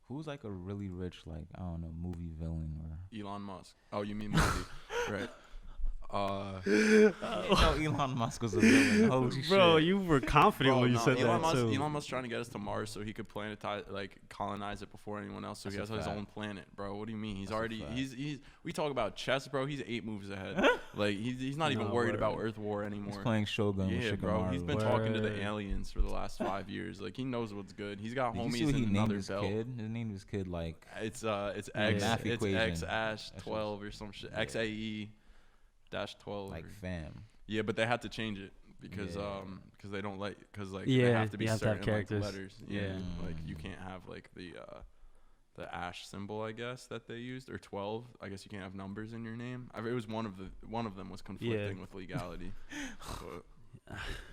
Who's like a really rich, like, I don't know, movie villain or Elon Musk? Oh, you mean movie, right? Elon Musk was a villain. Holy shit. Bro, you were confident when you said Elon that too. Elon Musk trying to get us to Mars so he could colonize it before anyone else. So he has his own planet, bro. What do you mean? He's already he's. We talk about chess, bro. He's 8 moves ahead. Like he's not even worried about Earth War anymore. He's playing Shogun. Yeah, bro. He's been talking to the aliens for the last 5 years. Like he knows what's good. He's got homies in another belt. His name is kid like it's X-12 or some shit. XAE. -12 like fam. Yeah, but they had to change it because they don't like they have to be certain characters. Like, letters. Yeah, like you can't have like the ash symbol, I guess, that they used, or 12. I guess you can't have numbers in your name. It was one of them was conflicting with legality.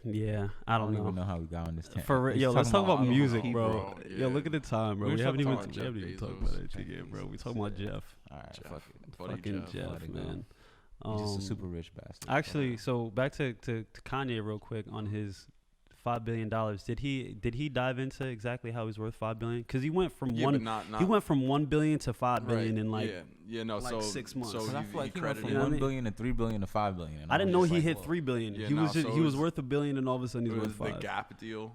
Yeah, I don't even know how we got on this. Let's talk about music, bro. Yeah. Yo, look at the time, bro. We haven't even talked about it yet, bro. We talking about Jeff. All right, fucking Jeff, man. He's just a super rich bastard. Actually, so back to Kanye real quick on his $5 billion. Did he dive into exactly how he's worth $5 billion? Because he went from he went from $1 billion to $5 billion in like 6 months. So I feel like he went from $1 billion to $3 billion to $5 billion. I didn't know he hit $3 billion. He was worth $1 billion, and all of a sudden he's worth $5 billion. The Gap deal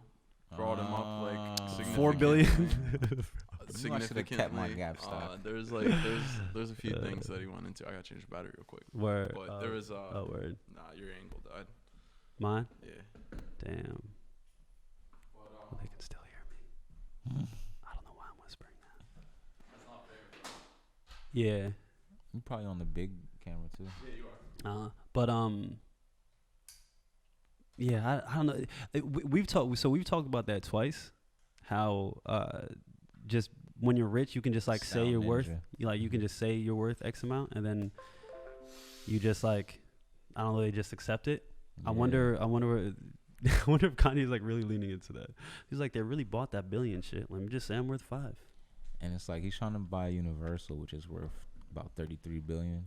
brought him up like $4 billion. Significantly. Kept my Gap stock. There's a few things that he went into. I gotta change the battery real quick. Word. But there was word. Nah, your angle died. Mine? Yeah. Damn. Well, they can still hear me. I don't know why I'm whispering that. That's not fair, bro. Yeah. You're probably on the big camera too. Yeah, you are. But yeah, I don't know. We've talked about that twice. How just when you're rich, you can just like say your worth. You can just say you're worth X amount, and then you just like, I don't know, they just accept it. Yeah. I wonder if Kanye's like really leaning into that. He's like, they really bought that billion shit. Let me just say I'm worth 5. And it's like he's trying to buy Universal, which is worth about 33 billion.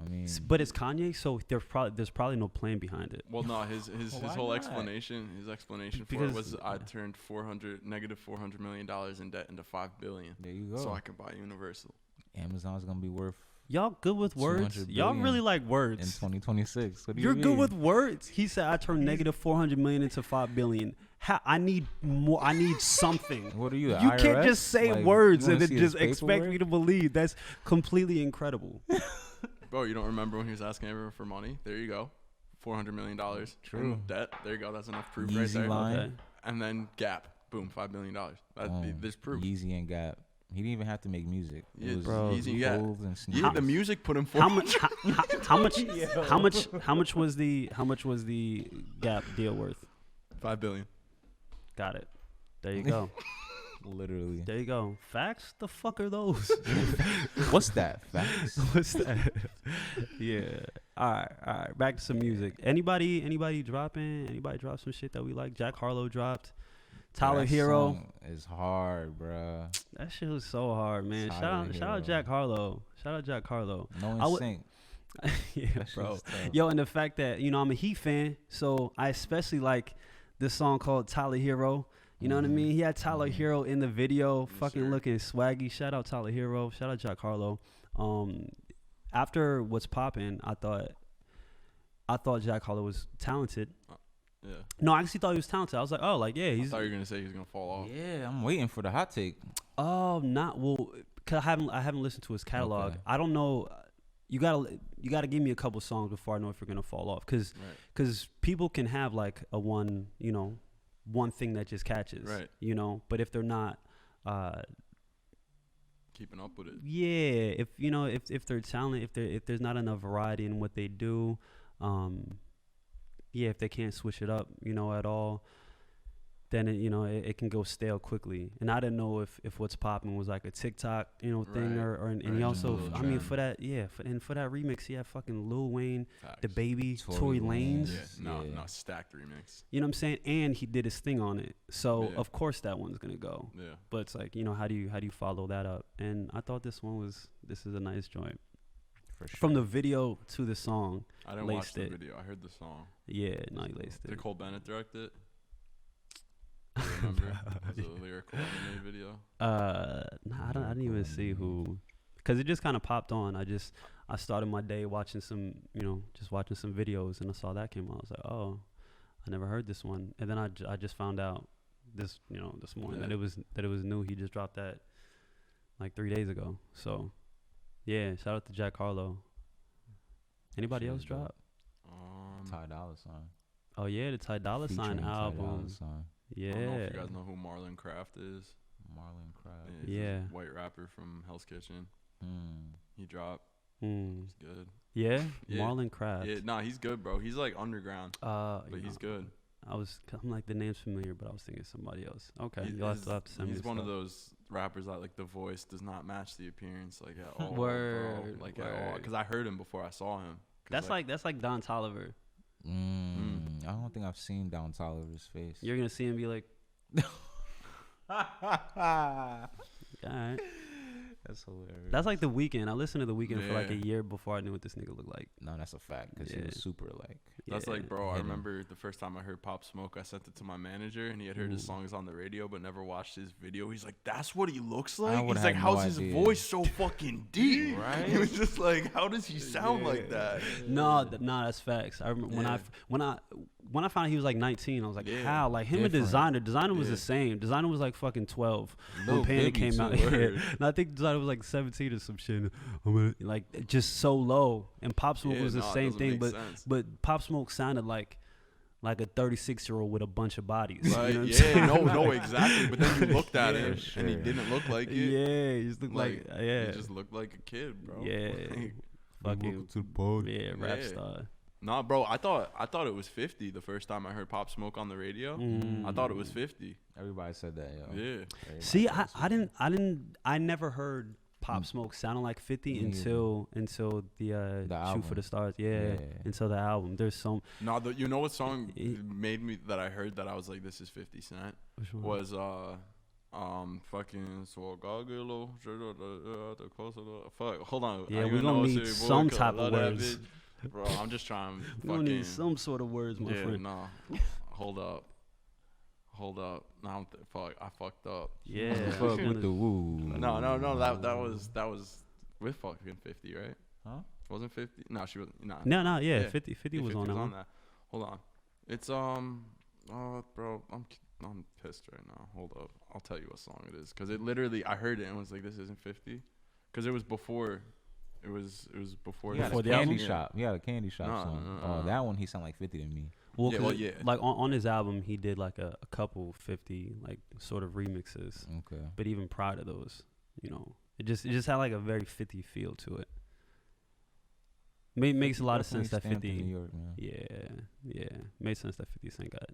I mean, but it's Kanye, so there's probably no plan behind it. Well, no, his whole explanation for it was I turned negative $400 million in debt into $5 billion. There you go. So I can buy Universal. Amazon's gonna be worth. Y'all good with words? Y'all really like words. In 2026. You're good with words. He said I turned negative $400 million into $5 billion. I need more. I need something. What are you? You IRS? Can't just say words and then just expect me to believe. That's completely incredible. Bro, you don't remember when he was asking everyone for money? There you go. $400 million. True. Debt. There you go. That's enough proof Yeezy right there. Line. Okay. And then Gap. Boom. $5 billion. There's proof. Yeezy and Gap. He didn't even have to make music. Yeah, it was Yeezy and Gap. Yeah, the music put him forward. How much was the Gap deal worth? $5 billion. Got it. There you go. Literally. There you go. Facts? The fuck are those? What's that? Facts? What's that? Yeah. All right. Back to some music. Anybody dropping? Anybody drop some shit that we like? Jack Harlow dropped. Tyler Herro is hard, bro. That shit was so hard, man. Shout out Jack Harlow. No one sync. Yeah, bro. Yo, and the fact that, you know, I'm a Heat fan, so I especially like this song called Tyler Herro. You know what I mean? He had Tyler Herro in the video, fucking looking swaggy. Shout out Tyler Herro. Shout out Jack Harlow. After What's Poppin', I thought Jack Harlow was talented. Yeah. No, I actually thought he was talented. I was like, oh, like, yeah. I thought you were going to say he was going to fall off. Yeah, I'm waiting for the hot take. Oh, cause I haven't listened to his catalog. Okay. I don't know. You gotta give me a couple songs before I know if you're gonna fall off. Cause people can have like one thing that just catches. Right. You know, but if they're not keeping up with it. Yeah. If they're talented, if there's not enough variety in what they do, if they can't switch it up, at all, then it can go stale quickly. And I didn't know if What's Poppin' was like a TikTok, thing and he also, I mean, for that remix, he had fucking Lil Wayne, The Baby, Tory Lanez. Yeah, no, stacked remix. You know what I'm saying? And he did his thing on it. So of course that one's gonna go. Yeah. But it's like, how do you follow that up? And I thought this is a nice joint. For sure. From the video to the song. I didn't watch the video. I heard the song. Yeah, no, he laced it. Did Cole Bennett direct it? I remember. Was it a lyrical anime video? I didn't even see who, because it just kind of popped on. I started my day watching some, just watching some videos, and I saw that came out. I was like, oh, I never heard this one. And then I just found out this morning that it was new. He just dropped that like 3 days ago. So yeah, shout out to Jack Harlow. Anybody else drop? Ty Dolla $ign. Oh yeah, the Ty Dolla $ign album. Yeah. I don't know if you guys know who Marlon Craft is. Marlon Craft. Yeah. He's a white rapper from Hell's Kitchen. He dropped. He's good. Yeah? Marlon Craft. Yeah, nah, he's good, bro. He's like underground. But he's good. I'm like, the name's familiar, but I was thinking somebody else. Okay, you'll have to send me. He's one of those rappers that like the voice does not match the appearance like at all. Word. Bro. Like at all. Because I heard him before I saw him. That's like Don Toliver. I don't think I've seen Don Toliver's face. You're gonna see him be like, all right. That's hilarious. That's like The Weeknd. I listened to The Weeknd for like a year before I knew what this nigga looked like. No, that's a fact, because he was super like. That's like, bro, I remember the first time I heard Pop Smoke, I sent it to my manager, and he had heard his songs on the radio but never watched his video. He's like, that's what he looks like? He's like, how's his voice so fucking deep? Right? He was just like, how does he sound like that? No, that's facts. I remember when I found out he was like 19, I was like, how? Like him and Designer was the same. Designer was like fucking 12 when Panic came out. And I think Designer was like 17 or some shit. Like just so low. And Pop Smoke was the same thing, but Pop Smoke sounded like a 36-year-old with a bunch of bodies. Right? You know no, exactly. But then you looked at him and he didn't look like it. Yeah, he just looked like he just looked like a kid, bro. Yeah, fucking to the pod. Rap star. Nah, bro, I thought it was 50 the first time I heard Pop Smoke on the radio. I thought it was 50. Everybody said that, yo. Yeah. See, I never heard Pop Smoke sounding like 50 until the Shoot for the Stars. Yeah, until the album. There's some. No, you know what song made me that I heard that I was like, this is 50 Cent? Was fucking so Gogolo. Fuck, hold on. Yeah, we're gonna need some type of words. Bro, I'm just trying. We're gonna need some sort of words, my friend. Nah. Hold up. No, I fucked up. Yeah. Fuck with the woo. No. That was with fucking 50, right? Huh? Wasn't 50? No, she wasn't. Nah. No. Yeah, 50 was on that. Hold on. It's bro, I'm pissed right now. Hold up. I'll tell you what song it is, because it literally, I heard it and was like, this isn't 50, because it was before. It was before the candy shop. He had a candy shop song. Oh, that one he sounded like 50 to me. Well, yeah. Like on his album, he did like a couple 50 like sort of remixes. Okay. But even prior to those, it just had like a very 50 feel to it. Makes a lot of sense that 50. New York, man. Yeah. Made sense that 50 Cent got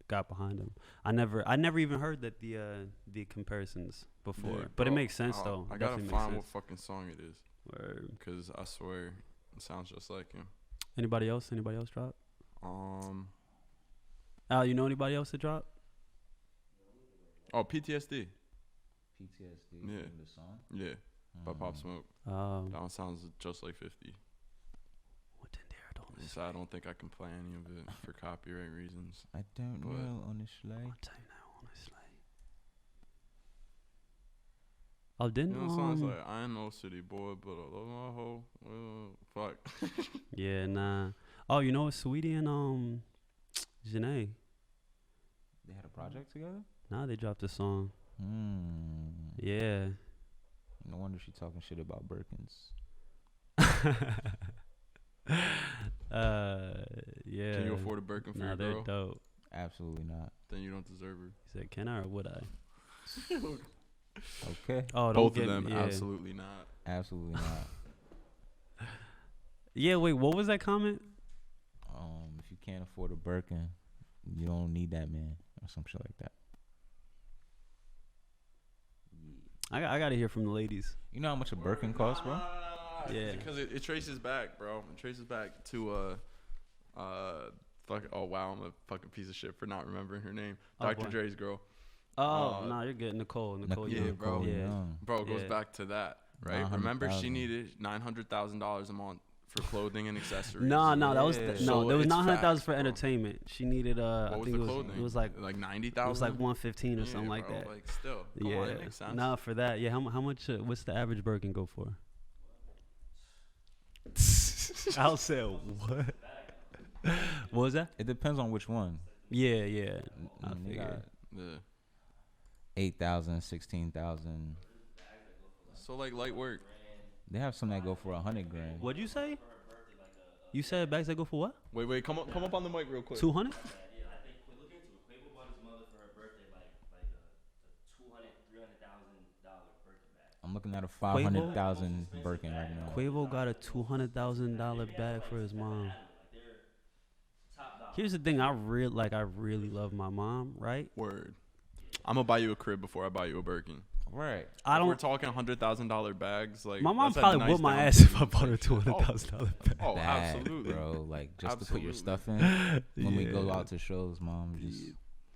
got behind him. I never even heard that the comparisons before, Yeah, but bro, it makes sense though. I gotta Definitely find makes what fucking song it is, because I swear it sounds just like him. Anybody else drop? Al, you know anybody else that drop? Oh, PTSD. PTSD. Yeah. The song. Yeah, by Pop Smoke. That one sounds just like 50. What in there? So I don't think I can play any of it for copyright reasons. I don't know, honestly. I'll tell you now, honestly. Oh, didn't you know, songs like I ain't no city boy, but I love my hoe. Fuck. Yeah, nah. Oh, you know, Sweetie and Janae. They had a project together? Nah, they dropped a song. Yeah. No wonder she talking shit about Birkins. Yeah. Can you afford a Birkin for your they're girl? dope. Absolutely not. Then you don't deserve her. He said, "Can I or would I?" Okay. Oh, both of them, absolutely not. Absolutely not. Yeah, wait, what was that comment? If you can't afford a Birkin, you don't need that man, or some shit like that. I gotta hear from the ladies. You know how much a Birkin costs, bro? Yeah. Because it traces back, bro. It traces back to oh wow, I'm a fucking piece of shit for not remembering her name. Dr. Dre's girl. Oh, no, you're good. Nicole yeah, Young. bro. Yeah. Bro, it goes back to that, right? Remember, she needed $900,000 a month for clothing and accessories. No, that was there was $900,000 for bro. entertainment. She needed what I was think the it clothing? was like $90,000. It was like $115 or something like that. Like still, come on, it makes sense. Nah, for that, yeah. How much? What's the average Birkin go for? I'll say what? What was that? It depends on which one. Yeah. I They figured. got 8,000, 16,000. So like light work. They have some that go for $100,000. What'd you say? You said bags that go for what? Wait, come up on the mic real quick. 200? Yeah, I think we're looking into it. Quavo bought his mother for her birthday like a $200,000-$300,000 Birkin bag. I'm looking at a 500,000 Birkin right now. Quavo got a $200,000 bag for his mom. Here's the thing, I really love my mom, right? Word. I'm gonna buy you a crib before I buy you a Birkin. Right. We're talking $100,000 bags. Like my mom that's probably nice whooped my down ass if I payment. bought her $200,000 bag. Oh, Bad, absolutely, bro. Like just to put your Absolutely. stuff in. When we go out to shows, mom just.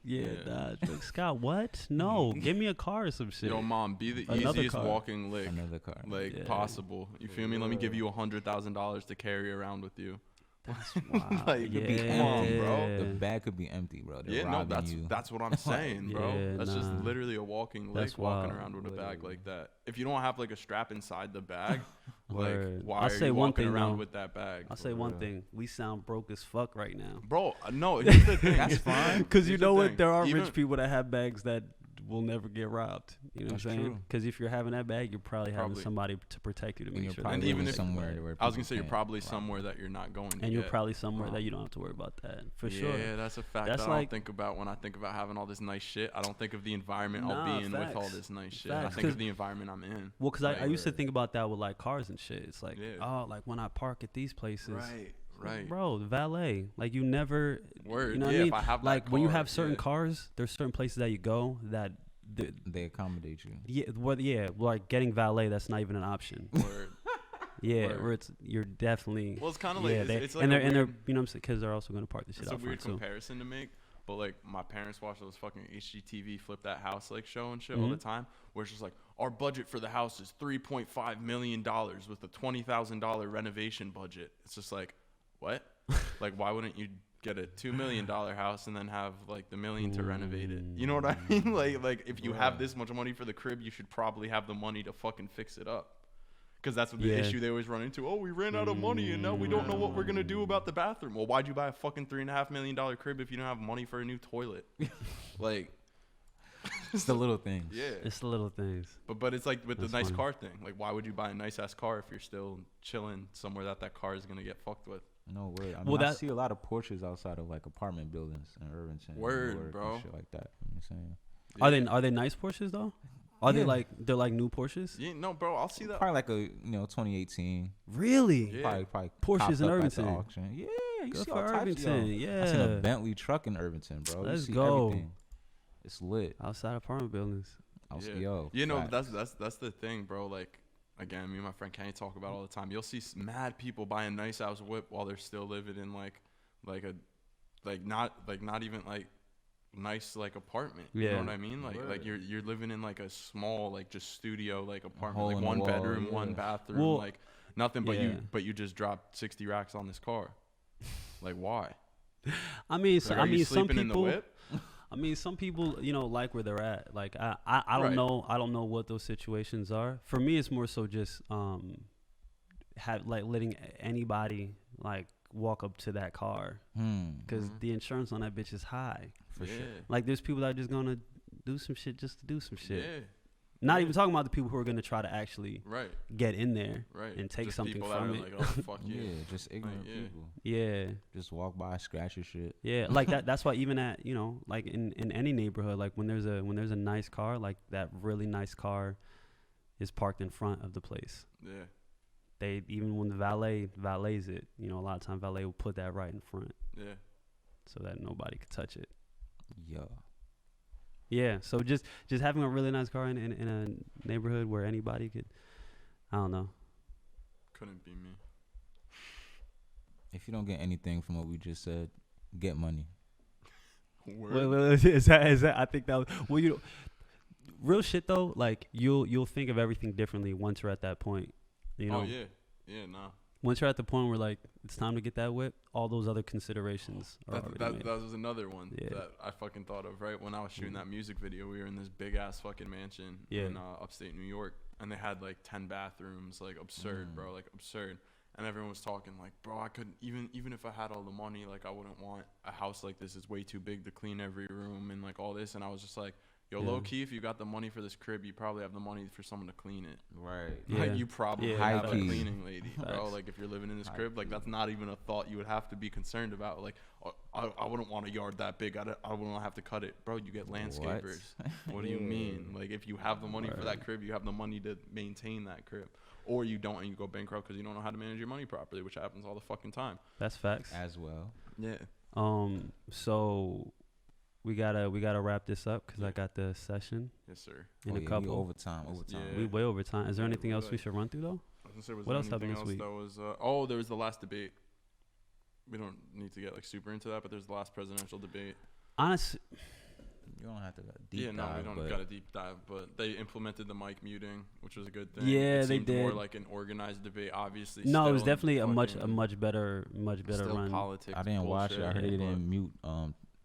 Yeah. Like, Scott, what? No, give me a car or some shit. Yo, mom, be the Another easiest car. walking lick Another car. like possible. You feel me? Let me give you $100,000 to carry around with you. That's wild. Like, it could be yeah. come on, bro. The bag could be empty, bro. They're Yeah, no, robbing that's what I'm saying, bro. Yeah, That's just nah. literally a walking lick That's walking wild. around with a bag like that. If you don't have like a strap inside the bag, like Word. why I'll are say you one walking thing, around though. with that bag? I'll say one thing. We sound broke as fuck right now. Bro, no, here's the thing. That's fine. Because you Here's the know what? thing. There are Even- rich people that have bags that will never get robbed. You know That's what I'm saying? true. Because if you're having that bag, you're probably having Probably. somebody to protect you to And make you're sure. probably And even living if- somewhere where I was gonna people say you're can't probably rob somewhere that you're not going to and you're get. probably somewhere that you don't have to worry about that. For yeah, sure. Yeah, that's a fact That's that I like- don't think about when I think about having all this nice shit. I don't think of the environment I'll Nah, be in with all facts. this nice shit. Facts, I think 'cause- of the environment I'm in. Well, because I used to think about that with like cars and shit. It's like, Yeah. oh, like when I park at these places. Right. Bro, the valet. Like you never. Word. You know what Yeah, I mean? if I have that like when you car, have certain yeah. cars, there's certain places that you go that. They accommodate you. Like getting valet, that's not even an option. Word. Yeah, Word. where you're definitely. Well, it's kind of like it's like and a they're weird, you know what I'm saying, because they're also gonna park the shit it's a out weird front too. comparison to make. But like my parents watch those fucking HGTV Flip That House like show and shit all the time, where it's just like our budget for the house is $3.5 million with a $20,000 renovation budget. It's just like, what? Like, why wouldn't you get a $2 million house and then have like the $1 million to renovate it? You know what I mean? Like if you have this much money for the crib, you should probably have the money to fucking fix it up. Because that's what the issue they always run into. Oh, we ran out of money and now we don't know what we're gonna do about the bathroom. Well, why'd you buy a fucking $3.5 million crib if you don't have money for a new toilet? Like, It's the little things. yeah. It's the little things. But it's like with That's the nice funny. car thing. Like, why would you buy a nice ass car if you're still chilling somewhere that car is gonna get fucked with? No way. I mean, Well, I that- see a lot of Porsches outside of like apartment buildings in Irvington. Word, Newark, bro. And shit like that. You know what I'm saying? Are they nice Porsches though? Are they Yeah. they're like new Porsches? Yeah, no, bro. I'll see that. Probably like a 2018. Really? Yeah. Probably Porsches popped in up at the Irvington. auction. Yeah. Yeah, you Good see for all types Irvington. of y'all. Yeah. I seen a Bentley truck in Irvington, bro. Let's you see go. Everything. It's lit. Outside apartment buildings. You know, that's the thing, bro. Like, again, me and my friend Kanye talk about it all the time. You'll see mad people buying nice house whip while they're still living in not even like nice like apartment. Yeah. You know what I mean? Like you're living in like a small like just studio like apartment, like one bedroom, one bathroom, like nothing but you just dropped 60 racks on this car. Like why? I mean, like, you some sleeping people. in the whip? I mean, some people, like where they're at. Like I don't Right. know. I don't know what those situations are. For me, it's more so just letting anybody like walk up to that car because the insurance on that bitch is high. For sure. Like there's people that are just gonna do some shit just to do some shit. Yeah. Not even talking about the people who are gonna try to actually get in there and take just something people from that it. are like, oh fuck you. Yeah, just ignorant people. Yeah. Just walk by, scratch your shit. Yeah, like that's why even at like in any neighborhood, like when there's a nice car, like that really nice car is parked in front of the place. Yeah. They even when the valets it, a lot of times valet will put that right in front. Yeah. So that nobody could touch it. Yeah. Yeah, so just having a really nice car in a neighborhood where anybody could, I don't know. Couldn't be me. If you don't get anything from what we just said, get money. Wait, is that? I think that was, real shit though. Like you'll think of everything differently once you're at that point. Oh yeah, nah. Once you're at the point where like it's time to get that whip, all those other considerations are that was another one that I fucking thought of right when I was shooting that music video. We were in this big ass fucking mansion in upstate New York, and they had like 10 bathrooms, like absurd, bro, like absurd. And everyone was talking like, bro, I couldn't even if I had all the money, like I wouldn't want a house like this. It's way too big to clean every room and like all this. And I was just like, yo, low key, if you got the money for this crib, you probably have the money for someone to clean it. Right. Like you probably have a key. cleaning lady, bro. Like if you're living in this crib, like that's not even a thought you would have to be concerned about. Like I wouldn't want a yard that big. I wouldn't have to cut it, bro. You get landscapers. What do you mean? Like if you have the money for that crib, you have the money to maintain that crib. Or you don't, and you go bankrupt because you don't know how to manage your money properly, which happens all the fucking time. That's facts. As well. Yeah. So we gotta wrap this up because I got the session. Yes, sir. In a couple. We overtime. Yeah. We way over time. Is there anything else we should run through though? What else happened this week? There was the last debate. We don't need to get like super into that, but there's the last presidential debate. Honestly, you don't have to deep dive. No, we don't got a deep dive, but they implemented the mic muting, which was a good thing. Yeah, it they seemed did. More like an organized debate, obviously. No, it was definitely a much better run. Politics. I didn't watch it. I heard they didn't mute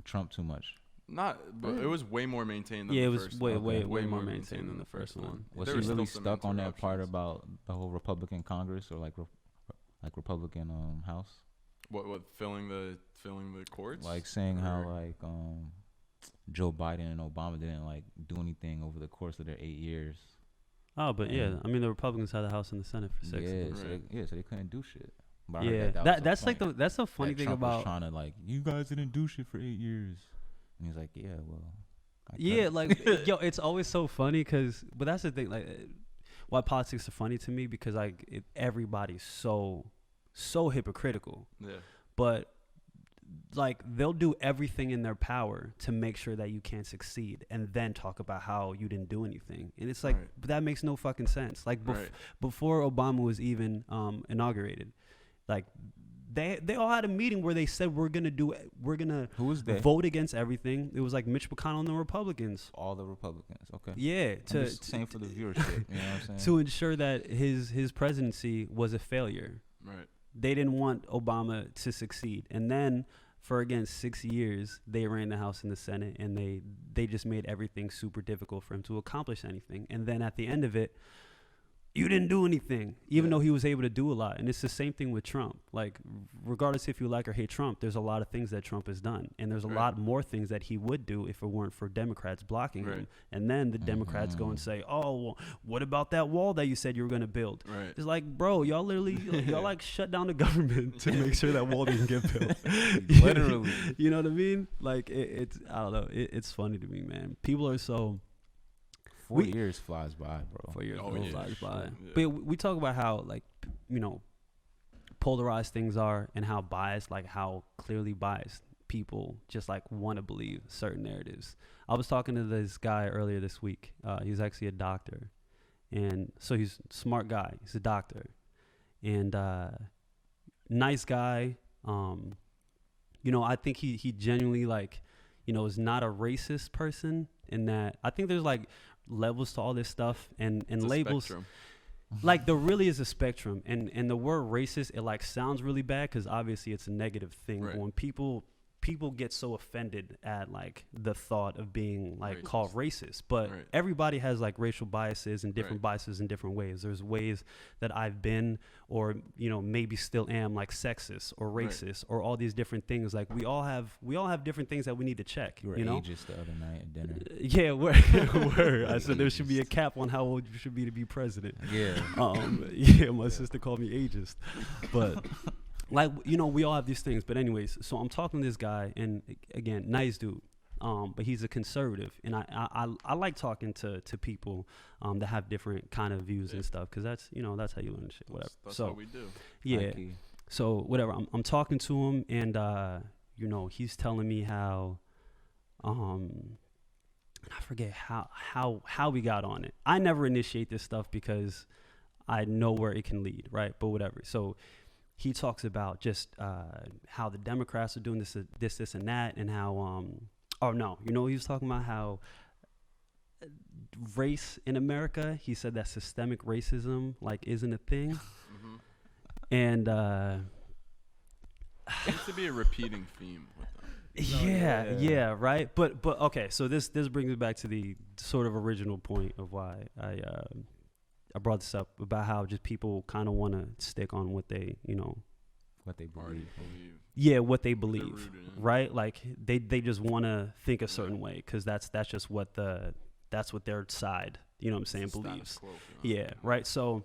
Trump too much. But it was way more maintained than the first it was one. way more maintained than the first one. Was he really stuck on that part about the whole Republican Congress or like Republican House? What filling the courts? Like saying how like Joe Biden and Obama didn't like do anything over the course of their 8 years. Oh, but I mean the Republicans had the House and the Senate for 6. So they couldn't do shit. But that's the funny thing Trump about was trying to like, you guys didn't do shit for 8 years, and he's like, yeah, well, like it's always so funny but that's the thing, like why politics are funny to me, because like everybody's so hypocritical. Yeah. But like they'll do everything in their power to make sure that you can't succeed, and then talk about how you didn't do anything. And it's like, but that makes no fucking sense. Like before Obama was even inaugurated, like they all had a meeting where they said we're gonna Who was that? vote against everything. It was like Mitch McConnell and the Republicans. All the Republicans. Okay. Yeah. Same for the viewership. You know what I'm saying? To ensure that his presidency was a failure. Right. They didn't want Obama to succeed. And then for, again, 6 years, they ran the House and the Senate, and they just made everything super difficult for him to accomplish anything. And then at the end of it, you didn't do anything, even though he was able to do a lot. And it's the same thing with Trump. Like, regardless if you like or hate Trump, there's a lot of things that Trump has done. And there's a lot more things that he would do if it weren't for Democrats blocking him. And then the Democrats go and say, oh, well, what about that wall that you said you were going to build? Right. It's like, bro, y'all literally, y'all like shut down the government to make sure that wall didn't get built. Literally. You know what I mean? Like, it's, I don't know. It's funny to me, man. People are so... 4 years flies by, bro. 4 years flies by. Yeah. But we talk about how, like, polarized things are and how biased, like how clearly biased people just like want to believe certain narratives. I was talking to this guy earlier this week. He's actually a doctor. And so he's a smart guy. He's a doctor. And nice guy. You know, I think he genuinely like, you know, is not a racist person in that I think there's like levels to all this stuff and labels. Spectrum. Like there really is a spectrum, and the word racist, it like sounds really bad because obviously it's a negative thing. Right. But when people get so offended at like the thought of being like called racist, but everybody has like racial biases and different biases in different ways. There's ways that I've been, or you know, maybe still am like sexist or racist or all these different things. Like we all have different things that we need to check. You were ageist the other night at dinner. Yeah, word. I said there should be a cap on how old you should be to be president. Yeah. Yeah, my sister called me ageist, but. Like, you know, we all have these things. But anyways, so I'm talking to this guy, and again, nice dude. But he's a conservative. And I like talking to people that have different kind of views and stuff. Because that's, you know, that's how you learn shit, whatever. That's how we do. Yeah. So whatever. I'm talking to him, and, you know, he's telling me how, I forget how we got on it. I never initiate this stuff because I know where it can lead, right? But whatever. So he talks about just how the Democrats are doing this, and that, and how oh no, you know, he was talking about how race in America. He said that systemic racism like isn't a thing, and seems to be a repeating theme with them. Yeah, right. But okay, so this brings me back to the sort of original point of why I brought this up about how just people kind of want to stick on what they, you know, what they believe. Yeah, what they believe, right? Like they just want to think a certain way because that's just what that's what their side, you know what I'm saying, believes. Quo, you know? Yeah, right. So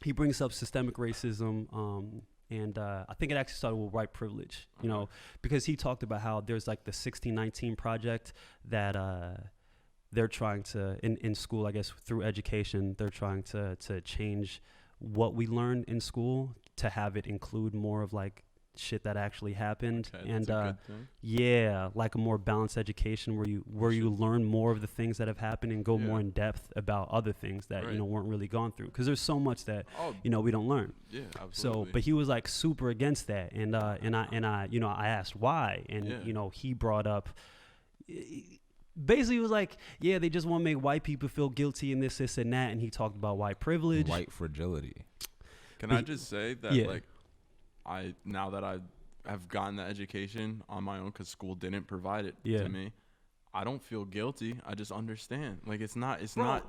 he brings up systemic racism, and I think it actually started with white privilege, you know, because he talked about how there's like the 1619 project that they're trying to, in school, I guess, through education, they're trying to change what we learn in school to have it include more of like shit that actually happened. And yeah, like a more balanced education where you learn more of the things that have happened and go more in depth about other things that, you know, weren't really gone through. Because there's so much that, you know, we don't learn. Yeah, absolutely. So, but he was like super against that. And I, you know, I asked why. And, you know, he brought up, basically, it was like, yeah, they just want to make white people feel guilty and this and that. And he talked about white privilege. White fragility. Can I just say that, like, now that I have gotten the education on my own because school didn't provide it to me, I don't feel guilty. I just understand. Like, it's not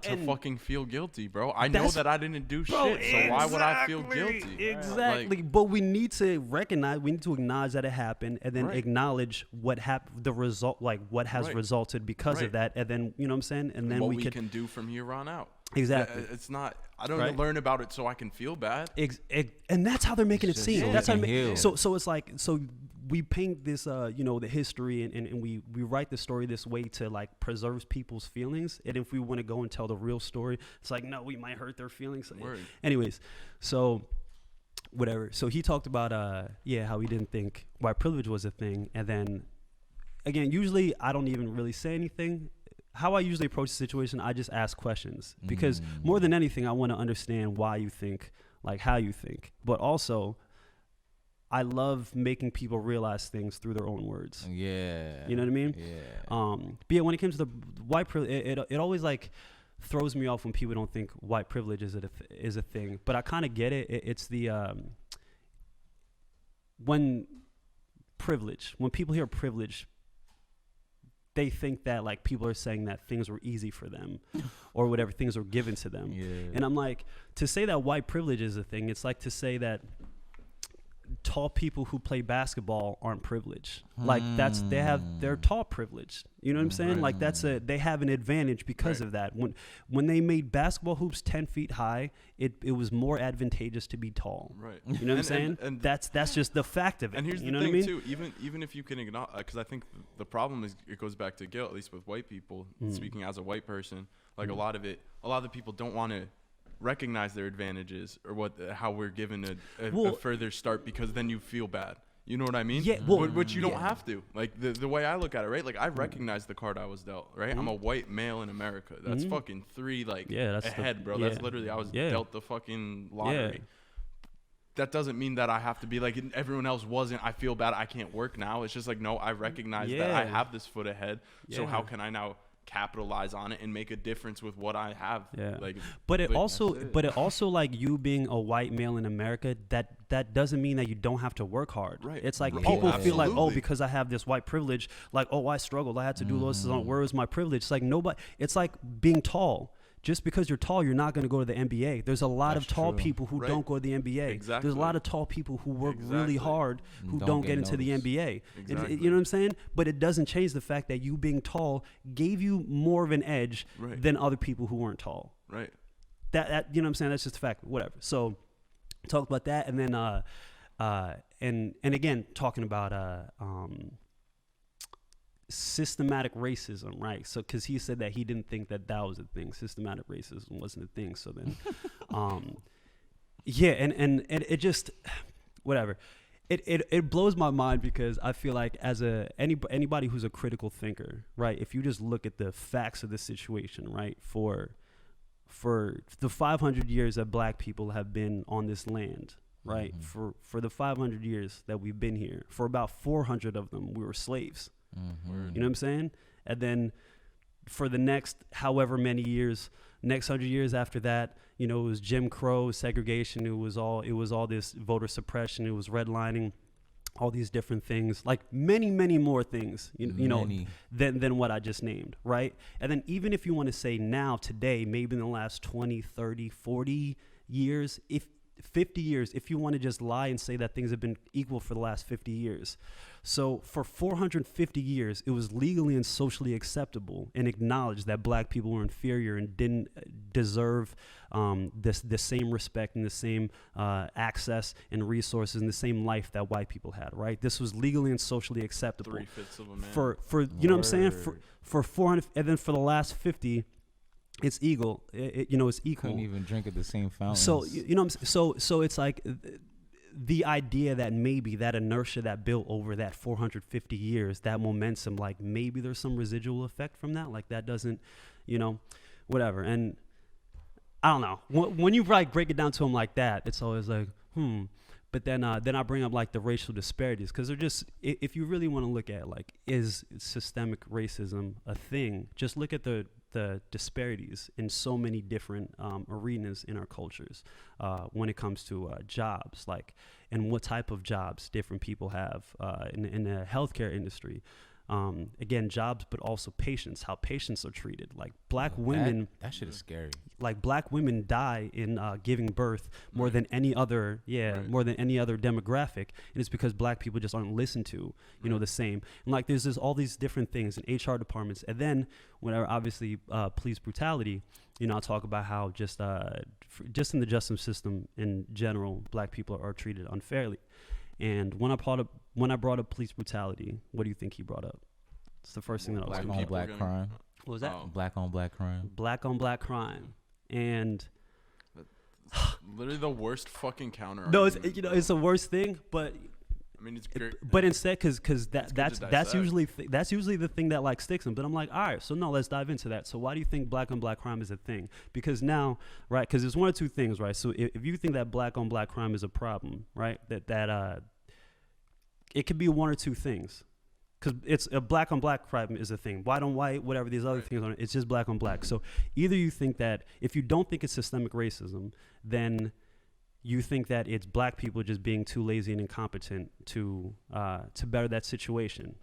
to fucking feel guilty, bro. I know that I didn't do shit, so why would I feel guilty? Exactly. Like, but we need to acknowledge that it happened, and then acknowledge what happened, the result, like what has resulted because of that, and then, you know what I'm saying? And then what we can do from here on out. Exactly. It's not, I don't learn about it so I can feel bad. And that's how they're making it seem. That's how so it's like, so we paint this, you know, the history and we write the story this way to like preserve people's feelings. And if we want to go and tell the real story, it's like, no, we might hurt their feelings. Anyways, so whatever. So he talked about, how he didn't think white privilege was a thing. And then again, usually I don't even really say anything. How I usually approach the situation, I just ask questions because more than anything, I want to understand why you think, like how you think, but also I love making people realize things through their own words. Yeah. You know what I mean? Yeah. But yeah, when it comes to the white privilege, it always like throws me off when people don't think white privilege is a thing, but I kind of get it. It's the, when people hear privilege, they think that like people are saying that things were easy for them or whatever, things were given to them. Yeah. And I'm like, to say that white privilege is a thing, it's like to say that tall people who play basketball aren't privileged. Like they're tall privilege. You know what I'm saying? Like they have an advantage because of that. When they made basketball hoops 10 feet high, it was more advantageous to be tall. Right. You know what I'm saying? And that's just the fact of it. And here's the thing too, even if you can acknowledge, because I think the problem is it goes back to guilt, at least with white people, speaking as a white person, like a lot of the people don't want to recognize their advantages or how we're given a further start, because then you feel bad. You know what I mean? Yeah. Which you don't have to. Like the way I look at it, right? Like I recognize the card I was dealt, right? I'm a white male in America. That's fucking 3 ahead, bro. That's literally I was dealt the fucking lottery. Yeah. That doesn't mean that I have to be like everyone else wasn't. I feel bad. I can't work now. It's just like, no, I recognize that I have this foot ahead. So how can I now capitalize on it and make a difference with what I have? But it also like you being a white male in America, that doesn't mean that you don't have to work hard. Right. It's like people feel like, oh, because I have this white privilege, like, oh, I struggled, I had to do this. Where is my privilege? It's like nobody. It's like being tall. Just because you're tall, you're not going to go to the NBA. There's a lot of tall people who don't go to the NBA. Exactly. There's a lot of tall people who work really hard who don't get into the NBA. Exactly. You know what I'm saying? But it doesn't change the fact that you being tall gave you more of an edge than other people who weren't tall. Right. That you know what I'm saying? That's just a fact. Whatever. So talk about that, and then and again talking about systematic racism, right? So because he said that he didn't think that was a thing. Systematic racism wasn't a thing. So then and it just whatever. It blows my mind, because I feel like as anybody who's a critical thinker, right? If you just look at the facts of the situation, right? For the 500 years that black people have been on this land, right? For the 500 years that we've been here, for about 400 of them, we were slaves. You know what I'm saying? And then for the next however many years, next 100 years after that, you know, it was Jim Crow, segregation. It was all this voter suppression. It was redlining, all these different things, like many, many more things, you know, than what I just named, right? And then even if you want to say now, today, maybe in the last 20, 30, 40 years, 50 years, if you want to just lie and say that things have been equal for the last 50 years. So for 450 years, it was legally and socially acceptable and acknowledged that black people were inferior and didn't deserve the same respect and the same access and resources and the same life that white people had, right? This was legally and socially acceptable. 3/5 of a man. For you know what I'm saying? For 400, and then for the last 50, it's equal. It's equal. Couldn't even drink at the same fountain. So you know, so it's like the idea that maybe that inertia that built over that 450 years, that momentum, like maybe there's some residual effect from that. Like that doesn't, you know, whatever. And I don't know. When you break it down to them like that, it's always like, But then I bring up like the racial disparities, because they're just, if you really want to look at like, is systemic racism a thing? Just look at the disparities in so many different arenas in our cultures when it comes to jobs, like, and what type of jobs different people have in the healthcare industry. Again, jobs, but also patients, how patients are treated. Like black women, that shit is scary. Like black women die in giving birth more than any other, more than any other demographic, and it's because black people just aren't listened to, you know, the same. And like there's all these different things in HR departments, and then whenever obviously police brutality, you know, I'll talk about how just in the justice system in general, black people are treated unfairly. And when I brought up police brutality, what do you think he brought up? It's the first thing that I was Black on black crime. What was that? Black on black crime. Black on black crime. And literally the worst fucking counter. No, it's the worst thing, but I mean, it's great. But instead, because that's usually the thing that like sticks them. But I'm like, all right, so no, let's dive into that. So why do you think black on black crime is a thing? Because now, right? Because there's one or two things, right? So if you think that black on black crime is a problem, right? That it could be one or two things. Because it's a black on black crime is a thing. White on white, whatever these other things are, it's just black on black. So either you think that if you don't think it's systemic racism, then you think that it's black people just being too lazy and incompetent to better that situation,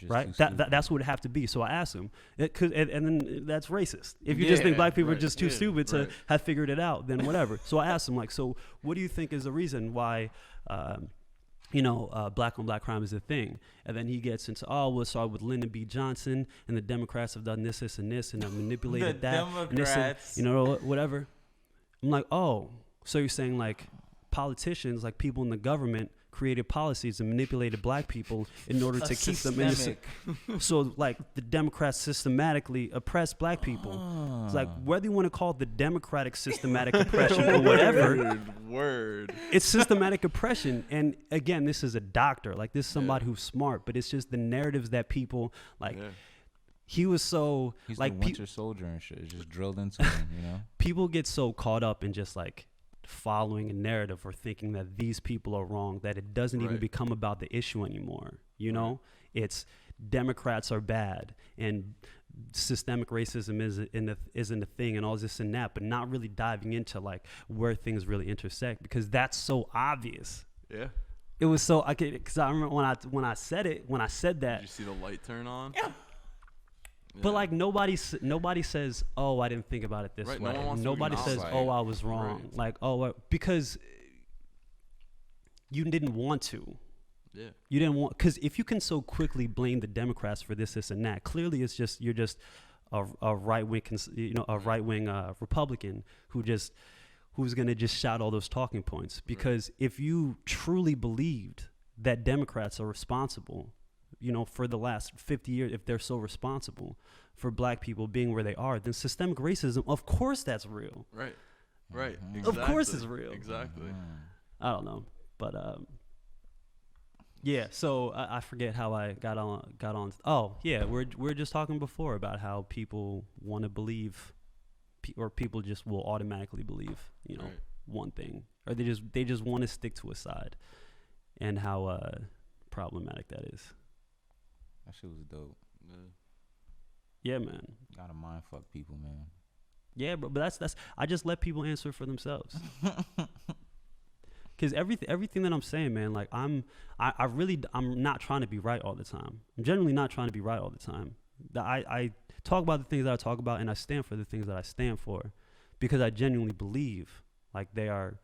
right? That's what it have to be. So I asked him, and then that's racist. If you just think black people are just too stupid to have figured it out, then whatever. So I asked him, like, so what do you think is the reason why, black on black crime is a thing? And then he gets into, we'll start with Lyndon B. Johnson, and the Democrats have done this, and this, and have manipulated that, Democrats. and this, whatever. I'm like, oh. So you're saying like politicians, like people in the government, created policies and manipulated black people in order to keep them innocent. So like the Democrats systematically oppress black people. It's like, whether you want to call it the democratic systematic oppression or whatever, word. It's systematic oppression. And again, this is a doctor. Like, this is somebody who's smart, but it's just the narratives that people like. Yeah. He was so he's like the Winter Soldier and shit. It's just drilled into him, you know. People get so caught up in just like following a narrative or thinking that these people are wrong, that it doesn't even become about the issue anymore. You know, it's Democrats are bad and systemic racism isn't a thing and all this and that, but not really diving into like where things really intersect, because that's so obvious. Yeah. It was so because I remember when I said that. Did you see the light turn on? Yeah. But like nobody says, "Oh, I didn't think about it this way." Nobody says, "Oh, I was wrong." Right. Like, "Oh," because you didn't want to. Yeah. You didn't want, because if you can so quickly blame the Democrats for this and that, clearly it's just you're just a right wing, Republican who's gonna just shout all those talking points. Because if you truly believed that Democrats are responsible, for the last 50 years, if they're so responsible for black people being where they are, then systemic racism, of course that's real. Right. Right. Mm-hmm. Exactly. Of course it's real. Exactly. I don't know. But yeah, so I forget how I got on. Oh, yeah, we're just talking before about how people want to believe, or people just will automatically believe, one thing, or they just want to stick to a side, and how problematic that is. That shit was dope. Yeah, man. Gotta mind fuck people, man. Yeah, bro. But that's I just let people answer for themselves. Because everything that I'm saying, man, like I'm not trying to be right all the time. I'm generally not trying to be right all the time. I talk about the things that I talk about, and I stand for the things that I stand for, because I genuinely believe like they are.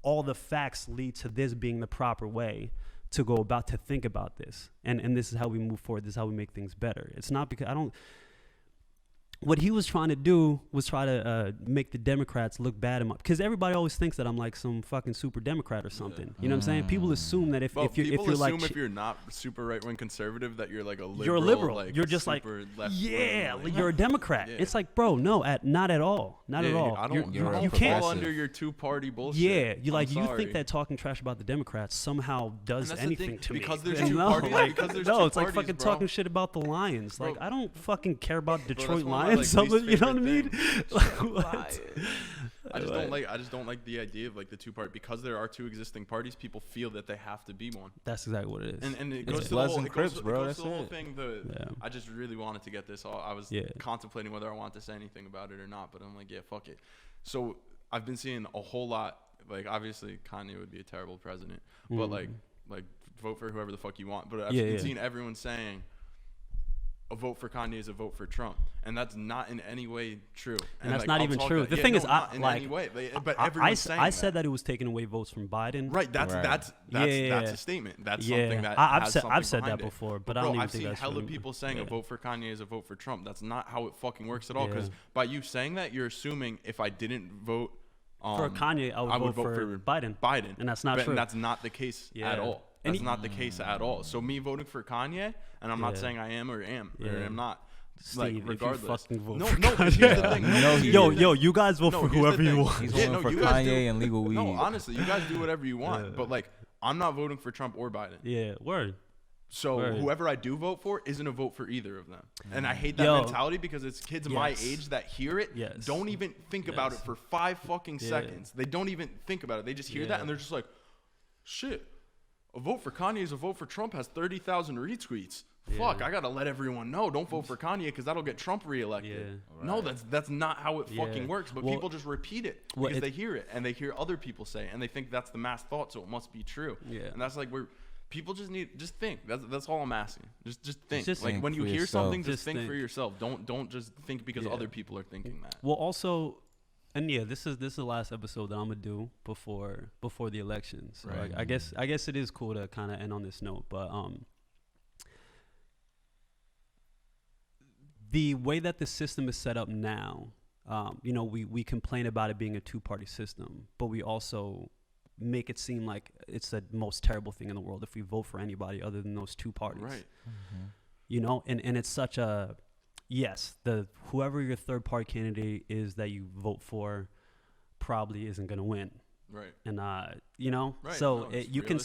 All the facts lead to this being the proper way to go about, to think about this, and this is how we move forward. This is how we make things better. It's not because what he was trying to do was try to make the Democrats look bad, because everybody always thinks that I'm like some fucking super Democrat or something. You know what I'm saying? People assume that if you're not super right wing conservative, that you're like a liberal. You're a liberal. Like you're just like you're a Democrat. Yeah. It's like, bro, no, not at all. Not at all. You can't fall under your two party bullshit. Yeah, you think that talking trash about the Democrats somehow does anything to me? Because there's two parties. It's like fucking talking shit about the Lions. Like, I don't fucking care about Detroit Lions. Like, you know what I mean? Like, I just don't like the idea of like the two party, because there are two existing parties. People feel that they have to be one. That's exactly what it is. And it goes to the whole thing. I just really wanted to get this all. I was contemplating whether I want to say anything about it or not, but I'm like, yeah, fuck it. So I've been seeing a whole lot. Like, obviously Kanye would be a terrible president, but like vote for whoever the fuck you want. But I've been seeing everyone saying a vote for Kanye is a vote for Trump, and that's not in any way true. And that's not even true. The thing is, everyone's saying I said that it was taking away votes from Biden. Right. That's a statement. That's something that I've said that it. before, but I don't even I've think seen that's hella true. people saying a vote for Kanye is a vote for Trump. That's not how it fucking works at all. Because by you saying that, you're assuming if I didn't vote for Kanye, I would vote for Biden. And that's not true. And that's not the case at all. That's not the case at all. So me voting for Kanye, and I'm not saying I am or am not. Steve, like, regardless. If you vote no, for but here's the thing. Yo, you guys vote for whoever you want. He's voting for Kanye and legal weed. No, honestly, you guys do whatever you want. But like, I'm not voting for Trump or Biden. Yeah, word. So whoever I do vote for isn't a vote for either of them. And I hate that mentality, because it's kids my age that hear it, don't even think about it for 5 fucking seconds. They don't even think about it. They just hear that and they're just like, shit, a vote for Kanye is a vote for Trump has 30,000 retweets. Fuck, I gotta let everyone know. Don't vote for Kanye, because that'll get Trump reelected. No, that's not how it fucking works. But people just repeat it because they hear it, and they hear other people say it, and they think that's the mass thought, so it must be true. And that's like people just think. That's all I'm asking. Just think. Like, when you hear something, just think for yourself. Don't just think because other people are thinking that. Well, also, and this is the last episode that I'm gonna do before the elections. So I guess it is cool to kind of end on this note, but the way that the system is set up now, we complain about it being a two-party system, but we also make it seem like it's the most terrible thing in the world if we vote for anybody other than those two parties. Right. And it's such a yes, whoever your third party candidate is that you vote for probably isn't gonna win. Right. And you know, right. so No, you can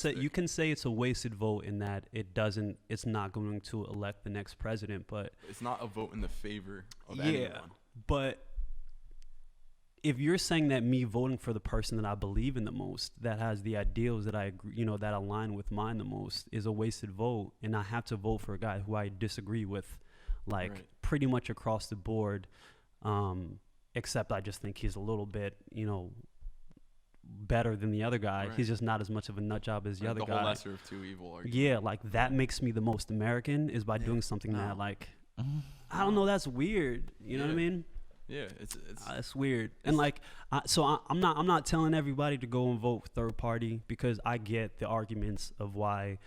say it's a wasted vote in that it's not going to elect the next president, but it's not a vote in the favor of anyone. But if you're saying that me voting for the person that I believe in the most, that has the ideals that I agree, you know, that align with mine the most, is a wasted vote, and I have to vote for a guy who I disagree with, like pretty much across the board, except I just think he's a little bit, you know, better than the other guy. He's just not as much of a nut job as the other guy. The whole lesser of two evil argument. Yeah, like that makes me the most American is by doing something that, like, I don't know, that's weird. You know what I mean? Yeah, it's weird. And like, I'm not telling everybody to go and vote third party, because I get the arguments of why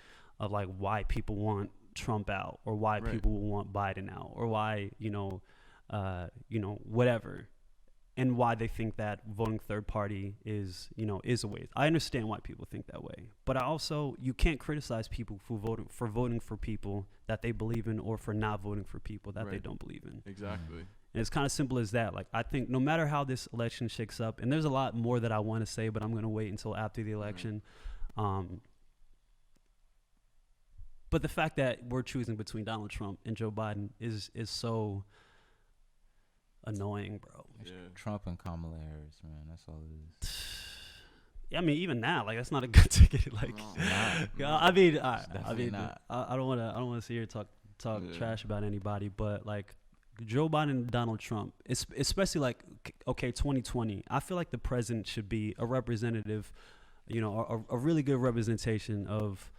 people want Trump out, or why people want Biden out, or why, whatever, and why they think that voting third party is a waste. I understand why people think that way, but you can't criticize people for voting for people that they believe in, or for not voting for people that they don't believe in. Exactly. And it's kind of simple as that. Like, I think no matter how this election shakes up, and there's a lot more that I want to say, but I'm going to wait until after the election. But the fact that we're choosing between Donald Trump and Joe Biden is so annoying, bro. Yeah. Trump and Kamala Harris, man. That's all it is. Yeah, I mean, even now, like, that's not a good ticket. Like, I don't want to sit here and talk trash about anybody, but like, Joe Biden and Donald Trump, especially like, okay, 2020, I feel like the president should be a representative, a really good representation of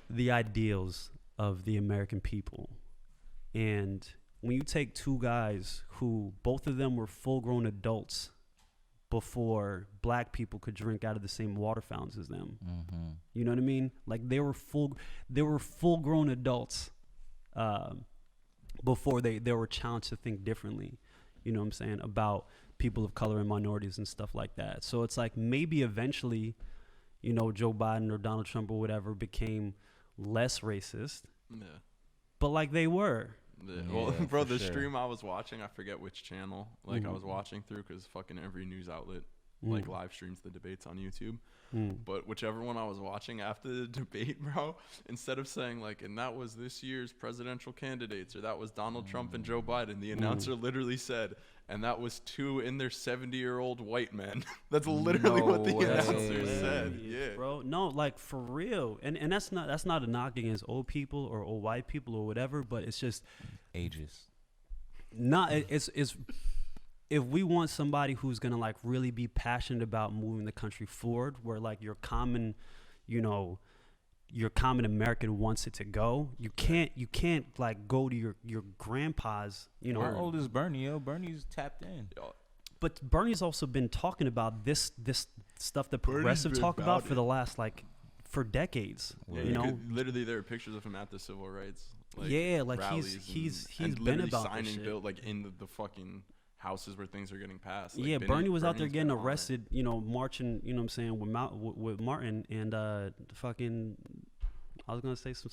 the ideals of the American people. And when you take two guys who both of them were full-grown adults before black people could drink out of the same water fountains as them, you know what I mean? Like, they were full-grown adults before they were challenged to think differently, you know what I'm saying, about people of color and minorities and stuff like that. So it's like, maybe eventually, Joe Biden or Donald Trump or whatever became less racist. Yeah. But like, they were. Yeah. Well, bro, the stream I was watching, I forget which channel, like, I was watching through, because fucking every news outlet like live streams the debates on YouTube. But whichever one I was watching after the debate, bro, instead of saying like, and that was this year's presidential candidates, or that was Donald Trump and Joe Biden, the announcer literally said, and that was two in their 70-year-old white men. That's literally what the announcer said. Yeah, bro. No, like, for real. And that's not a knock against old people or old white people or whatever, but it's just ages. It's if we want somebody who's gonna like really be passionate about moving the country forward, where like your common American wants it to go, you can't like go to your grandpa's, How old is Bernie? Bernie's tapped in. But Bernie's also been talking about this stuff that progressives talk about for the last for decades. Yeah, literally there are pictures of him at the civil rights. Like, he's and been about signing this shit. bill like in the fucking houses where things are getting passed. Like, Bernie was out there getting arrested, marching, what I'm saying, with Martin and fucking, I was gonna say some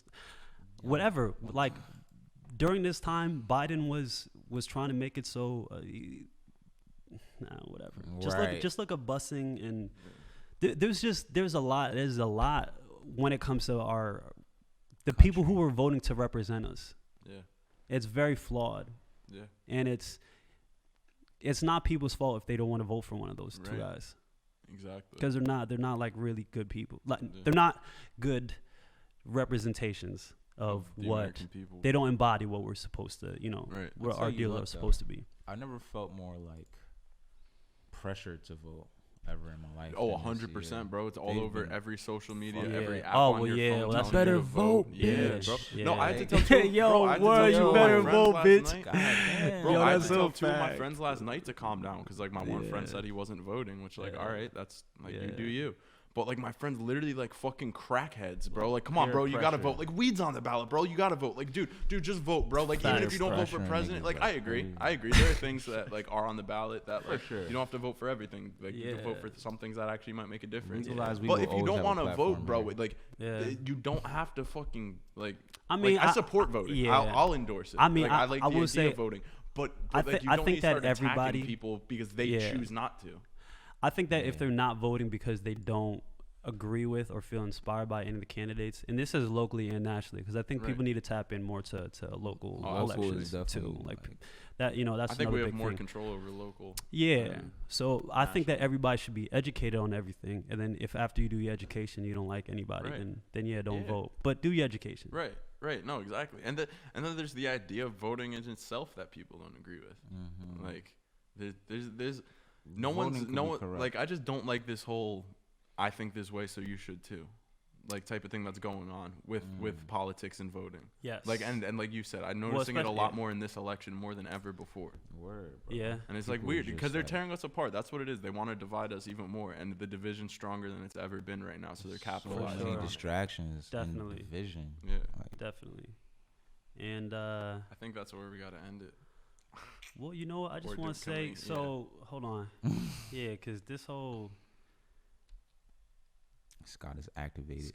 whatever. Like, during this time, Biden was trying to make it so whatever. Just look at busing, and there's a lot when it comes to the people who were voting to represent us. Yeah, it's very flawed. Yeah, and it's not people's fault if they don't want to vote for one of those two guys. Exactly. Because they're not like really good people. Like, they're not good representations of what they don't embody what we're supposed to, what our deals are supposed to be. I never felt more like pressure to vote ever in my life. 100%, bro. It's all over every social media, every app on your phone. Well, that's better vote, bitch. Bro. Yeah. No, I had to tell two. You better vote, bitch. Bro, I had to tell two of my friends last night to calm down, because like my one friend said he wasn't voting, which like, all right, that's like, you do you. But like my friends literally like fucking crackheads, bro. Like, come on, bro, you gotta vote. Like, weed's on the ballot, bro. You gotta vote. Like, dude, just vote, bro. Like, even if you don't vote for president, like, I agree. There are things that like are on the ballot that like you don't have to vote for everything. Like, you can vote for some things that actually might make a difference. But if you don't want to vote, bro, like, you don't have to fucking like. I mean, I support voting. Yeah. I'll endorse it. I mean, like, I like the idea of voting. But like, you don't need to start attacking people because they choose not to. I think that if they're not voting because they don't agree with or feel inspired by any of the candidates, and this is locally and nationally, because I think people need to tap in more to local elections too. Like that, you know, that's. I think we have big more thing. Control over local. Yeah. So I think that everybody should be educated on everything, and then if after you do your education you don't like anybody, then don't vote. But do your education. Right. No, exactly. And then there's the idea of voting in itself that people don't agree with. Mm-hmm. Like there's no one's like, I just don't like this whole I think this way so you should too, like type of thing that's going on with politics and voting. Yes. Like and like you said, I'm noticing it a lot more in this election more than ever before. Word, bro. Yeah. And it's like weird because they're tearing us apart. That's what it is. They want to divide us even more, and the division's stronger than it's ever been right now. So they're capitalizing on distractions. Definitely. And division. Yeah. Like, definitely. And I think that's where we gotta end it. Well, you know what? I just want to say. So hold on. Yeah, because this whole. Scott is activated.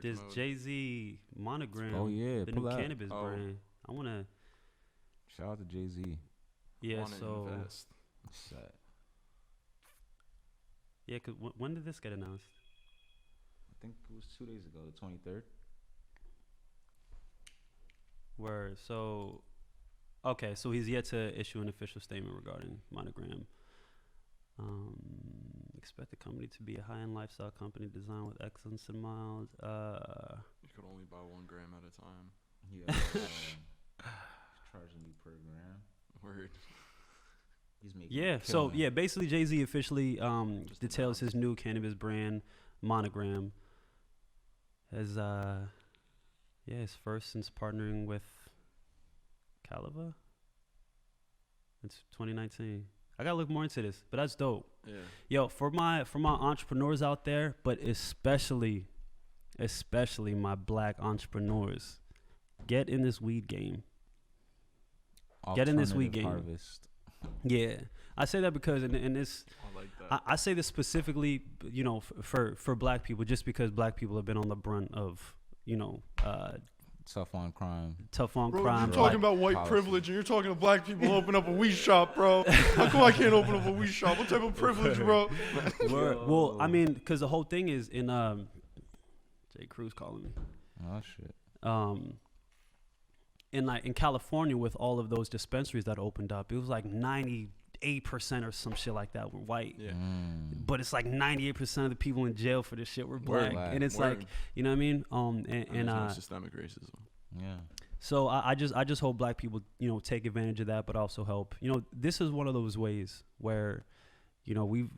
This Jay-Z Monogram. Oh yeah, the new cannabis brand. I wanna shout out to Jay-Z. Yeah, so yeah, cause when did this get announced? I think it was 2 days ago, the 23rd. Word. So, okay, so he's yet to issue an official statement regarding Monogram. Expect the company to be a high-end lifestyle company designed with excellence in mind. You could only buy 1 gram at a time. Yeah. Charging you per gram. Word. He's making basically Jay-Z officially details his new cannabis brand, Monogram, as his first since partnering with Caliva. It's 2019. I gotta look more into this, but that's dope. Yeah. Yo, for my entrepreneurs out there, but especially my black entrepreneurs, get in this weed game. Get in this weed game. Harvest. Yeah, I say that because and this. I like that. I say this specifically, you know, for black people, just because black people have been on the brunt of, you know, tough on crime. Bro, you're talking about white privilege, and you're talking to black people who open up a weed shop, bro. How come I can't open up a weed shop? What type of privilege, bro? Well, I mean, because the whole thing is in J. Cruz calling me. Oh shit. In California, with all of those dispensaries that opened up, it was like 98% or some shit like that were white. Yeah. But it's like 98% of the people in jail for this shit were black. And it's like, you know what I mean? And no systemic racism. Yeah. So I just hope black people, you know, take advantage of that, but also help. You know, this is one of those ways where, you know,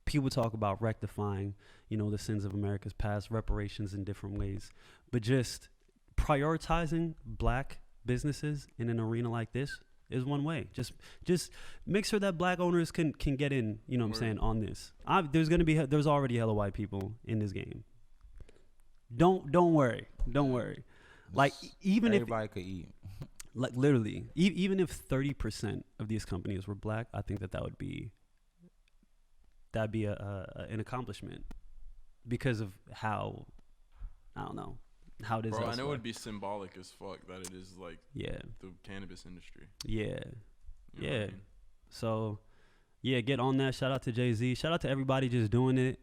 people talk about rectifying, you know, the sins of America's past, reparations in different ways, but just prioritizing black businesses in an arena like this is one way. Just make sure that black owners can get in, you know what I'm saying, on this. There's already hella white people in this game. Don't worry. Like, even everybody could eat. Like, literally, even if 30% of these companies were black, I think that'd be an accomplishment because of how, I don't know, how it is. Bro, I know it'd be symbolic as fuck that it is like the cannabis industry. Yeah. You know what I mean? So, yeah, get on that. Shout out to Jay-Z. Shout out to everybody just doing it.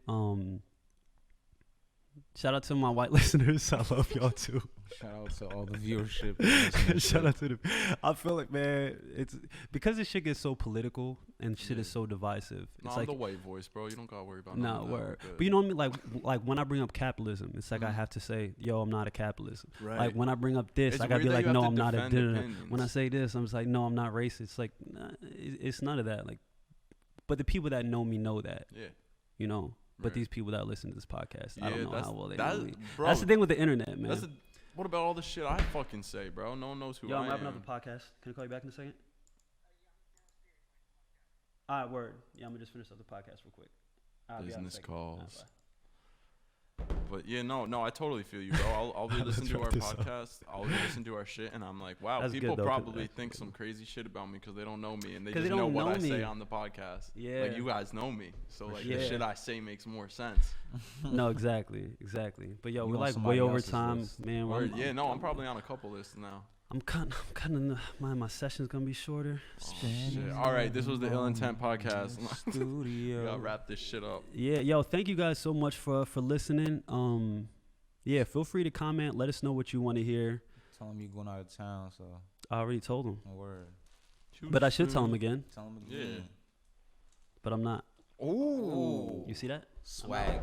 Shout out to my white listeners. I love y'all too. Shout out to all the viewership. Shout out to them. I feel like, man, it's because this shit gets so political and shit is so divisive. It's I'm like the white voice, bro. You don't gotta worry about word. But you know what I mean? Like when I bring up capitalism, it's like I have to say, yo, I'm not a capitalist. Right. Like when I bring up this, I gotta be like, no, I'm not a dinner. When I say this, I'm just like, no, I'm not racist. It's like, nah, it's none of that. Like, but the people that know me know that. Yeah. You know. But these people that listen to this podcast, I don't know how well they know me. Bro, that's the thing with the internet, man. What about all the shit I fucking say, bro? No one knows who I am. Yo, I'm wrapping up the podcast. Can I call you back in a second? All right, word. Yeah, I'm going to just finish up the podcast real quick. Business calls. But yeah, no, I totally feel you, bro. I'll be listening to our podcast. I'll be listening to our shit, and I'm like, wow, That's people good, though, probably think some crazy shit about me because they don't know me, and they 'Cause just they know don't what know I me. say on the podcast. Yeah. Like, you guys know me, so like Yeah. the shit I say makes more sense. No, exactly. But yo, You we're on like somebody way over else's time, list. man. Or, I'm probably on a couple lists now. I'm cutting my session's gonna be shorter. Oh, shit. All right, this was the Ill Intent podcast. We Studio. gotta wrap this shit up. Yeah, yo, thank you guys so much for listening. Yeah, feel free to comment. Let us know what you want to hear. Tell him you're going out of town, so I already told him, word. but I should tell him again. Tell him Yeah. again. But I'm not. Ooh. You see that? Swag.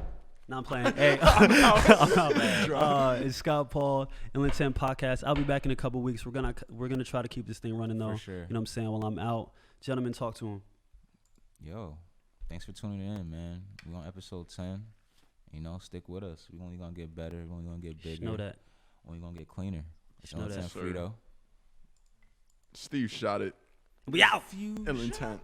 No, I'm playing. Hey, it's Scott Paul, Ill Intent Podcast. I'll be back in a couple weeks. We're gonna try to keep this thing running though. For sure. You know what I'm saying? While I'm out, gentlemen, talk to him. Yo, thanks for tuning in, man. We on episode 10. You know, stick with us. We only gonna get better. We only gonna get bigger. Know that. Only gonna get cleaner. It's Know Ill that. Intent Frito. Steve shot it. We out. Ill Intent.